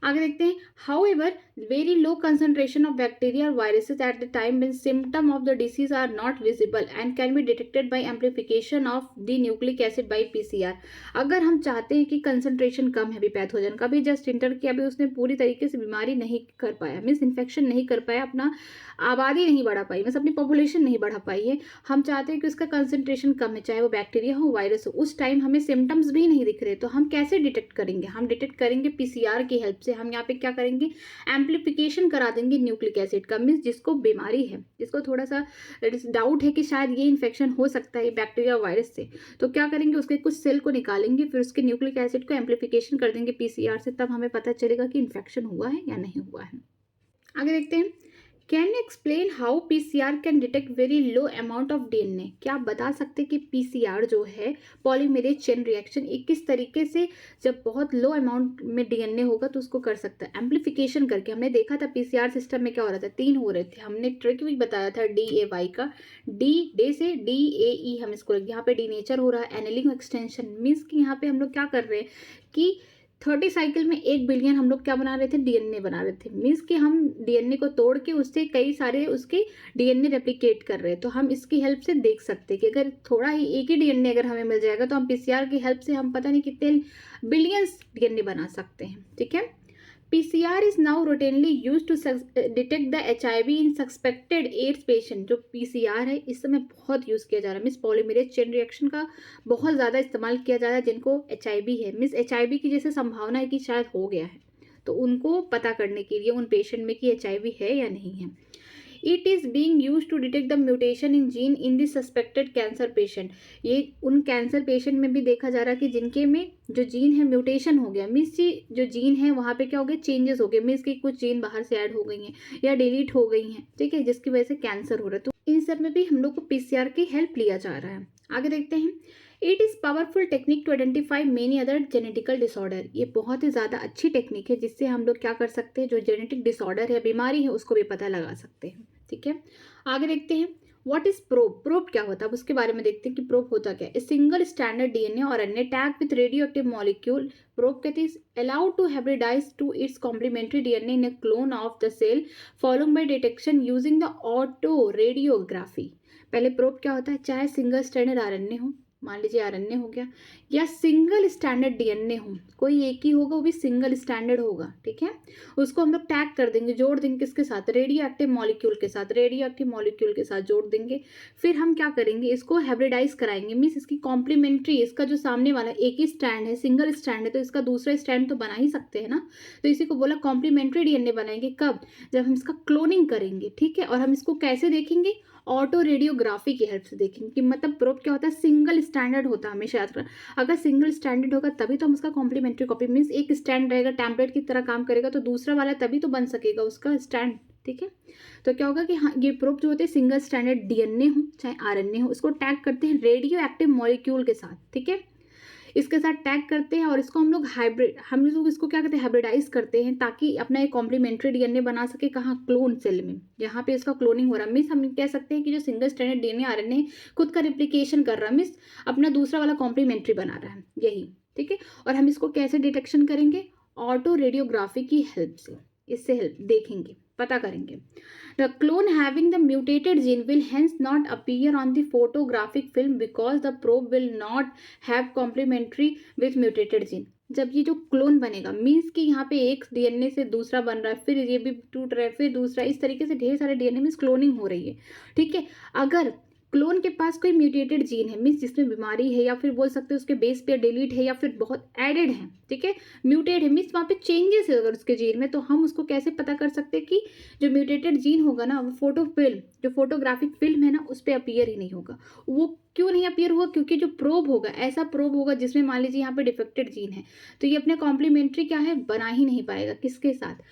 आगे देखते हैं, however very low concentration of bacteria और viruses at the time when symptom of the disease are not visible and can be detected by amplification of the nucleic acid by PCR. अगर हम चाहते हैं कि कंसंट्रेशन कम है, अभी pathogen का भी जस्ट इंटर किया, अभी उसने पूरी तरीके से बीमारी नहीं कर पाया, मीन्स इन्फेक्शन नहीं कर पाया, अपना आबादी नहीं बढ़ा पाई, मीन्स अपनी पॉपुलेशन नहीं बढ़ा पाई है, हम चाहते हैं कि उसका कंसंट्रेशन कम है, चाहे वो बैक्टीरिया हो, वायरस हो, उस टाइम हमें सिम्टम्स भी नहीं दिख रहे, तो हम कैसे डिटेक्ट करेंगे, हम डिटेक्ट करेंगे पीसीआर की हेल्प से। से हम यहाँ पे क्या करेंगे, एम्प्लीफिकेशन करा देंगे न्यूक्लिक एसिड का। मीन्स जिसको बीमारी है, जिसको थोड़ा सा डाउट है कि शायद ये इन्फेक्शन हो सकता है बैक्टीरिया वायरस से, तो क्या करेंगे, उसके कुछ सेल को निकालेंगे, फिर उसके न्यूक्लिक एसिड को एम्प्लीफिकेशन कर देंगे पीसीआर से, तब हमें पता चलेगा कि इन्फेक्शन हुआ है या नहीं हुआ है। आगे देखते हैं, can you explain how PCR can detect very low amount of DNA. क्या आप बता सकते हैं कि पीसीआर जो है, पॉलीमेरेज चेन रिएक्शन, ये किस तरीके से जब बहुत लो अमाउंट में डीएनए होगा तो उसको कर सकता है, एम्प्लीफिकेशन करके। हमने देखा था पीसीआर सिस्टम में क्या हो रहा था, 3 हो रहे थे, हमने ट्रिक भी बताया था DAY का, डे से DAE हम इसको, यहाँ पे डीनेचर हो रहा है, एनेलिंग एक्सटेंशन। मीन्स कि यहाँ पे हम लोग क्या कर रहे हैं कि 30 साइकिल में 1 बिलियन हम लोग क्या बना रहे थे, डीएनए बना रहे थे। मीन्स कि हम डीएनए को तोड़ के उससे कई सारे उसके डीएनए रेप्लिकेट कर रहे हैं। तो हम इसकी हेल्प से देख सकते हैं कि अगर थोड़ा ही एक ही डीएनए अगर हमें मिल जाएगा तो हम पीसीआर की हेल्प से हम पता नहीं कितने बिलियंस डीएनए बना सकते हैं। ठीक है, PCR is now routinely used to detect the HIV in suspected AIDS patient। जो PCR है इस समय बहुत यूज़ किया जा रहा है, मिस पॉलीमेरेज चेन रिएक्शन का बहुत ज़्यादा इस्तेमाल किया जा रहा है जिनको HIV है। मिस HIV की जैसे संभावना है कि शायद हो गया है, तो उनको पता करने के लिए उन पेशेंट में कि HIV है या नहीं है। It is being used to detect the mutation in gene in the suspected cancer patient। ये उन कैंसर पेशेंट में भी देखा जा रहा है कि जिनके में जो जीन है म्यूटेशन हो गया, मीन्स जो जीन है वहाँ पे क्या हो गया, चेंजेस हो गए, मीन्स कि कुछ जीन बाहर से ऐड हो गई हैं या डिलीट हो गई हैं, ठीक है, जिसकी वजह से कैंसर हो रहा है। तो इन सब में भी हम लोग को पीसीआर की हेल्प लिया जा रहा है। आगे देखते हैं, it is powerful technique to identify many other genetical disorder. ये बहुत ही ज़्यादा अच्छी टेक्निक है जिससे हम लोग क्या कर सकते हैं, जो जेनेटिक डिसऑर्डर है, बीमारी है, उसको भी पता लगा सकते हैं। ठीक है, आगे देखते हैं, व्हाट इज प्रोब। प्रोब क्या होता है, अब उसके बारे में देखते हैं कि प्रोब होता क्या है। Single standard DNA RNA tag with radioactive molecule. Probe कहते हैं allowed to hybridize to its complementary DNA in a clone of the cell following by detection using the autoradiography. पहले probe क्या होता है, चाहे single standard RNA हो, मान लीजिए आरएनए हो गया, या सिंगल स्टैंडर्ड डीएनए हो, कोई एक ही होगा, वो भी सिंगल स्टैंडर्ड होगा। ठीक है, उसको हम लोग टैग कर देंगे, जोड़ देंगे किसके साथ, रेडियो एक्टिव मॉलिक्यूल के साथ, रेडियो एक्टिव मॉलिक्यूल के साथ जोड़ देंगे। फिर हम क्या करेंगे, इसको हाइब्रिडाइज कराएंगे, मीन्स इसकी कॉम्प्लीमेंट्री, इसका जो सामने वाला एक ही स्टैंड है, सिंगल स्टैंड है, तो इसका दूसरा स्टैंड तो बना ही सकते हैं ना, तो इसी को बोला कॉम्प्लीमेंट्री डीएनए बनाएंगे। कब, जब हम इसका क्लोनिंग करेंगे। ठीक है, और हम इसको कैसे देखेंगे, ऑटो रेडियोग्राफी की हेल्प से देखेंगे कि मतलब प्रोब क्या होता है, सिंगल स्टैंडर्ड होता है, हमेशा याद रखना। अगर सिंगल स्टैंडर्ड होगा तभी तो हम उसका कॉम्प्लीमेंट्री कॉपी, मीन्स एक स्टैंड रहेगा, टेम्पलेट की तरह काम करेगा, तो दूसरा वाला तभी तो बन सकेगा उसका स्टैंड। ठीक है, तो क्या होगा कि हाँ, ये प्रोब जो होते हैं सिंगल स्टैंडर्ड डीएनए हो चाहे आरएनए हो, इसको टैग करते हैं रेडियो एक्टिव मॉलिक्यूल के साथ। ठीक है, इसके साथ टैग करते हैं और इसको हम लोग हम लोग इसको क्या कहते हैं, हाइब्रिडाइज करते हैं, ताकि अपना एक कॉम्प्लीमेंट्री डीएनए बना सके। कहाँ, क्लोन सेल में, जहाँ पे इसका क्लोनिंग हो रहा है। मीन्स हम कह सकते हैं कि जो सिंगल स्टैंडर्ड डीएनए आरएनए खुद का रिप्लिकेशन कर रहा है, मीन्स अपना दूसरा वाला कॉम्प्लीमेंट्री बना रहा है, यही। ठीक है, और हम इसको कैसे डिटेक्शन करेंगे, ऑटो रेडियोग्राफी की हेल्प से, इससे हेल्प देखेंगे, पता करेंगे। The clone having the mutated gene will hence not appear on the photographic film because the probe will not have complementary with mutated gene। जब ये जो क्लोन बनेगा, मीन्स कि यहाँ पे एक डीएनए से दूसरा बन रहा है, फिर ये भी टूट रहा है, फिर दूसरा, इस तरीके से ढेर सारे डीएनए मीन्स क्लोनिंग हो रही है। ठीक है, अगर क्लोन के पास कोई म्यूटेटेड जीन है, मीन्स जिसमें बीमारी है, या फिर बोल सकते हैं उसके बेस पे डिलीट है, या फिर बहुत एडेड है, ठीक है, म्यूटेड है, मीन्स वहाँ पे चेंजेस है अगर उसके जीन में, तो हम उसको कैसे पता कर सकते हैं कि जो म्यूटेटेड जीन होगा ना, वो फोटो फिल्म, जो फोटोग्राफिक फिल्म है ना, उस पर अपीयर ही नहीं होगा। वो क्यों नहीं अपीयर होगा, क्योंकि जो प्रोब होगा, ऐसा प्रोब होगा जिसमें मान लीजिए यहाँ पे डिफेक्टेड जीन है, तो ये अपने कॉम्प्लीमेंट्री क्या है, बना ही नहीं पाएगा, किसके साथ,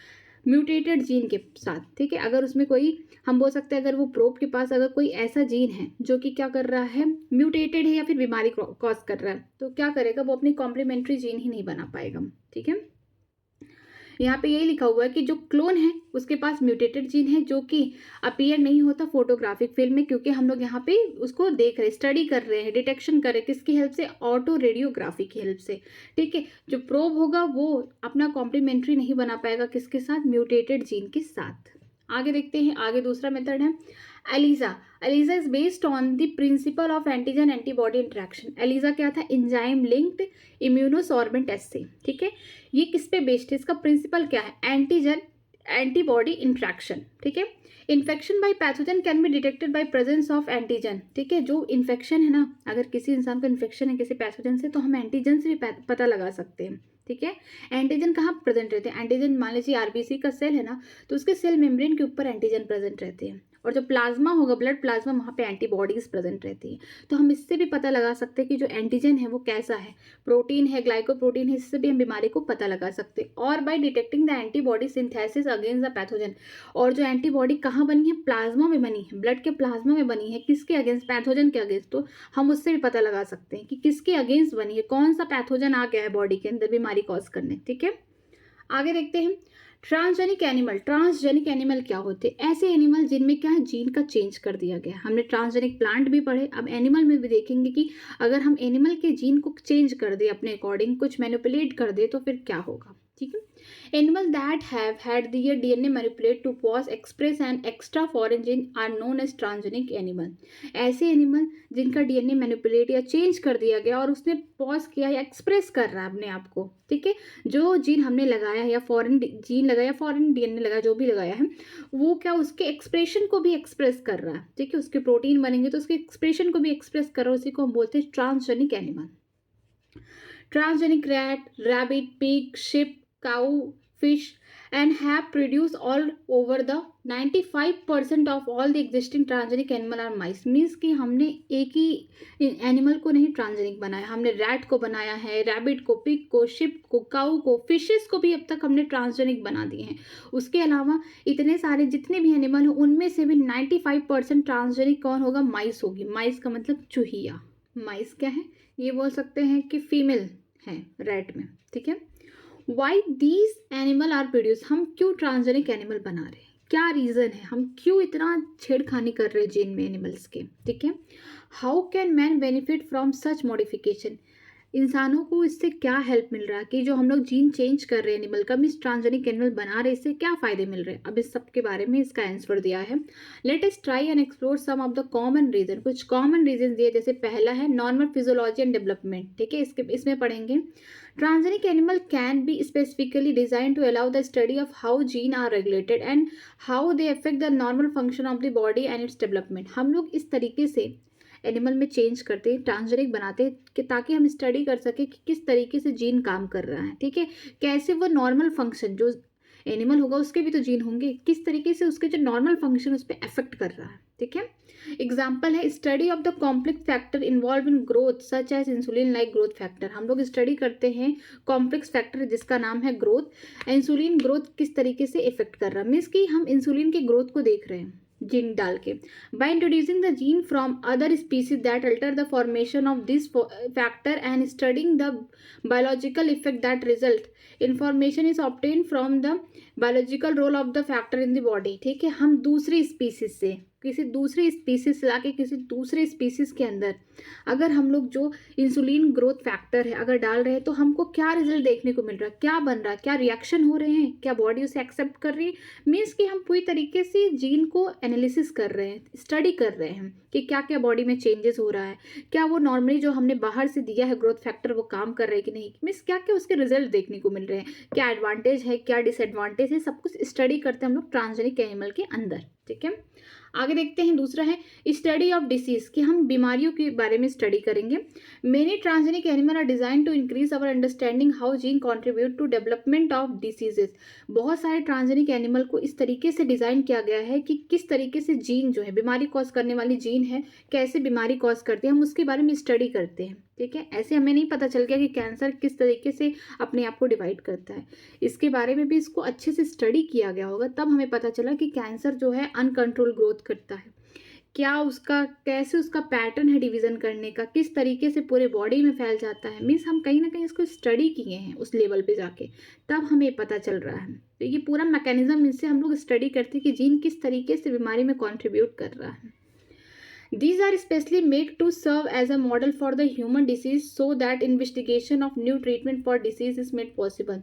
म्यूटेटेड जीन के साथ। ठीक है, अगर उसमें कोई, हम बोल सकते हैं अगर वो प्रोब के पास अगर कोई ऐसा जीन है जो कि क्या कर रहा है, म्यूटेटेड है या फिर बीमारी कॉज कर रहा है, तो क्या करेगा, वो अपनी कॉम्प्लीमेंट्री जीन ही नहीं बना पाएगा। ठीक है, यहाँ पे यही लिखा हुआ है कि जो क्लोन है उसके पास म्यूटेटेड जीन है जो कि अपीयर नहीं होता फोटोग्राफिक फिल्म में, क्योंकि हम लोग यहाँ पे उसको देख रहे, स्टडी कर रहे हैं, डिटेक्शन कर रहे हैं, किसकी हेल्प से, ऑटो रेडियोग्राफी की हेल्प से। ठीक है, जो प्रोब होगा वो अपना कॉम्प्लीमेंट्री नहीं बना पाएगा, किसके साथ, म्यूटेटेड जीन के साथ। आगे देखते हैं, आगे दूसरा मेथड है ELISA. ELISA is based on the principle of antigen antibody interaction. ELISA क्या था, एंजाइम लिंक्ड इम्यूनोसॉर्बेंट एस्से। ठीक है, ये किस पे बेस्ड है, इसका प्रिंसिपल क्या है, एंटीजन एंटीबॉडी इंट्रैक्शन। ठीक है, infection by pathogen can be detected bye presence of antigen. ठीक है, जो इन्फेक्शन है ना, अगर किसी इंसान को इन्फेक्शन है किसी पैथोजन से, तो हम एंटीजन से भी पता लगा सकते हैं। ठीक है। एंटीजन कहाँ प्रेजेंट रहते हैं? एंटीजन मान लीजिए आरबीसी का सेल है ना, तो उसके सेल मेम्ब्रेन के ऊपर एंटीजन प्रेजेंट रहते हैं, और जो प्लाज्मा होगा, ब्लड प्लाज्मा, वहाँ पे एंटीबॉडीज प्रेजेंट रहती है। तो हम इससे भी पता लगा सकते हैं कि जो एंटीजन है वो कैसा है, प्रोटीन है, ग्लाइकोप्रोटीन है, इससे भी हम बीमारी को पता लगा सकते हैं। और by detecting the antibody synthesis against the pathogen, और जो एंटीबॉडी कहाँ बनी है? प्लाज्मा में बनी है, ब्लड के प्लाज्मा में बनी है, किसके अगेंस्ट? पैथोजन के अगेंस्ट। तो हम उससे भी पता लगा सकते हैं कि किसके अगेंस्ट बनी है, कौन सा पैथोजन आ गया है बॉडी के अंदर बीमारी कॉज करने। ठीक है, आगे देखते हैं ट्रांसजेनिक एनिमल। ट्रांसजेनिक एनिमल क्या होते हैं? ऐसे एनिमल जिनमें क्या है, जीन का चेंज कर दिया गया। हमने ट्रांसजेनिक प्लांट भी पढ़े, अब एनिमल में भी देखेंगे कि अगर हम एनिमल के जीन को चेंज कर दे, अपने अकॉर्डिंग कुछ मैनिपुलेट कर दे, तो फिर क्या होगा। ठीक है, animal that have had their DNA manipulate to possess express an extra foreign gene are known as transgenic animal. ऐसे एनिमल जिनका डीएनए मैनिपुलेट या चेंज कर दिया गया और उसने पॉज किया या एक्सप्रेस कर रहा है अपने आप को, ठीक है, जो जीन हमने लगाया है या फॉरेन जीन लगाया, फॉरेन डीएनए लगाया, जो भी लगाया है, वो क्या उसके एक्सप्रेशन को भी एक्सप्रेस कर रहा है। ठीक है, उसके प्रोटीन बनेंगे तो उसके एक्सप्रेशन को भी एक्सप्रेस कर रहा है, उसी को हम बोलते हैं transgenic animal. Transgenic rat, rabbit, pig, sheep, cow, fish, and have produced all over the 95% of all the existing transgenic animal are mice. Means कि हमने एक ही एनिमल को नहीं ट्रांसजेनिक बनाया, हमने रैट को बनाया है, रैबिट को, पिग को, शिप को, काऊ को, फिशेस को भी अब तक हमने ट्रांसजेनिक बना दिए हैं। उसके अलावा इतने सारे जितने भी एनिमल हैं उनमें से भी 95% ट्रांसजेनिक कौन होगा? माइस होगी। माइस का मतलब चूहिया। माइस क्या है? ये बोल सकते हैं कि फीमेल है रैट में। ठीक है, why these animal are produce. हम क्यों ट्रांसजेनिक एनिमल बना रहे हैं? क्या रीज़न है? हम क्यों इतना छेड़खानी कर रहे हैं जीन में एनिमल्स के? ठीक है, how can man benefit from such modification. इंसानों को इससे क्या हेल्प मिल रहा है कि जो हम लोग जीन चेंज कर रहे हैं एनिमल का, मिस ट्रांसजेनिक एनिमल बना रहे हैं, इससे क्या फ़ायदे मिल रहे हैं? अब इस सब के बारे में इसका आंसर दिया है। Let us try and explore some of the common reason. कुछ कॉमन रीजन दिए, जैसे पहला है नॉर्मल फिजियोलॉजी एंड डेवलपमेंट। ठीक है, इसमें पढ़ेंगे transgenic animal can be specifically design to allow the study of how gene are regulated and how they affect the normal function of the body and its development. हम लोग इस तरीके से animal में चेंज करते हैं, ट्रांसजेनिक बनाते हैं कि ताकि हम स्टडी कर सकें कि किस तरीके से जीन काम कर रहा है। ठीक है, कैसे वो नॉर्मल फंक्शन, जो एनिमल होगा उसके भी तो जीन होंगे, किस तरीके से उसके जो नॉर्मल फंक्शन उस पर अफेक्ट कर रहा है। ठीक है, एग्जाम्पल है study of the complex factor involve in growth such as insulin like growth factor. हम लोग स्टडी करते हैं कॉम्प्लेक्स फैक्टर जिसका नाम है ग्रोथ। इंसुलिन ग्रोथ किस तरीके से इफेक्ट कर रहा है, मीन्स कि हम इंसुलिन की ग्रोथ को देख रहे हैं जीन डाल के। By introducing the gene from other species that alter the formation of this factor and studying the biological effect that result, information is obtain from the biological role of the factor in the body. ठीक है, हम दूसरी species से, किसी दूसरी species ला के किसी दूसरे स्पीसीज के अंदर अगर हम लोग जो इंसुलिन ग्रोथ फैक्टर है अगर डाल रहे हैं तो हमको क्या रिजल्ट देखने को मिल रहा है, क्या बन रहा है, क्या रिएक्शन हो रहे हैं, क्या बॉडी उसे एक्सेप्ट कर रही है। मीन्स कि हम पूरी तरीके से जीन को एनालिसिस कर रहे हैं, स्टडी कर रहे हैं कि क्या क्या बॉडी में चेंजेस हो रहा है, क्या वो नॉर्मली जो हमने बाहर से दिया है ग्रोथ फैक्टर वो काम कर रहा है कि नहीं, मीन्स क्या क्या उसके रिजल्ट देखने को मिल रहे हैं, क्या एडवांटेज है, क्या डिसएडवांटेज है, सब कुछ स्टडी करते हैं हम लोग ट्रांसजेनिक एनिमल के अंदर। ठीक है, आगे देखते हैं दूसरा है स्टडी ऑफ डिसीज, कि हम बीमारियों के बारे में स्टडी करेंगे। Many transgenic animal are design to increase our understanding how gene contribute to development of diseases. बहुत सारे ट्रांसजेनिक एनिमल को इस तरीके से डिजाइन किया गया है कि किस तरीके से जीन जो है बीमारी कॉज करने वाली जीन है कैसे बीमारी कॉज करती है, हम उसके बारे में स्टडी करते हैं। ठीक है, ऐसे हमें नहीं पता चल गया कि कैंसर किस तरीके से अपने आप को डिवाइड करता है, इसके बारे में भी इसको अच्छे से स्टडी किया गया होगा, तब हमें पता चला कि कैंसर जो है अनकंट्रोल ग्रोथ करता है, क्या उसका कैसे उसका पैटर्न है डिवीज़न करने का, किस तरीके से पूरे बॉडी में फैल जाता है। मीन्स हम कहीं ना कहीं इसको स्टडी किए हैं उस लेवल पे जाके, तब हमें पता चल रहा है। तो ये पूरा मैकेनिज्म इनसे हम लोग स्टडी करते हैं कि जीन किस तरीके से बीमारी में कॉन्ट्रीब्यूट कर रहा है। These are specially made to serve as a model for the human disease so that investigation of new treatment for disease is made possible।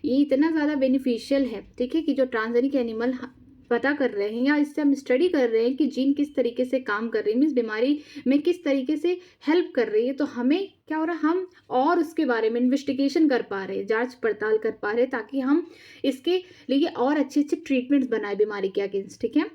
ये इतना ज़्यादा बेनिफिशियल है, ठीक है, कि जो ट्रांसजेनिक एनिमल पता कर रहे हैं या इससे हम स्टडी कर रहे हैं कि जीन किस तरीके से काम कर रही है, मीन्स बीमारी में किस तरीके से हेल्प कर रही है, तो हमें क्या हो रहा है, हम और उसके बारे में इन्वेस्टिगेशन कर पा रहे हैं, जांच पड़ताल कर पा रहे हैं, ताकि हम इसके लिए और अच्छे अच्छे ट्रीटमेंट्स बनाए बीमारी के अगेंस्ट। ठीक है,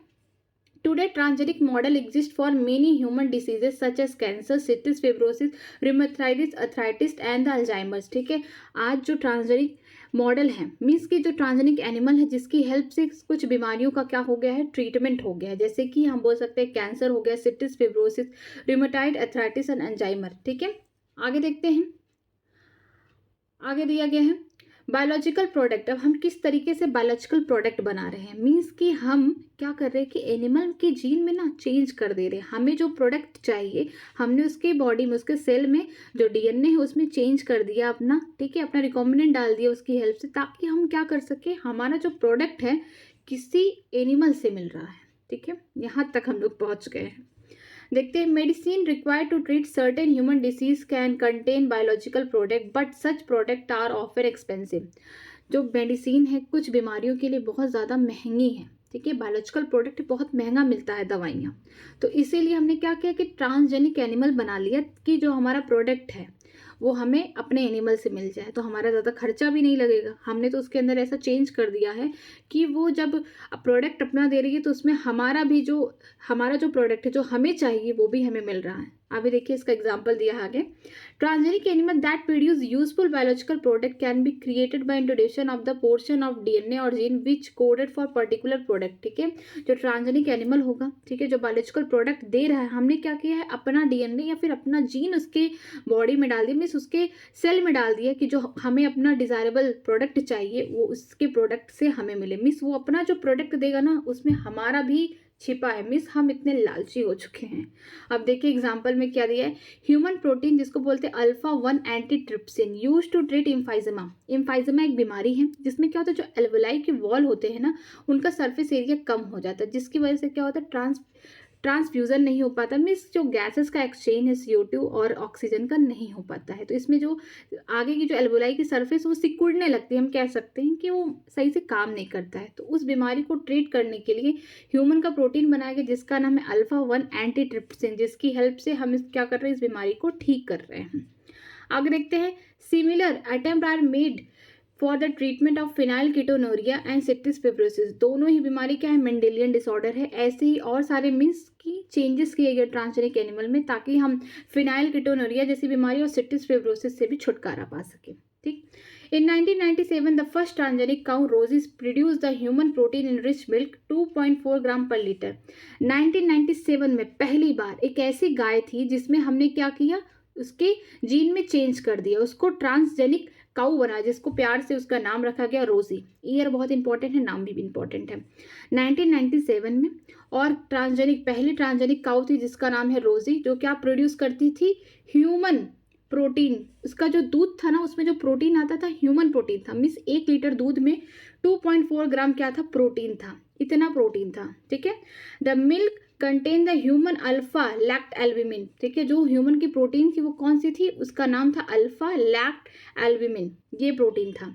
Today, transgenic model exists for many human diseases such as cancer, cystic fibrosis, rheumatoid arthritis and the Alzheimer's. ठीक है, आज जो ट्रांसजेनिक मॉडल है मीन्स कि जो ट्रांसजेनिक एनिमल है जिसकी हेल्प से कुछ बीमारियों का क्या हो गया है, ट्रीटमेंट हो गया है, जैसे कि हम बोल सकते हैं कैंसर हो गया, cystic fibrosis, rheumatoid arthritis and Alzheimer. ठीक है, आगे देखते हैं। आगे दिया गया है बायोलॉजिकल प्रोडक्ट। अब हम किस तरीके से बायोलॉजिकल प्रोडक्ट बना रहे हैं, मीन्स कि हम क्या कर रहे हैं कि एनिमल के जीन में ना चेंज कर दे रहे हैं। हमें जो प्रोडक्ट चाहिए हमने उसके बॉडी में, उसके सेल में जो डीएनए है उसमें चेंज कर दिया अपना, ठीक है, अपना रिकॉम्बिनेंट डाल दिया उसकी हेल्प से, ताकि हम क्या कर सके, हमारा जो प्रोडक्ट है किसी एनिमल से मिल रहा है। ठीक है, यहाँ तक हम लोग पहुँच गए हैं। देखते हैं, medicine required to treat certain human disease can contain biological product but such product are ऑफर एक्सपेंसिव। जो मेडिसिन है कुछ बीमारियों के लिए बहुत ज़्यादा महंगी है। ठीक है, बायोलॉजिकल प्रोडक्ट बहुत महंगा मिलता है दवाइयाँ, तो इसीलिए हमने क्या किया कि ट्रांसजेनिक एनिमल बना लिया कि जो हमारा प्रोडक्ट है वो हमें अपने एनिमल से मिल जाए, तो हमारा ज़्यादा खर्चा भी नहीं लगेगा। हमने तो उसके अंदर ऐसा चेंज कर दिया है कि वो जब प्रोडक्ट अपना दे रही है तो उसमें हमारा जो प्रोडक्ट है जो हमें चाहिए वो भी हमें मिल रहा है। अभी देखिए इसका एग्जाम्पल दिया है आगे। Transgenic animal that produce useful biological product can be created by introduction of the portion of DNA और gene which coded for particular product. ठीक है, जो ट्रांसजेनिक एनिमल होगा, ठीक है, जो बायोलॉजिकल प्रोडक्ट दे रहा है, हमने क्या किया है, अपना डीएनए या फिर अपना जीन उसके बॉडी में डाल दिया, मीन्स उसके सेल में डाल दिया कि जो हमें अपना डिजायरेबल प्रोडक्ट चाहिए वो उसके प्रोडक्ट से हमें मिले। मीन्स वो अपना जो प्रोडक्ट देगा ना उसमें हमारा भी छिपा है, मीन्स हम इतने लालची हो चुके हैं। अब देखिए एग्जाम्पल में क्या दिया है, ह्यूमन प्रोटीन जिसको बोलते हैं alpha 1 antitrypsin use to treat emphysema. Emphysema एक बीमारी है जिसमें क्या होता है, जो एल्वेलाई के वॉल होते हैं ना उनका सरफेस एरिया कम हो जाता है, जिसकी वजह से क्या होता है, ट्रांसफ्यूज़न नहीं हो पाता, मीन्स जो गैसेस का एक्सचेंज है CO2 और ऑक्सीजन का नहीं हो पाता है। तो इसमें जो आगे की जो एल्वोलाई की सरफेस वो सिकुड़ने लगती है, हम कह सकते हैं कि वो सही से काम नहीं करता है। तो उस बीमारी को ट्रीट करने के लिए ह्यूमन का प्रोटीन बनाया गया जिसका नाम है अल्फा 1 एंटीट्रिप्सिन, जिसकी हेल्प से हम क्या कर रहे हैं, इस बीमारी को ठीक कर रहे हैं। आगे देखते हैं, similar attempt are made for the treatment of phenylketonuria and cystic fibrosis. दोनों ही बीमारी क्या है, मेंडेलियन डिसऑर्डर है। ऐसे ही और सारे मीन्स की चेंजेस किए गए ट्रांसजेनिक एनिमल में ताकि हम फिनाइल कीटोनूरिया जैसी बीमारी और सिस्टिक फिब्रोसिस से भी छुटकारा पा सकें। ठीक, In 1997, the first transgenic cow Rosie produced the human protein in rich milk 2.4 ग्राम पर लीटर। 1997 में पहली बार एक ऐसी गाय थी जिसमें हमने क्या किया, उसके जीन में चेंज कर दिया, उसको ट्रांसजेनिक काऊ बना, जिसको प्यार से उसका नाम रखा गया रोजी। ईयर बहुत इंपॉर्टेंट है, नाम भी इंपॉर्टेंट है। 1997 में, और पहली ट्रांसजेनिक काऊ थी जिसका नाम है रोजी, जो क्या प्रोड्यूस करती थी, ह्यूमन प्रोटीन। उसका जो दूध था ना उसमें जो प्रोटीन आता था ह्यूमन प्रोटीन था, मीन्स 1 लीटर दूध में 2.4 ग्राम क्या था, प्रोटीन था, इतना प्रोटीन था। ठीक है, the milk contain the human alpha lactalbumin. ठीक है, जो ह्यूमन की प्रोटीन थी वो कौन सी थी, उसका नाम था अल्फा लैक्ट एल्ब्यूमिन, ये प्रोटीन था।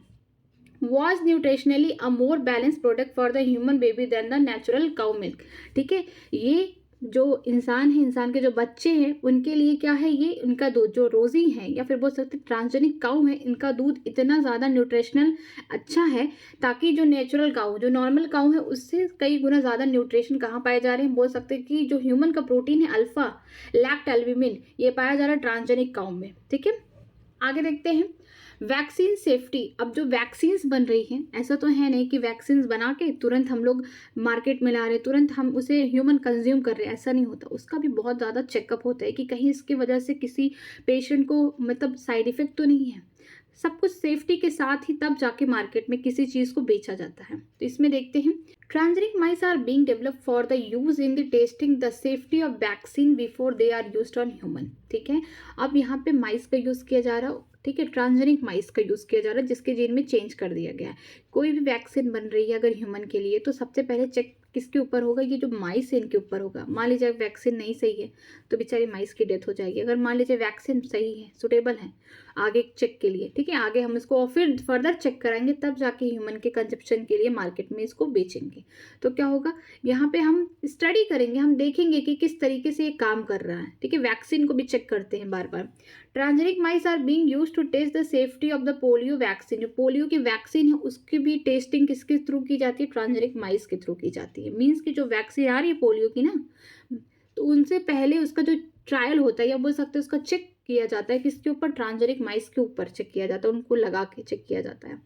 was nutritionally a more balance product for the human baby than the natural cow milk. ठीक है, ये जो इंसान है, इंसान के जो बच्चे हैं उनके लिए क्या है, ये उनका दूध जो रोजी है या फिर बोल सकते हैं ट्रांसजेनिक काऊ है, इनका दूध इतना ज़्यादा न्यूट्रिशनल अच्छा है ताकि जो नेचुरल काऊ, जो नॉर्मल काऊ है उससे कई गुना ज़्यादा न्यूट्रिशन कहाँ पाए जा रहे हैं, बोल सकते हैं कि जो ह्यूमन का प्रोटीन है अल्फा लैक्ट एल्ब्यूमिन, ये पाया जा रहा है ट्रांसजेनिक काऊ में। ठीक है, आगे देखते हैं वैक्सीन सेफ्टी। अब जो वैक्सीन्स बन रही हैं, ऐसा तो है नहीं कि वैक्सीन्स बना के तुरंत हम लोग मार्केट में ला रहे, तुरंत हम उसे ह्यूमन कंज्यूम कर रहे हैं, ऐसा नहीं होता। उसका भी बहुत ज़्यादा चेकअप होता है कि कहीं इसकी वजह से किसी पेशेंट को मतलब साइड इफेक्ट तो नहीं है। सब कुछ सेफ्टी के साथ ही तब जाके मार्केट में किसी चीज़ को बेचा जाता है। तो इसमें देखते हैं, transgenic mice are being developed for the use in the testing the safety of vaccine before they are used on human. ठीक है, अब यहाँ पे माइस का यूज़ किया जा रहा है। ठीक है, ट्रांसजेनिक माइस का यूज़ किया जा रहा है जिसके जीन में चेंज कर दिया गया है। कोई भी वैक्सीन बन रही है अगर ह्यूमन के लिए तो सबसे पहले चेक किसके ऊपर होगा, ये जो माइस है इनके ऊपर होगा। मान लीजिए वैक्सीन नहीं सही है तो बेचारी माइस की डेथ हो जाएगी। अगर मान लीजिए वैक्सीन सही है, सुटेबल है, आगे चेक के लिए, ठीक है। आगे हम इसको और फिर फर्दर चेक कराएंगे, तब जाके ह्यूमन के कंजप्शन के लिए मार्केट में इसको बेचेंगे। तो क्या होगा, यहाँ पे हम स्टडी करेंगे, हम देखेंगे कि किस तरीके से ये काम कर रहा है, ठीक है। वैक्सीन को भी चेक करते हैं बार बार। Transgenic mice are being used to test the safety of the polio vaccine. जो पोलियो की वैक्सीन है उसकी भी टेस्टिंग किसके थ्रू की जाती है, ट्रांसजेनिक माइस के थ्रू की जाती है। मीन्स कि जो वैक्सीन आ रही है पोलियो की ना, तो उनसे पहले उसका जो ट्रायल होता है, या बोल सकते हैं उसका चेक किया जाता है, किसके ऊपर, ट्रांसजेनिक माइस के ऊपर चेक किया जाता है, उनको लगा के चेक किया जाता है।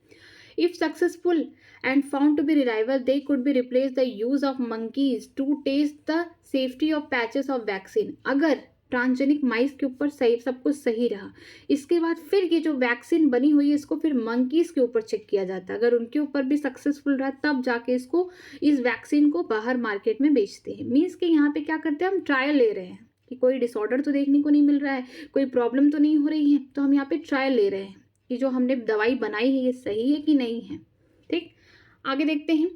If successful and found to be reliable, they could be replace the use of monkeys to test the safety of patches of vaccine। अगर ट्रांसजेनिक माइस के ऊपर सही, सब कुछ सही रहा, इसके बाद फिर ये जो वैक्सीन बनी हुई है इसको फिर मंकीज के ऊपर चेक किया जाता है। अगर उनके ऊपर भी सक्सेसफुल रहा तब जाके इसको, इस वैक्सीन को बाहर मार्केट में बेचते हैं। मीन्स कि यहाँ पे क्या करते हैं, हम ट्रायल ले रहे हैं कि कोई डिसऑर्डर तो देखने को नहीं मिल रहा है, कोई प्रॉब्लम तो नहीं हो रही है, तो हम यहाँ पे ट्रायल ले रहे हैं कि जो हमने दवाई बनाई है ये सही है कि नहीं है, ठीक। आगे देखते हैं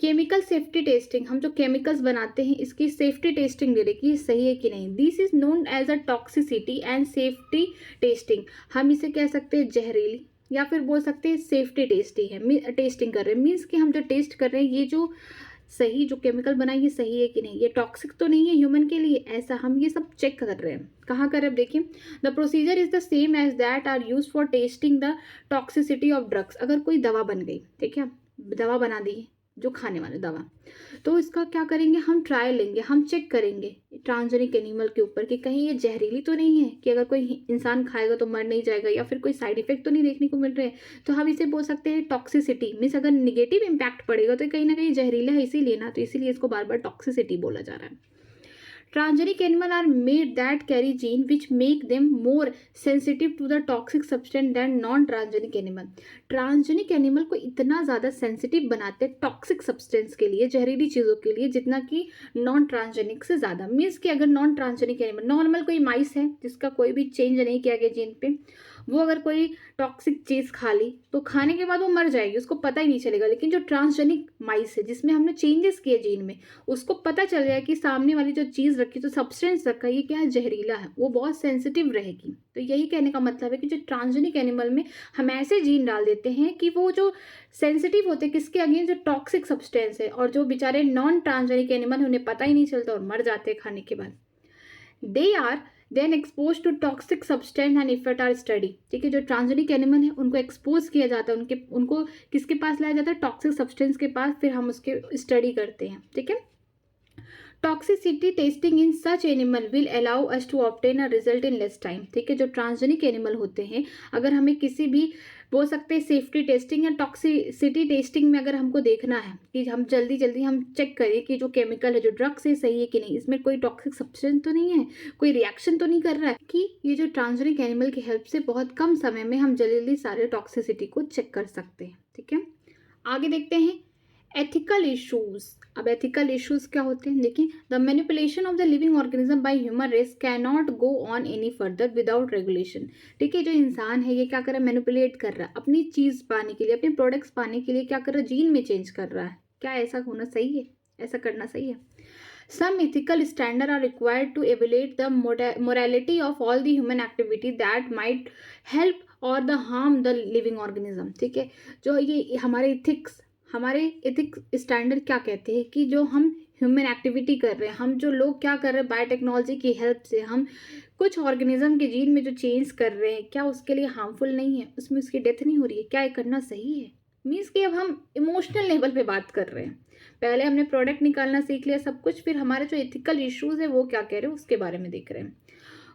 केमिकल सेफ्टी टेस्टिंग। हम जो केमिकल्स बनाते हैं इसकी सेफ्टी टेस्टिंग ले रहे कि ये सही है कि नहीं। This is known as a toxicity and safety testing. हम इसे कह सकते हैं जहरीली, या फिर बोल सकते हैं सेफ्टी टेस्टिंग कर रहे हैं। मीन्स कि हम जो टेस्ट कर रहे हैं ये जो सही जो केमिकल बनाई ये सही है कि नहीं, ये टॉक्सिक तो नहीं है ह्यूमन के लिए, ऐसा हम ये सब चेक कर रहे हैं। कहाँ कर रहे हैं, देखिए the procedure is the same as that are use for testing the toxicity of drugs. अगर कोई दवा बन गई, ठीक है, दवा बना दी जो खाने वाली दवा, तो इसका क्या करेंगे, हम ट्रायल लेंगे, हम चेक करेंगे ट्रांसजेनिक एनिमल के ऊपर कि कहीं ये जहरीली तो नहीं है, कि अगर कोई इंसान खाएगा तो मर नहीं जाएगा, या फिर कोई साइड इफेक्ट तो नहीं देखने को मिल रहे हैं। तो हम इसे बोल सकते हैं टॉक्सिसिटी। मीन्स अगर निगेटिव इम्पैक्ट पड़ेगा तो कहीं ना कहीं जहरीला है इसीलिए ना, तो इसीलिए इसको बार बार टॉक्सिसिटी बोला जा रहा है। Transgenic animals are made that carry gene which make them more sensitive to the toxic substance than non-transgenic animal। Transgenic animal को इतना ज़्यादा सेंसिटिव बनाते हैं टॉक्सिक सब्सटेंस के लिए, जहरीली चीज़ों के लिए, जितना कि नॉन ट्रांसजेनिक से ज़्यादा। मीन्स कि अगर नॉन ट्रांसजेनिक एनिमल, नॉर्मल कोई माइस है जिसका कोई भी चेंज नहीं किया गया जीन पे, वो अगर कोई टॉक्सिक चीज़ खा ली तो खाने के बाद वो मर जाएगी, उसको पता ही नहीं चलेगा। लेकिन जो ट्रांसजेनिक माइस है जिसमें हमने चेंजेस किए जीन में, उसको पता चल जाए कि सामने वाली जो चीज़ रखी, जो सब्सटेंस रखा है, ये क्या है, जहरीला है, वो बहुत सेंसिटिव रहेगी। तो यही कहने का मतलब है कि जो ट्रांसजेनिक एनिमल में हम ऐसे जीन डाल देते हैं कि वो जो सेंसिटिव होते हैं किसके अगेंस्ट, जो टॉक्सिक सब्सटेंस है, और जो बेचारे नॉन ट्रांसजेनिक एनिमल उन्हें पता ही नहीं चलता और मर जाते हैं खाने के बाद। They are then expose to toxic substance and effect are study. ठीक है, जो ट्रांसजेनिक एनिमल है उनको एक्सपोज किया जाता है, उनको किसके पास लाया जाता है, टॉक्सिक सब्सटेंस के पास, फिर हम उसके स्टडी करते हैं। ठीक है, toxicity testing in such animal will allow us to obtain a result in less time. ठीक है, जो ट्रांसजेनिक एनिमल होते हैं, अगर हमें किसी भी बोल सकते हैं सेफ्टी टेस्टिंग या टॉक्सिसिटी टेस्टिंग में अगर हमको देखना है कि हम जल्दी हम चेक करें कि जो केमिकल है, जो ड्रग्स है, सही है कि नहीं, इसमें कोई टॉक्सिक सब्सटेंस तो नहीं है, कोई रिएक्शन तो नहीं कर रहा है, कि ये जो ट्रांसजेनिक एनिमल की हेल्प से बहुत कम समय में हम जल्दी सारे टॉक्सिसिटी को चेक कर सकते हैं। ठीक है, आगे देखते हैं एथिकल इश्यूज। अब एथिकल इश्यूज क्या होते हैं, देखिए the manipulation of the living organism by human race can not go on any further without regulation. ठीक है, जो इंसान है ये क्या कर रहा है, मैनिपुलेट कर रहा है, अपनी चीज़ पाने के लिए, अपने प्रोडक्ट्स पाने के लिए क्या कर रहा है, जीन में चेंज कर रहा है। क्या ऐसा होना सही है, ऐसा करना सही है? Some ethical standards are required to evaluate the morality of all the human activity that might help or the harm the living organism। ठीक है, जो ये हमारे एथिक्स स्टैंडर्ड क्या कहते हैं कि जो हम ह्यूमन एक्टिविटी कर रहे हैं, हम जो लोग क्या कर रहे हैं, बायोटेक्नोलॉजी की हेल्प से हम कुछ ऑर्गेनिज्म के जीन में जो चेंज कर रहे हैं, क्या उसके लिए हार्मफुल नहीं है, उसमें उसकी डेथ नहीं हो रही है, क्या ये करना सही है? मीन्स कि अब हम इमोशनल लेवल पे बात कर रहे हैं। पहले हमने प्रोडक्ट निकालना सीख लिया सब कुछ, फिर हमारे जो एथिकल इश्यूज है वो क्या कह रहे हैं उसके बारे में देख रहे हैं।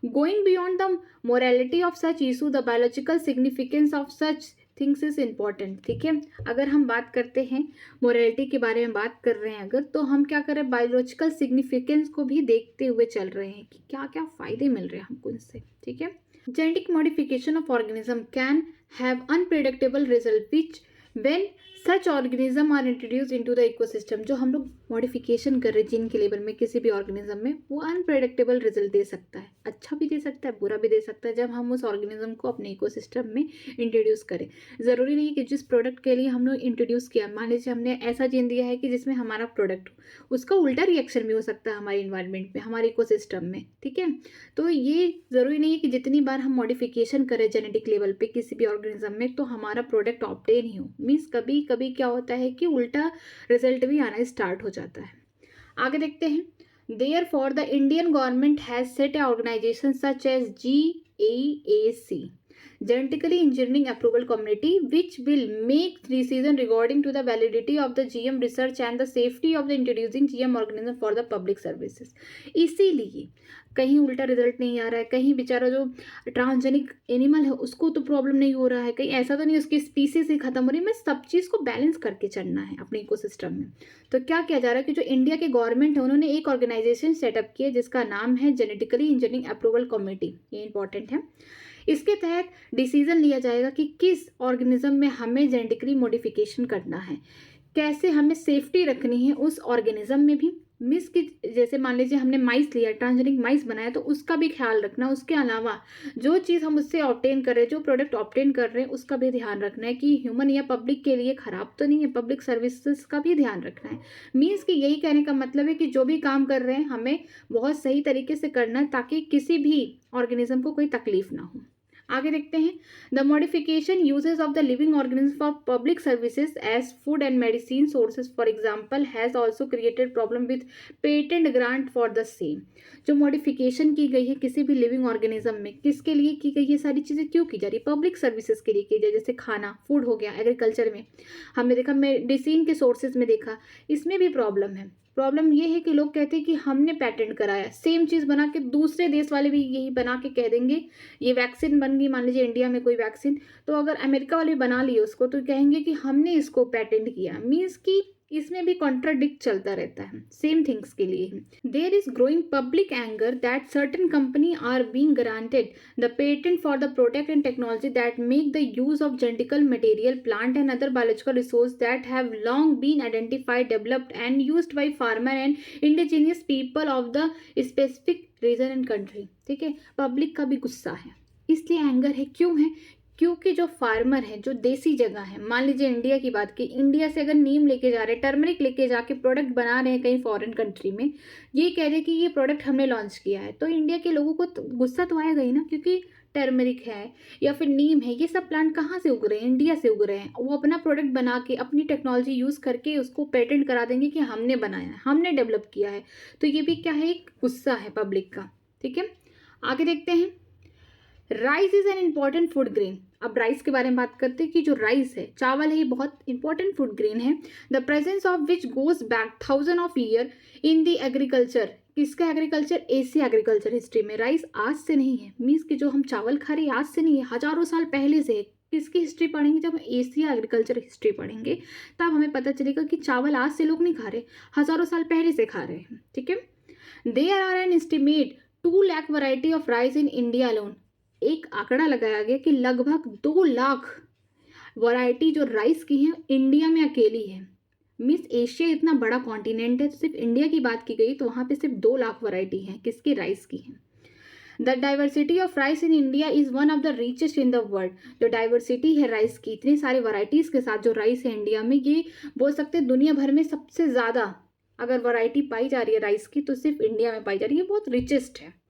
Going beyond the morality of such issue, the biological significance of such things is important. ठीक है, अगर हम बात करते हैं मोरालिटी के बारे में बात कर रहे हैं अगर, तो हम क्या कर रहे हैं, बायोलॉजिकल सिग्निफिकेंस को भी देखते हुए चल रहे हैं कि क्या क्या फायदे मिल रहे हैं हमको इससे। ठीक है, genetic modification of organism can have unpredictable result which when such organism are introduce into the ecosystem, जो हम लोग मॉडिफिकेशन कर रहे हैं जीन के लेवल में किसी भी ऑर्गेनिज्म में, वो अनप्रेडिक्टेबल रिजल्ट दे सकता है, अच्छा भी दे सकता है बुरा भी दे सकता है, जब हम उस ऑर्गेनिज्म को अपने इकोसिस्टम में इंट्रोड्यूस करें। ज़रूरी नहीं कि जिस प्रोडक्ट के लिए हम लोग इंट्रोड्यूस किया, मान लीजिए हमने ऐसा जीन दिया है कि जिसमें हमारा प्रोडक्ट हो, उसका उल्टा रिएक्शन भी हो सकता है हमारे इन्वायरमेंट में, हमारे इकोसिस्टम में, ठीक है। तो ये ज़रूरी नहीं है कि जितनी बार हम मॉडिफिकेशन करें जेनेटिक लेवल पे किसी भी ऑर्गेनिज्म में तो हमारा प्रोडक्ट ऑब्टेन ही हो। मीन्स कभी कभी क्या होता है कि उल्टा रिजल्ट भी आना स्टार्ट हो जाता है। आगे देखते हैं। Therefore the Indian government has set a organisation such as GAAC, genetically engineering approval committee, which will make decision regarding to the validity of the GM research and the safety of the introducing GM organism for the public services। इसीलिए कहीं उल्टा result नहीं आ रहा है, कहीं बेचारा जो transgenic animal है उसको तो प्रॉब्लम नहीं हो रहा है, कहीं ऐसा तो नहीं उसकी स्पीसीज ही खत्म हो रही है। मैं सब चीज़ को बैलेंस करके चलना है अपने इकोसिस्टम में। तो क्या किया जा रहा है कि जो इंडिया के गवर्नमेंट है उन्होंने एक ऑर्गेनाइजेशन सेटअप की है जिसका नाम है जेनेटिकली इंजीनियरिंग अप्रूवल कमेटी। ये इंपॉर्टेंट है। इसके तहत डिसीजन लिया जाएगा कि किस ऑर्गेनिज्म में हमें जेनेटिकली मॉडिफिकेशन करना है, कैसे हमें सेफ्टी रखनी है उस ऑर्गेनिज्म में भी। मिस की जैसे मान लीजिए हमने माइस लिया, ट्रांसजेनिक माइस बनाया, तो उसका भी ख्याल रखना। उसके अलावा जो चीज़ हम उससे ऑब्टेन कर रहे हैं, जो प्रोडक्ट ऑब्टेन कर रहे हैं, उसका भी ध्यान रखना है कि ह्यूमन या पब्लिक के लिए ख़राब तो नहीं है, पब्लिक सर्विसेज का भी ध्यान रखना है। मीन्स कि यही कहने का मतलब है कि जो भी काम कर रहे हैं हमें बहुत सही तरीके से करना है ताकि किसी भी ऑर्गेनिज्म को कोई तकलीफ ना हो। आगे देखते हैं। The modification uses of the living organism for public services as food and medicine sources for example has also created problem with patent grant for the same. जो मॉडिफिकेशन की गई है किसी भी लिविंग ऑर्गेनिज्म में, किसके लिए की गई है, सारी चीज़ें क्यों की जा रही है, पब्लिक सर्विसेज के लिए की जाए। जैसे खाना, फूड हो गया, एग्रीकल्चर में हमने देखा, मेडिसिन के सोर्सेज में देखा, इसमें भी प्रॉब्लम है। प्रॉब्लम ये है कि लोग कहते हैं कि हमने पेटेंट कराया, सेम चीज़ बना के दूसरे देश वाले भी यही बना के कह देंगे। ये वैक्सीन बन गई, मान लीजिए इंडिया में कोई वैक्सीन, तो अगर अमेरिका वाले बना लिए उसको तो कहेंगे कि हमने इसको पेटेंट किया। मीन्स कि इसमें भी कॉन्ट्राडिक्ट चलता रहता है सेम थिंग्स के लिए। There is growing public anger that certain company are being granted the patent for the product and technology that make the use of genetical material, plant and other biological resource that have long been identified, developed and used by farmer and indigenous people of the specific region and country. ठीक है, public का भी गुस्सा है, इसलिए anger है। क्यों है? क्योंकि जो फार्मर है, जो देसी जगह है, मान लीजिए इंडिया की बात की, इंडिया से अगर नीम लेके जा रहे हैं, टर्मरिक लेके जाके प्रोडक्ट बना रहे हैं कहीं फॉरेन कंट्री में, ये कह रहे हैं कि ये प्रोडक्ट हमने लॉन्च किया है, तो इंडिया के लोगों को गुस्सा तो आएगा ही ना, क्योंकि टर्मरिक है या फिर नीम है, ये सब प्लांट कहाँ से उग रहे हैं, इंडिया से उग रहे हैं। वो अपना प्रोडक्ट बना के अपनी टेक्नोलॉजी यूज़ करके उसको पेटेंट करा देंगे कि हमने बनाया है, हमने डेवलप किया है। तो ये भी क्या है, एक गुस्सा है पब्लिक का। ठीक है, आगे देखते हैं। Rice is an important food grain. अब राइस के बारे में बात करते हैं कि जो राइस है, चावल है, ये बहुत इंपॉर्टेंट फूड ग्रेन है। The presence of which goes back thousand of year in the agriculture. किसका एग्रीकल्चर? एशिया एग्रीकल्चर हिस्ट्री में। राइस आज से नहीं है, मीन्स कि जो हम चावल खा रहे हैं आज से नहीं है, हजारों साल पहले से है। किसकी हिस्ट्री पढ़ेंगे? जब हम एशिया एग्रीकल्चर हिस्ट्री पढ़ेंगे तब हमें पता चलेगा कि चावल आज से लोग नहीं खा रहे, हजारों साल पहले से खा रहे हैं। ठीक है, there are an estimate 2 lakh variety of rice in India alone. एक आंकड़ा लगाया गया कि लगभग 2 लाख वैरायटी जो राइस की है इंडिया में अकेली है। मीन्स एशिया इतना बड़ा कॉन्टिनेंट है, तो सिर्फ इंडिया की बात की गई तो वहाँ पे सिर्फ 2 लाख वैरायटी है किसकी? राइस की है। The diversity of rice in India is one of the richest in the world. जो डाइवर्सिटी है राइस की, इतनी सारी वैरायटीज़ के साथ जो राइस है इंडिया में, ये बोल सकते हैं दुनिया भर में सबसे ज़्यादा अगर वैरायटी पाई जा रही है राइस की तो सिर्फ इंडिया में पाई जा रही है, बहुत रिचेस्ट है।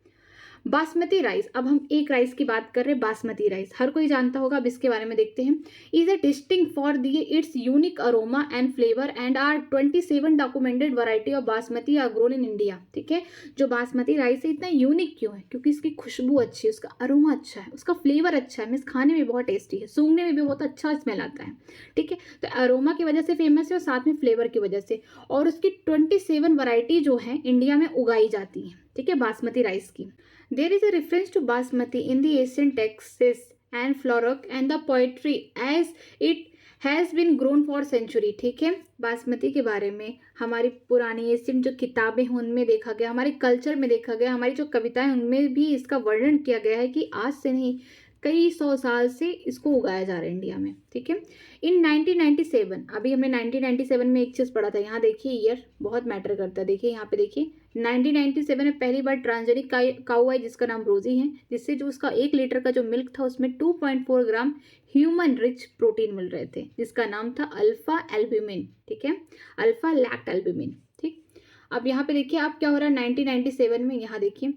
बासमती राइस, अब हम एक राइस की बात कर रहे हैं, बासमती राइस हर कोई जानता होगा, अब इसके बारे में देखते हैं। Is a distinct for the its unique aroma and flavour and are 27 documented variety of basmati are grown in India. ठीक है, जो बासमती राइस है इतना यूनिक क्यों है? क्योंकि इसकी खुशबू अच्छी है, उसका अरोमा अच्छा है, उसका फ्लेवर अच्छा है, मीन्स खाने में बहुत टेस्टी है, सूंघने में भी बहुत अच्छा स्मेल आता है। ठीक है, तो अरोमा की वजह से फेमस है और साथ में फ्लेवर की वजह से, और उसकी 27 वैरायटी जो है इंडिया में उगाई जाती है। ठीक है, बासमती राइस की। There is a reference to basmati in the ancient texts and florok and the poetry as it has been grown for century। ठीक है, बासमती के बारे में हमारी पुरानी एशियन जो किताबें हैं उनमें देखा गया, हमारे कल्चर में देखा गया, हमारी जो कविताएं उनमें भी इसका वर्णन किया गया है कि आज से नहीं, कई 100 साल से इसको उगाया जा रहा है इंडिया में, ठीक है। इन 1997, अभी हमने 1997 में एक चीज़ पढ़ा था, यहाँ देखिए ईयर बहुत मैटर करता है। देखिए यहाँ पे देखिए 1997 में पहली बार ट्रांसजेनिक काऊ आई जिसका नाम रोजी है, जिससे जो उसका 1 लीटर का जो मिल्क था उसमें 2.4 ग्राम ह्यूमन रिच प्रोटीन मिल रहे थे, जिसका नाम था अल्फा एल्ब्यूमिन, ठीक है, अल्फा लैक्ट एल्ब्यूमिन, ठीक। अब यहाँ पे देखिए अब क्या हो रहा है 1997 में, यहाँ देखिए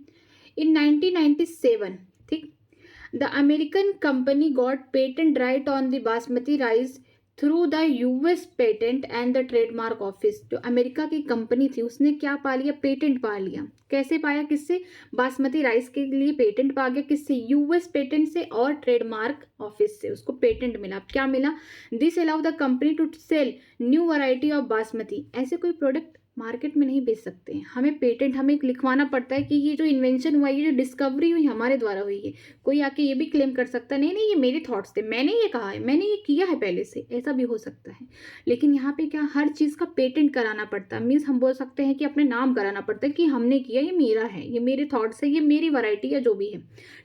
इन 1997, ठीक, the American company got patent right on the basmati rice through the US patent and the trademark office. जो अमेरिका की कंपनी थी उसने क्या पा लिया, पेटेंट पा लिया। कैसे पाया, किससे, बासमती राइस के लिए पेटेंट पा गया, किससे, यूएस पेटेंट से और ट्रेडमार्क ऑफिस से उसको पेटेंट मिला। क्या मिला, this allow the company to sell new variety of basmati. ऐसे कोई प्रोडक्ट मार्केट में नहीं बेच सकते हैं, हमें पेटेंट हमें लिखवाना पड़ता है कि ये जो इन्वेंशन हुआ, ये जो डिस्कवरी हुई हमारे द्वारा हुई है। कोई आके ये भी क्लेम कर सकता है नहीं नहीं ये मेरे थॉट्स थे, मैंने ये कहा है, मैंने ये किया है पहले से, ऐसा भी हो सकता है। लेकिन यहाँ पे क्या, हर चीज़ का पेटेंट कराना पड़ता है। मीन्स हम बोल सकते हैं कि अपने नाम कराना पड़ता है कि हमने किया, ये मेरा है, ये मेरे थॉट्स है, ये मेरी वैरायटी है, जो भी है,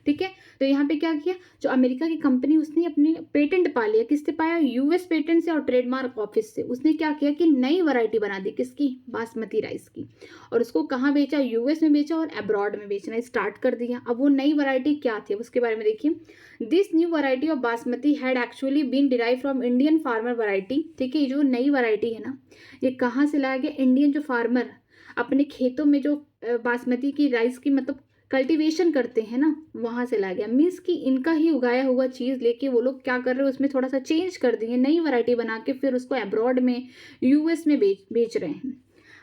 ठीक है। तो यहाँ पे क्या किया, जो अमेरिका की कंपनी उसने अपने पेटेंट पा लिया, किससे पाया, यूएस पेटेंट से और ट्रेडमार्क ऑफिस से। उसने क्या किया कि नई वैरायटी बना दी, किसकी, बासमती राइस की, और उसको कहाँ बेचा, यूएस में बेचा और अब्रॉड में बेचना स्टार्ट कर दिया। अब वो नई वैरायटी क्या थी उसके बारे में देखिए, this new variety of basmati had actually been derive from Indian farmer variety, ठीक है। जो नई वैरायटी है ना, ये कहाँ से लाया गया, इंडियन जो फार्मर अपने खेतों में जो बासमती की राइस की मतलब कल्टीवेशन करते हैं ना, वहाँ से लाया गया। मीन्स कि इनका ही उगाया हुआ चीज़ लेके वो लोग क्या कर रहे हैं, उसमें थोड़ा सा चेंज कर दिए, नई वैरायटी बना के फिर उसको अब्रॉड में यूएस में बेच रहे हैं।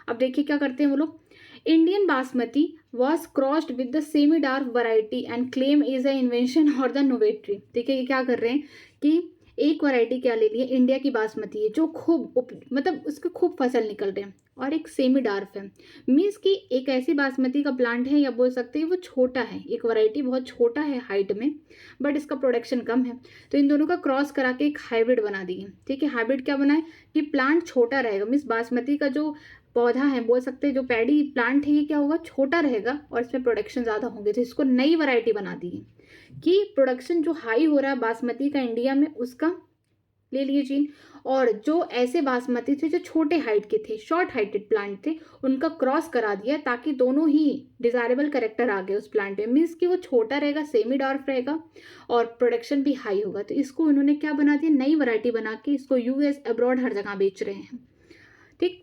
अब देखिए क्या करते हैं वो लोग, Indian basmati was crossed with the semi dark variety and claim is a invention और द नोवेटरी। देखिए ये क्या कर रहे हैं कि एक वैरायटी क्या ले ली है, इंडिया की बासमती है जो खूब मतलब उसके खूब फसल निकल रहे हैं, और एक सेमी डार्क है। मीन्स कि एक ऐसी बासमती का प्लांट है, या बोल सकते हैं वो छोटा है, एक वैरायटी बहुत छोटा है हाइट में, बट इसका प्रोडक्शन कम है। तो इन दोनों का क्रॉस करा के एक हाइब्रिड बना दिए, ठीक है। हाइब्रिड क्या बनाए कि प्लांट छोटा रहेगा, मीन्स बासमती का जो पौधा है, बोल सकते हैं जो पैडी प्लांट है, ये क्या होगा, छोटा रहेगा और इसमें प्रोडक्शन ज़्यादा होंगे। तो इसको नई वैरायटी बना दी है कि प्रोडक्शन जो हाई हो रहा है बासमती का इंडिया में, उसका ले लिए जीन, और जो ऐसे बासमती थे जो छोटे हाइट के थे, शॉर्ट हाइटेड प्लांट थे, उनका क्रॉस करा दिया ताकि दोनों ही डिजायरेबल कैरेक्टर आ गए उस प्लांट में। मीन्स कि वो छोटा रहेगा, सेमी डॉर्फ रहेगा और प्रोडक्शन भी हाई होगा। तो इसको उन्होंने क्या बना दिया, नई वैरायटी बना के इसको यूएस अब्रॉड हर जगह बेच रहे हैं, ठीक।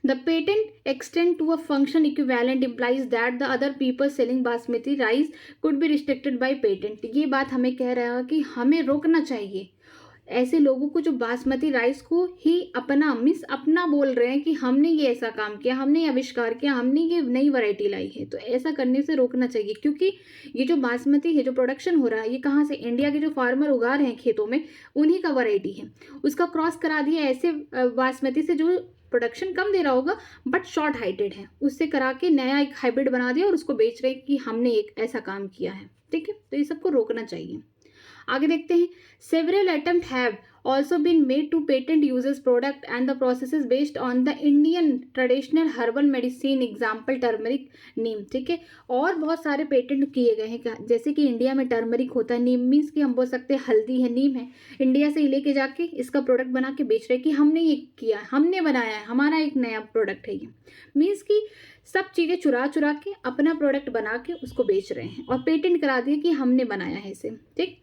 The patent extend to a function equivalent implies that the other people selling basmati rice could be restricted by patent। ये बात हमें कह रहा है कि हमें रोकना चाहिए ऐसे लोगों को जो बासमती राइस को ही अपना मीन्स अपना बोल रहे हैं कि हमने ये ऐसा काम किया, हमने ये आविष्कार किया, हमने ये नई वैरायटी लाई है। तो ऐसा करने से रोकना चाहिए, क्योंकि ये जो बासमती है जो प्रोडक्शन हो रहा है, ये कहाँ से, इंडिया के जो फार्मर उगा रहे हैं खेतों में, उन्हीं का वैरायटी है। उसका क्रॉस करा दिया ऐसे बासमती से जो प्रोडक्शन कम दे रहा होगा बट शॉर्ट हाइटेड है, उससे करा के नया एक हाइब्रिड बना दिया और उसको बेच रहे कि हमने एक ऐसा काम किया है, ठीक है। तो ये सबको रोकना चाहिए। आगे देखते हैं, several attempt have also been made to patent uses product and the processes based on the Indian traditional herbal medicine example turmeric नीम, ठीक है। और बहुत सारे पेटेंट किए गए हैं, जैसे कि इंडिया में टर्मरिक होता है, नीम मीन्स कि हम बोल सकते हैं हल्दी है, नीम है, इंडिया से लेके जाके इसका प्रोडक्ट बना के बेच रहे कि हमने ये किया, हमने बनाया है, हमारा एक नया प्रोडक्ट है। ये मीन्स कि सब चीज़ें चुरा चुरा के अपना प्रोडक्ट बना के उसको बेच रहे हैं और पेटेंट करा दिए कि हमने बनाया है इसे, ठीक।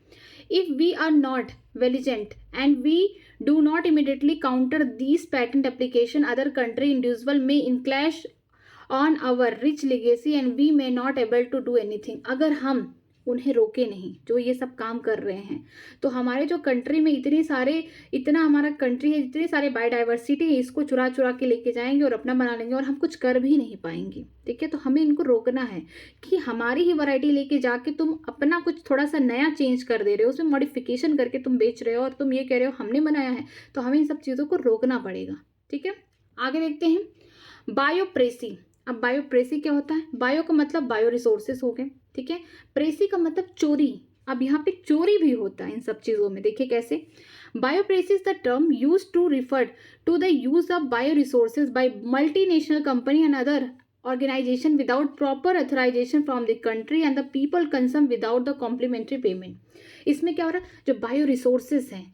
If we are not vigilant and we do not immediately counter these patent application, other country individual may encroach on our rich legacy and we may not able to do anything। अगर हम उन्हें रोके नहीं जो ये सब काम कर रहे हैं, तो हमारे जो कंट्री में इतना हमारा कंट्री है, इतने सारे बायोडाइवर्सिटी है, इसको चुरा चुरा के लेके जाएंगे और अपना बना लेंगे और हम कुछ कर भी नहीं पाएंगे, ठीक है। तो हमें इनको रोकना है कि हमारी ही वैरायटी लेके जाके तुम अपना कुछ थोड़ा सा नया चेंज कर दे रहे हो, उसमें मॉडिफिकेशन करके तुम बेच रहे हो और तुम ये कह रहे हो हमने बनाया है। तो हमें इन सब चीज़ों को रोकना पड़ेगा, ठीक है। आगे देखते हैं, बायोप्रेसी। अब बायोप्रेसी क्या होता है, बायो का मतलब बायो रिसोर्सेस हो गए, ठीक है, प्रेसी का मतलब चोरी। अब यहाँ पे चोरी भी होता है इन सब चीज़ों में, देखिए कैसे। Biopiracy is the term use to refer to the use of bioresources by multinational company and other organization without proper authorization from the country and the people consume without the complimentary payment। इसमें क्या हो रहा है, जो bio resources हैं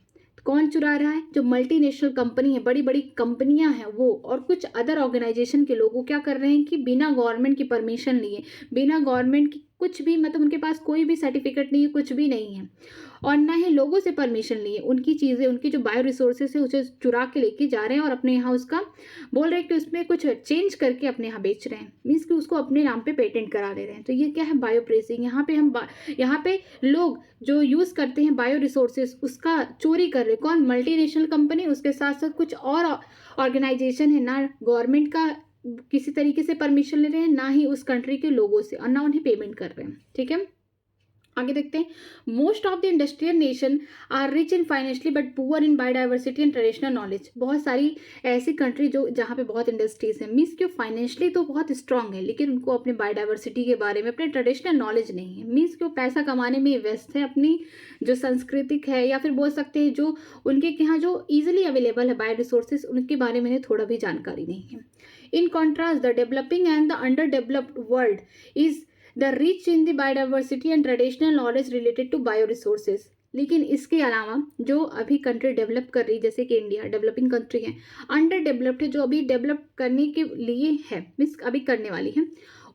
कौन चुरा रहा है, जो मल्टीनेशनल कंपनी है, बड़ी बड़ी कंपनियां हैं वो, और कुछ अदर ऑर्गेनाइजेशन के लोग वो क्या कर रहे हैं कि बिना गवर्नमेंट की परमिशन लिए, बिना गवर्नमेंट की कुछ भी, मतलब उनके पास कोई भी सर्टिफिकेट नहीं है, कुछ भी नहीं है, और ना ही लोगों से परमिशन लिए, उनकी चीज़ें, उनकी जो बायो रिसोर्सेज है उसे चुरा के लेके जा रहे हैं और अपने यहाँ उसका बोल रहे हैं कि उसमें कुछ चेंज करके अपने यहाँ बेच रहे हैं, मीन्स कि उसको अपने नाम पे पेटेंट करा ले रहे हैं। तो ये क्या है, बायो प्रेसिंग। यहाँ पे लोग जो यूज़ करते हैं बायो रिसोर्सेज उसका चोरी कर रहे हैं, कौन, मल्टीनेशनल कंपनी, उसके साथ साथ कुछ और ऑर्गेनाइजेशन है, ना गवर्नमेंट का किसी तरीके से परमिशन ले रहे हैं, ना ही उस कंट्री के लोगों से, और ना उन्हें पेमेंट कर रहे हैं। ठीक है, आगे देखते हैं। Most of the industrial nation are rich in financially but poor in biodiversity and traditional knowledge. बहुत सारी ऐसी कंट्री जो जहाँ पे बहुत इंडस्ट्रीज हैं, मीन्स कि फाइनेंशियली तो बहुत स्ट्रांग है, लेकिन उनको अपने बायोडाइवर्सिटी के बारे में, अपने ट्रेडिशनल नॉलेज नहीं है, मीन्स कि वो पैसा कमाने में व्यस्त है, अपनी जो सांस्कृतिक है या फिर बोल सकते हैं जो उनके यहाँ जो ईजिली अवेलेबल है बायो रिसोर्सेज, उनके बारे में थोड़ा भी जानकारी नहीं है। In contrast the developing and the under developed world is the rich in the biodiversity and traditional knowledge related to bio resources. लेकिन इसके अलावा जो अभी कंट्री डेवलप कर रही, जैसे कि इंडिया डेवलपिंग कंट्री है, अंडर डेवलप्ड है, जो अभी डेवलप करने के लिए है, मीन्स अभी करने वाली है,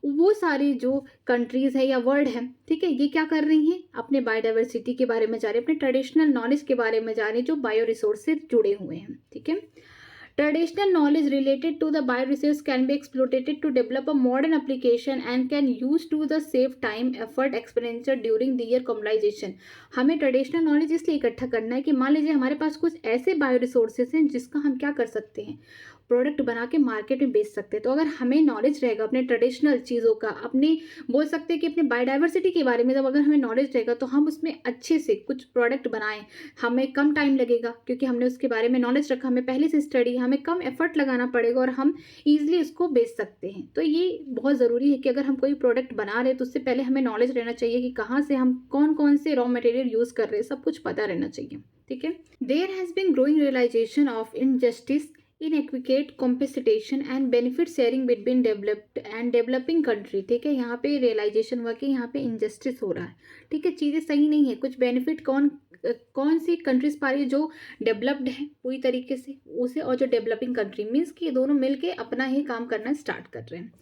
वो सारी जो कंट्रीज है या वर्ल्ड है, ठीक है, ये क्या कर रही हैं, अपने बायोडाइवर्सिटी के बारे में जा रही है, अपने ट्रेडिशनल नॉलेज के बारे में जा रही है, जो बायो रिसोर्स से जुड़े हुए हैं। ठीक है, traditional knowledge related to the bioresource can be exploited to develop a modern application and can use to the save time, effort, expenditure during the year commercialization। हमें ट्रेडिशनल नॉलेज इसलिए इकट्ठा करना है कि मान लीजिए हमारे पास कुछ ऐसे बायो रिसोर्सेज हैं जिसका हम क्या कर सकते हैं, प्रोडक्ट बना के मार्केट में बेच सकते हैं। तो अगर हमें नॉलेज रहेगा अपने ट्रेडिशनल चीज़ों का, अपने बोल सकते हैं कि अपने बायोडाइवर्सिटी के बारे में, जब अगर हमें नॉलेज रहेगा तो हम उसमें अच्छे से कुछ प्रोडक्ट बनाएं, हमें कम टाइम लगेगा क्योंकि हमने उसके बारे में नॉलेज रखा, हमें पहले से स्टडी, हमें कम एफर्ट लगाना पड़ेगा और हम ईजिली उसको बेच सकते हैं। तो ये बहुत ज़रूरी है कि अगर हम कोई प्रोडक्ट बना रहे हैं तो उससे पहले हमें नॉलेज रहना चाहिए कि कहाँ से हम कौन कौन से रॉ मटेरियल यूज़ कर रहे हैं, सब कुछ पता रहना चाहिए। ठीक है, there has been growing realisation of injustice, inadequate competition and benefit sharing between developed and developing country. ठीक है, यहाँ पे रियलाइजेशन हुआ कि यहाँ पे इनजस्टिस हो रहा है। ठीक है, चीज़ें सही नहीं है, कुछ बेनिफिट कौन सी कंट्रीज पा रही है, जो डेवलप्ड है पूरी तरीके से उसे, और जो डेवलपिंग कंट्री, मीन्स कि ये दोनों मिलके अपना ही काम करना स्टार्ट कर रहे हैं।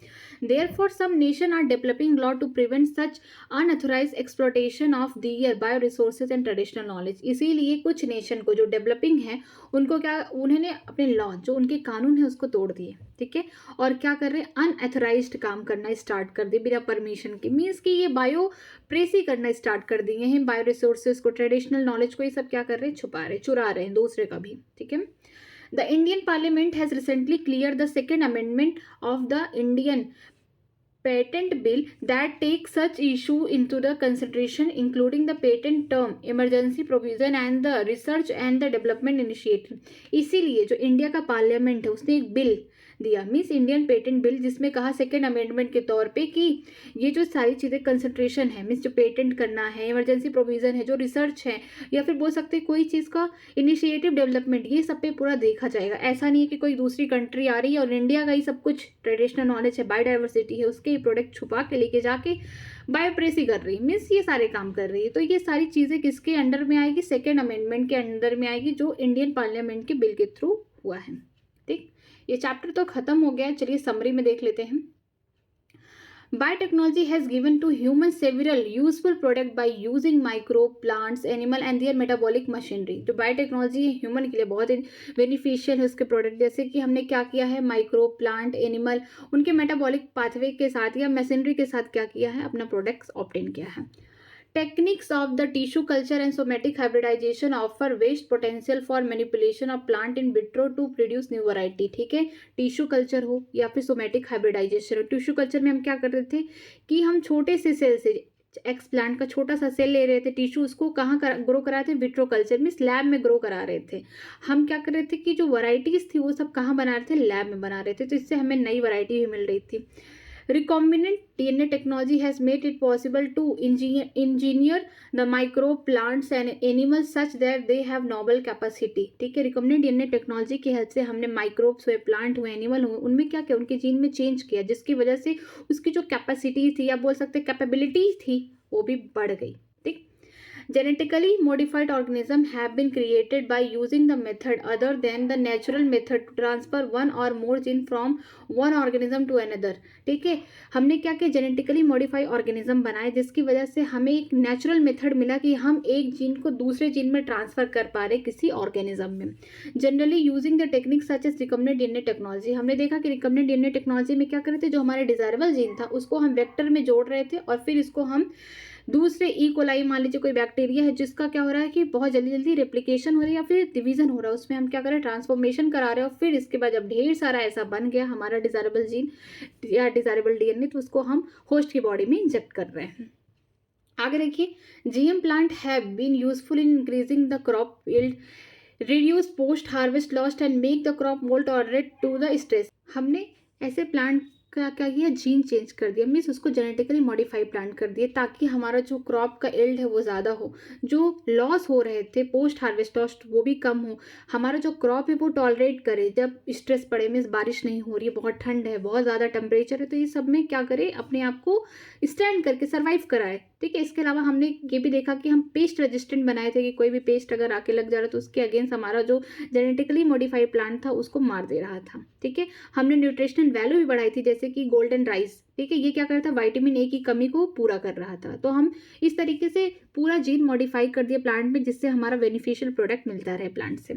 Therefore, some nations are developing law to prevent such unauthorized exploitation of their bioresources and traditional knowledge। इसीलिए कुछ नेशन को जो डेवलपिंग है उनको क्या, उन्होंने अपने लॉ, जो उनके कानून है उसको तोड़ दिए। ठीक है, और क्या कर रहे हैं, अनऑथराइज्ड काम करना स्टार्ट कर दिए बिना परमिशन के, मीन्स कि ये बायो प्रेसी करना स्टार्ट कर दिए हैं, बायो रिसोर्सेज को, ट्रेडिशनल नॉलेज को, ये सब क्या कर रहे हैं, छुपा रहे, चुरा रहे हैं दूसरे का भी। ठीक है, The Indian Parliament has recently cleared the second amendment of the Indian patent bill that takes such issue into the consideration, including the patent term, emergency provision and the research and the development initiative। इसीलिए जो India का parliament है उसने एक bill दिया, means Indian patent bill, जिसमें कहा second amendment के तौर पे कि ये जो सारी चीज़ें कंसंट्रेशन है, मीन्स जो पेटेंट करना है, इमरजेंसी प्रोविज़न है, जो रिसर्च है, या फिर बोल सकते हैं कोई चीज़ का इनिशिएटिव डेवलपमेंट, ये सब पे पूरा देखा जाएगा। ऐसा नहीं है कि कोई दूसरी कंट्री आ रही है और इंडिया का ही सब कुछ ट्रेडिशनल नॉलेज है, बायोडाइवर्सिटी है, उसके ही प्रोडक्ट छुपा के लेके जाके बायोप्रेसी कर रही है, मीन्स ये सारे काम कर रही है। तो ये सारी चीज़ें किसके अंडर में आएगी, सेकेंड अमेंडमेंट के अंडर में आएगी, जो इंडियन पार्लियामेंट के बिल के थ्रू हुआ है। ठीक, ये चैप्टर तो खत्म हो गया है, चलिए समरी में देख लेते हैं। Biotechnology has given to humans several useful products by using micro plants, animal and their metabolic machinery। जो बायोटेक्नोलॉजी है ह्यूमन के लिए बहुत बेनिफिशियल है, उसके प्रोडक्ट, जैसे कि हमने क्या किया है, माइक्रो प्लांट, एनिमल, उनके मेटाबॉलिक पाथवे के साथ या मशीनरी के साथ क्या किया है, अपना प्रोडक्ट्स ऑब्टेन किया है। Techniques of the tissue culture and somatic hybridization offer vast potential for manipulation of plant in vitro to produce new variety। ठीक है, टिश्यू कल्चर हो या फिर सोमेटिक हाइब्रिडाइजेशन हो। टिश्यू कल्चर में हम क्या कर रहे थे कि हम छोटे से सेल से, एक्स प्लांट का छोटा सा सेल ले रहे थे, टिश्यू, उसको कहाँ ग्रो करा थे, विट्रो कल्चर मीन्स लैब में ग्रो करा रहे थे। हम क्या कर रहे थे कि जो वैरायटीज़ थी वो सब कहाँ बना रहे थे, लैब में बना रहे थे, तो इससे हमें नई वैरायटी भी मिल रही थी। Recombinant DNA technology has made it possible to engineer the microbe, plants and animals such that they have novel capacity. ठीक है, रिकॉम्बिनेंट डीएनए टेक्नोलॉजी की हेल्प से हमने माइक्रोब्स हुए, प्लांट हुए, एनिमल हुए, उनमें क्या किया, उनके जीन में चेंज किया, जिसकी वजह से उसकी जो कैपेसिटी थी या बोल सकते कैपेबिलिटी थी वो भी बढ़ गई. ठीक. Genetically modified organisms have been created by using the method other than the natural method to transfer one or more gene from one organism to another. ठीक है, हमने क्या किया, जेनेटिकली मॉडिफाई ऑर्गेनिज्म बनाए जिसकी वजह से हमें एक नेचुरल मेथड मिला कि हम एक जीन को दूसरे जीन में ट्रांसफर कर पा रहे किसी ऑर्गेनिज्म में. Generally using the technique such as recombinant DNA technology. हमने देखा कि रिकम्बिनेंट डीएनए टेक्नोलॉजी में क्या कर रहे थे, जो हमारे डिजायरेबल जीन था उसको हम वेक्टर में जोड़ रहे थे और फिर इसको हम दूसरे ई कोलाई, मान लीजिए कोई बैक्टीरिया है जिसका क्या हो रहा है कि बहुत जल्दी जल्दी रेप्लिकेशन हो रही है या फिर डिवीजन हो रहा है, उसमें हम क्या करें, ट्रांसफॉर्मेशन करा रहे हैं और फिर इसके बाद जब ढेर सारा ऐसा बन गया हमारा डिजायरेबल जीन या डिजायरेबल डीएनए तो उसको हम होस्ट की बॉडी में इंजेक्ट कर रहे हैं. आगे देखिए, GM plant have been useful in increasing the crop yield, reduce post harvest loss and make the crop more tolerate to the stress. हमने ऐसे प्लांट क्या क्या किया, जीन चेंज कर दिया, मीन्स उसको जेनेटिकली मॉडिफाई प्लांट कर दिए ताकि हमारा जो क्रॉप का यील्ड है वो ज़्यादा हो, जो लॉस हो रहे थे पोस्ट हार्वेस्ट लॉस वो भी कम हो, हमारा जो क्रॉप है वो टॉलरेट करे जब स्ट्रेस पड़े, मीन्स बारिश नहीं हो रही है, बहुत ठंड है, बहुत ज़्यादा टेम्परेचर है, तो ये सब में क्या करे, अपने आप को स्टैंड करके सर्वाइव कराए. ठीक है, इसके अलावा हमने ये भी देखा कि हम पेस्ट रेजिस्टेंट बनाए थे कि कोई भी पेस्ट अगर आके लग जा रहा तो उसके अगेंस्ट हमारा जो जेनेटिकली मॉडिफाइड प्लांट था उसको मार दे रहा था. ठीक है, हमने न्यूट्रिशनल वैल्यू भी बढ़ाई थी जैसे कि गोल्डन राइस. ठीक है, ये क्या करता है, विटामिन ए की कमी को पूरा कर रहा था. तो हम इस तरीके से पूरा जीन मॉडिफाई कर दिया प्लांट में जिससे हमारा बेनिफिशियल प्रोडक्ट मिलता रहे प्लांट से.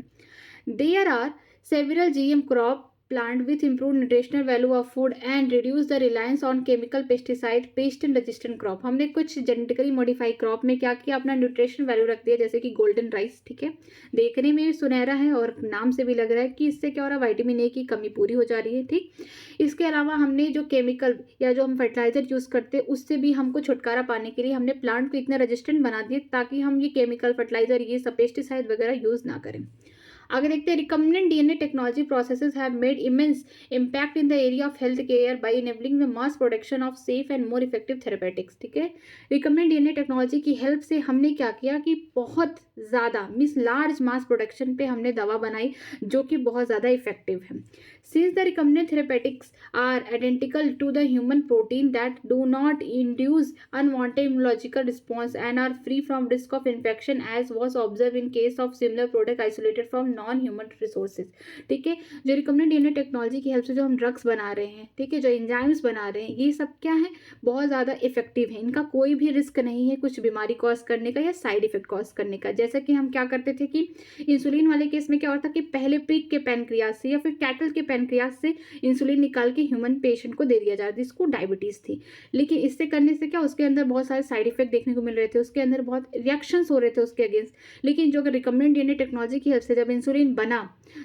There are several GM crop plant with improved nutritional value of food and reduce the reliance on chemical pesticide, pest and resistant crop. हमने कुछ जेनेटिकली मॉडिफाई क्रॉप में क्या किया, अपना न्यूट्रिशनल वैल्यू रख दिया जैसे कि गोल्डन राइस. ठीक है, देखने में सुनहरा है और नाम से भी लग रहा है कि इससे क्या हो रहा है, विटामिन ए की कमी पूरी हो जा रही है. ठीक, इसके अलावा हमने जो केमिकल या जो हम फर्टिलाइजर यूज़ करते हैं उससे भी हमको छुटकारा पाने के लिए हमने प्लांट को इतना रेजिस्टेंट बना दिए ताकि हम ये केमिकल फर्टिलाइजर ये सब पेस्टिसाइड वगैरह यूज़ ना करें. आगे देखते हैं, recombinant DNA technology processes have made immense impact in the area of health care by enabling the mass production of safe and more effective therapeutics. ठीक है, रिकम्बिनेंट डीएनए टेक्नोलॉजी की हेल्प से हमने क्या किया कि बहुत ज़्यादा मीन्स लार्ज मास प्रोडक्शन पे हमने दवा बनाई जो कि बहुत ज़्यादा इफेक्टिव है. Since the recombinant therapeutics are identical to the human protein that do not induce unwanted immunological response and are free from risk of infection as was observed in case of similar product isolated from non-human resources. ठीक है, जो recombinant DNA technology की help से जो हम drugs बना रहे हैं, ठीक है, जो एंजाइम्स बना रहे हैं, ये सब क्या है, बहुत ज़्यादा इफेक्टिव है. इनका कोई भी रिस्क नहीं है कुछ बीमारी कॉज करने का या साइड इफेक्ट कॉज करने का. जैसा कि हम क्या करते थे कि इंसुलिन वाले केस में क्या होता कि पहले पिग के पैनक्रियाज से या फिर कैटल के पैनक्रियाज से इंसुलिन निकाल के ह्यूमन पेशेंट को दे दिया जाता है जिसको डायबिटीज़ थी. लेकिन इससे करने से क्या, उसके अंदर बहुत सारे साइड इफेक्ट देखने को मिल रहे थे, उसके अंदर बहुत रिएक्शंस हो रहे थे उसके अगेंस्ट. लेकिन जो रिकम्बिनेंट डीएनए टेक्नोलॉजी की हेल्प से जब इंसुलिन बना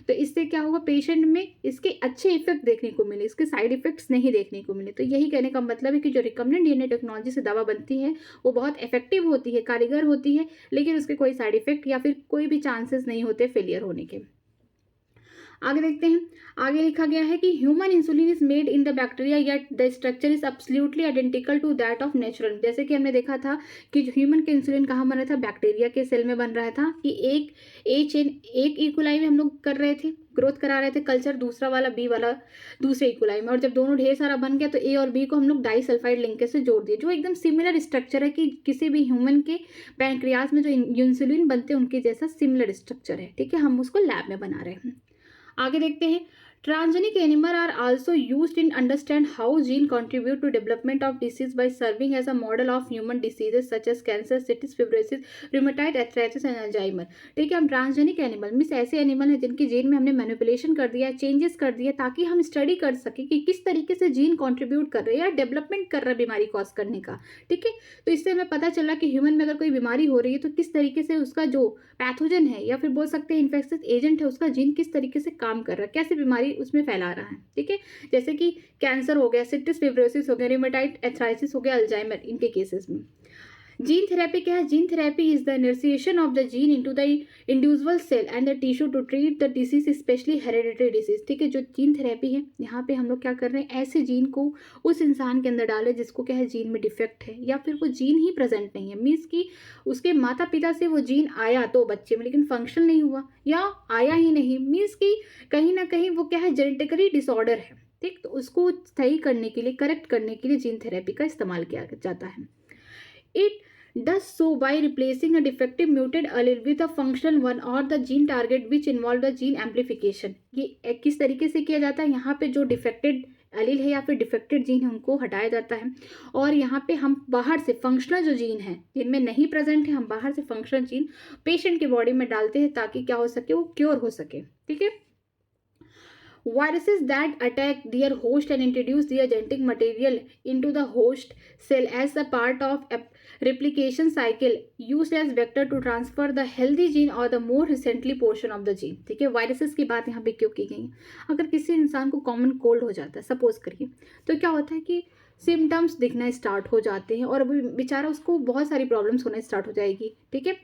तो इससे क्या होगा, पेशेंट में इसके अच्छे इफेक्ट देखने को मिले, इसके साइड इफेक्ट्स नहीं देखने को मिले. तो यही कहने का मतलब है कि जो रिकम्बिनेंट डीएनए टेक्नोलॉजी से दवा बनती है वो बहुत इफेक्टिव होती है, कारीगर होती है, लेकिन उसके कोई साइड इफेक्ट या फिर कोई भी चांसेस नहीं होते फेलियर होने के. आगे देखते हैं, आगे लिखा गया है कि human insulin is made in the bacteria yet the structure is absolutely identical to that of natural. जैसे कि हमने देखा था कि जो ह्यूमन का इंसुलिन कहाँ बन रहा था, बैक्टीरिया के सेल में बन रहा था कि एक इकोलाई में हम लोग कर रहे थे, ग्रोथ करा रहे थे कल्चर, दूसरा वाला बी वाला दूसरे इकोलाई में, और जब दोनों ढेर सारा बन गया तो ए और बी को हम लोग डाइसल्फाइड लिंकेज से जोड़ दिए, जो एकदम सिमिलर स्ट्रक्चर है कि किसी भी ह्यूमन के पैनक्रियाज में जो इंसुलिन बनते हैं उनके जैसा सिमिलर स्ट्रक्चर है. ठीक है, हम उसको लैब में बना रहे हैं. आगे देखते हैं, transgenic animal are also used in understand how gene contribute to development of disease by serving as a model of human diseases such as cancer, cystic fibrosis, rheumatoid arthritis and Alzheimer. ठीक है, हम transgenic animal means ऐसे animal हैं जिनके gene में हमने manipulation कर दिया, चेंजेस कर दिया ताकि हम स्टडी कर सकें कि किस तरीके से जीन कंट्रीब्यूट कर रहे हैं या डेवलपमेंट कर रहा है बीमारी कॉज करने का. ठीक है, तो इससे हमें पता चला कि ह्यूमन में अगर कोई बीमारी हो रही है तो किस तरीके से उसका जो पैथोजन है या फिर बोल सकते हैं इन्फेक्शियस एजेंट है उसका जीन किस तरीके से काम कर रहा है, कैसे बीमारी उसमें फैला रहा है. ठीक है, जैसे कि कैंसर हो गया, सिटिस फिब्रोसिस हो गया, रूमेटॉइड आर्थराइटिस हो गया, अल्जाइमर, इनके केसेस में. जीन थेरेपी क्या है? Gene therapy is the initiation of the gene into the individual cell and the tissue to treat the disease, specially hereditary disease. ठीक है, जो जीन थेरेपी है यहाँ पे हम लोग क्या कर रहे हैं, ऐसे जीन को उस इंसान के अंदर डाले जिसको क्या है, जीन में डिफेक्ट है या फिर वो जीन ही प्रेजेंट नहीं है, मीन्स कि उसके माता पिता से वो जीन आया तो बच्चे में लेकिन फंक्शन नहीं हुआ, या आया ही नहीं, मीन्स कि कहीं ना कहीं वो क्या है, जेनेटिकली डिसऑर्डर है। ठीक, तो उसको सही करने के लिए, करेक्ट करने के लिए जीन थेरेपी का इस्तेमाल किया जाता है। It does so by replacing a defective muted allele with a functional one or the gene target which involve the gene amplification। ये किस तरीके से किया जाता है? यहाँ पे जो डिफेक्टेड एलील है या फिर डिफेक्टेड जीन है उनको हटाया जाता है, और यहाँ पे हम बाहर से फंक्शनल जो जीन है जिनमें नहीं प्रेजेंट है, हम बाहर से फंक्शनल जीन पेशेंट की बॉडी में डालते हैं ताकि क्या हो सके, वो क्योर हो सके। ठीक है, viruses that attack their host and introduce their genetic material into the host cell as a part of a replication cycle used as vector to transfer the healthy gene or the more recently portion of the gene। ठीक है, viruses की बात यहाँ पे क्यों की गई है? अगर किसी इंसान को कॉमन कोल्ड हो जाता है सपोज करिए, तो क्या होता है कि सिम्टम्स दिखना स्टार्ट हो जाते हैं और बेचारा उसको बहुत सारी प्रॉब्लम्स होना स्टार्ट हो जाएगी। ठीक है,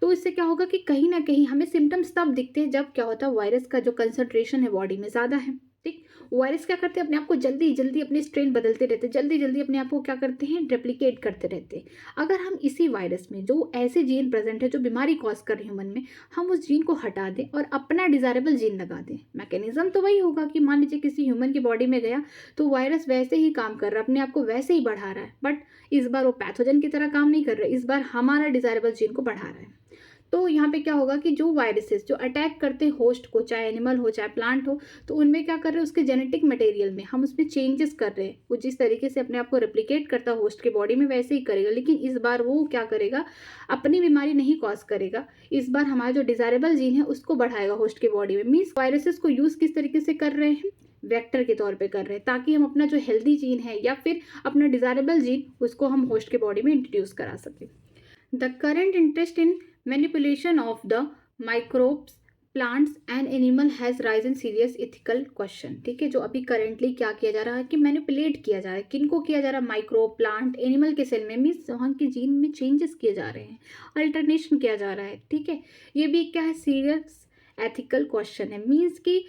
तो इससे क्या होगा कि कहीं ना कहीं हमें सिम्टम्स तब दिखते हैं जब क्या होता है, वायरस का जो कंसंट्रेशन है बॉडी में ज़्यादा है। ठीक, वायरस क्या करते हैं, अपने आप को जल्दी जल्दी अपने स्ट्रेन बदलते रहते हैं, जल्दी जल्दी अपने आप को क्या करते हैं, रेप्लिकेट करते रहते हैं। अगर हम इसी वायरस में जो ऐसे जीन प्रेजेंट है जो बीमारी कॉज कर रहे हैं ह्यूमन में, हम उस जीन को हटा दें और अपना डिजायरेबल जीन लगा दें, मैकेनिज्म तो वही होगा कि मान लीजिए किसी ह्यूमन की बॉडी में गया तो वायरस वैसे ही काम कर रहा है, अपने आप को वैसे ही बढ़ा रहा है, बट इस बार वो पैथोजन की तरह काम नहीं कर रहा है, इस बार हमारा डिजायरेबल जीन को बढ़ा रहा है। तो यहाँ पे क्या होगा कि जो वायरसेस जो अटैक करते हैं होस्ट को, चाहे एनिमल हो चाहे प्लांट हो, तो उनमें क्या कर रहे हैं, उसके जेनेटिक मटेरियल में हम उसमें चेंजेस कर रहे हैं। वो जिस तरीके से अपने आप को रेप्लिकेट करता है होस्ट के बॉडी में वैसे ही करेगा, लेकिन इस बार वो क्या करेगा, अपनी बीमारी नहीं कॉज करेगा, इस बार हमारा जो डिजायरेबल जीन है उसको बढ़ाएगा होस्ट के बॉडी में। मीन्स वायरसेस को यूज किस तरीके से कर रहे हैं, वेक्टर के तौर पे कर रहे हैं, ताकि हम अपना जो हेल्दी जीन है या फिर अपना डिजायरेबल जीन उसको हम होस्ट के बॉडी में इंट्रोड्यूस करा सकें। The current interest in manipulation of the microbes, plants and animal has Ryzen serious ethical question. ठीक है, जो अभी करेंटली क्या किया जा रहा है कि मैनिपुलेट किया जा रहा है, किनको किया जा रहा है, माइक्रोब, प्लांट, एनिमल के सेल में, मीन्स वहाँ के जीन में चेंजेस किए जा रहे हैं, अल्टरनेशन किया जा रहा है। ठीक है, ये भी क्या है, सीरियस एथिकल क्वेश्चन है। मीन्स कि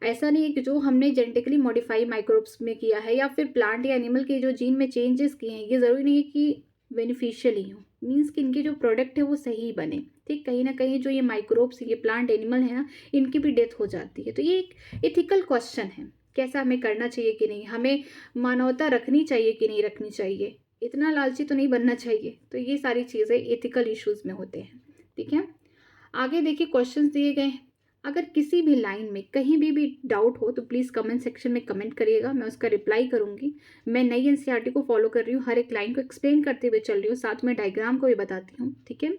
ऐसा नहीं है कि जो हमने जेनेटिकली मॉडिफाई माइक्रोब्स में किया है या फिर प्लांट या एनिमल के जो जीन में चेंजेस किए हैं, ये ज़रूरी नहीं है कि बेनिफिशियल ही हो, मीन्स कि इनके जो प्रोडक्ट है वो सही बने। ठीक, कहीं ना कहीं जो ये माइक्रोब्स, ये प्लांट एनिमल है ना, इनकी भी डेथ हो जाती है। तो ये एक इथिकल क्वेश्चन है, कैसा हमें करना चाहिए कि नहीं, हमें मानवता रखनी चाहिए कि नहीं रखनी चाहिए, इतना लालची तो नहीं बनना चाहिए। तो ये सारी चीज़ें एथिकल इश्यूज में होते हैं। ठीक है, आगे देखिए क्वेश्चंस दिए गए हैं। अगर किसी भी लाइन में कहीं भी डाउट हो तो प्लीज़ कमेंट सेक्शन में कमेंट करिएगा, मैं उसका रिप्लाई करूंगी। मैं नई एनसीईआरटी को फॉलो कर रही हूँ, हर एक लाइन को एक्सप्लेन करते हुए चल रही हूँ, साथ में डायग्राम को भी बताती हूँ। ठीक है,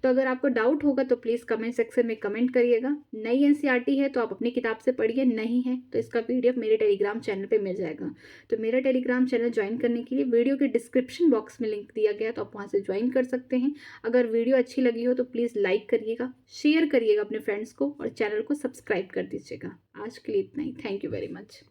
तो अगर आपको डाउट होगा तो प्लीज़ कमेंट सेक्शन में कमेंट करिएगा। नई एनसीईआरटी है तो आप अपनी किताब से पढ़िए, नहीं है तो इसका PDF मेरे टेलीग्राम चैनल पर मिल जाएगा। तो मेरा टेलीग्राम चैनल ज्वाइन करने के लिए वीडियो के डिस्क्रिप्शन बॉक्स में लिंक दिया गया, तो आप वहाँ से ज्वाइन कर सकते हैं। अगर वीडियो अच्छी लगी हो तो प्लीज़ लाइक करिएगा, शेयर करिएगा अपने फ्रेंड्स को और चैनल को सब्सक्राइब कर दीजिएगा। आज के लिए इतना ही, थैंक यू वेरी मच।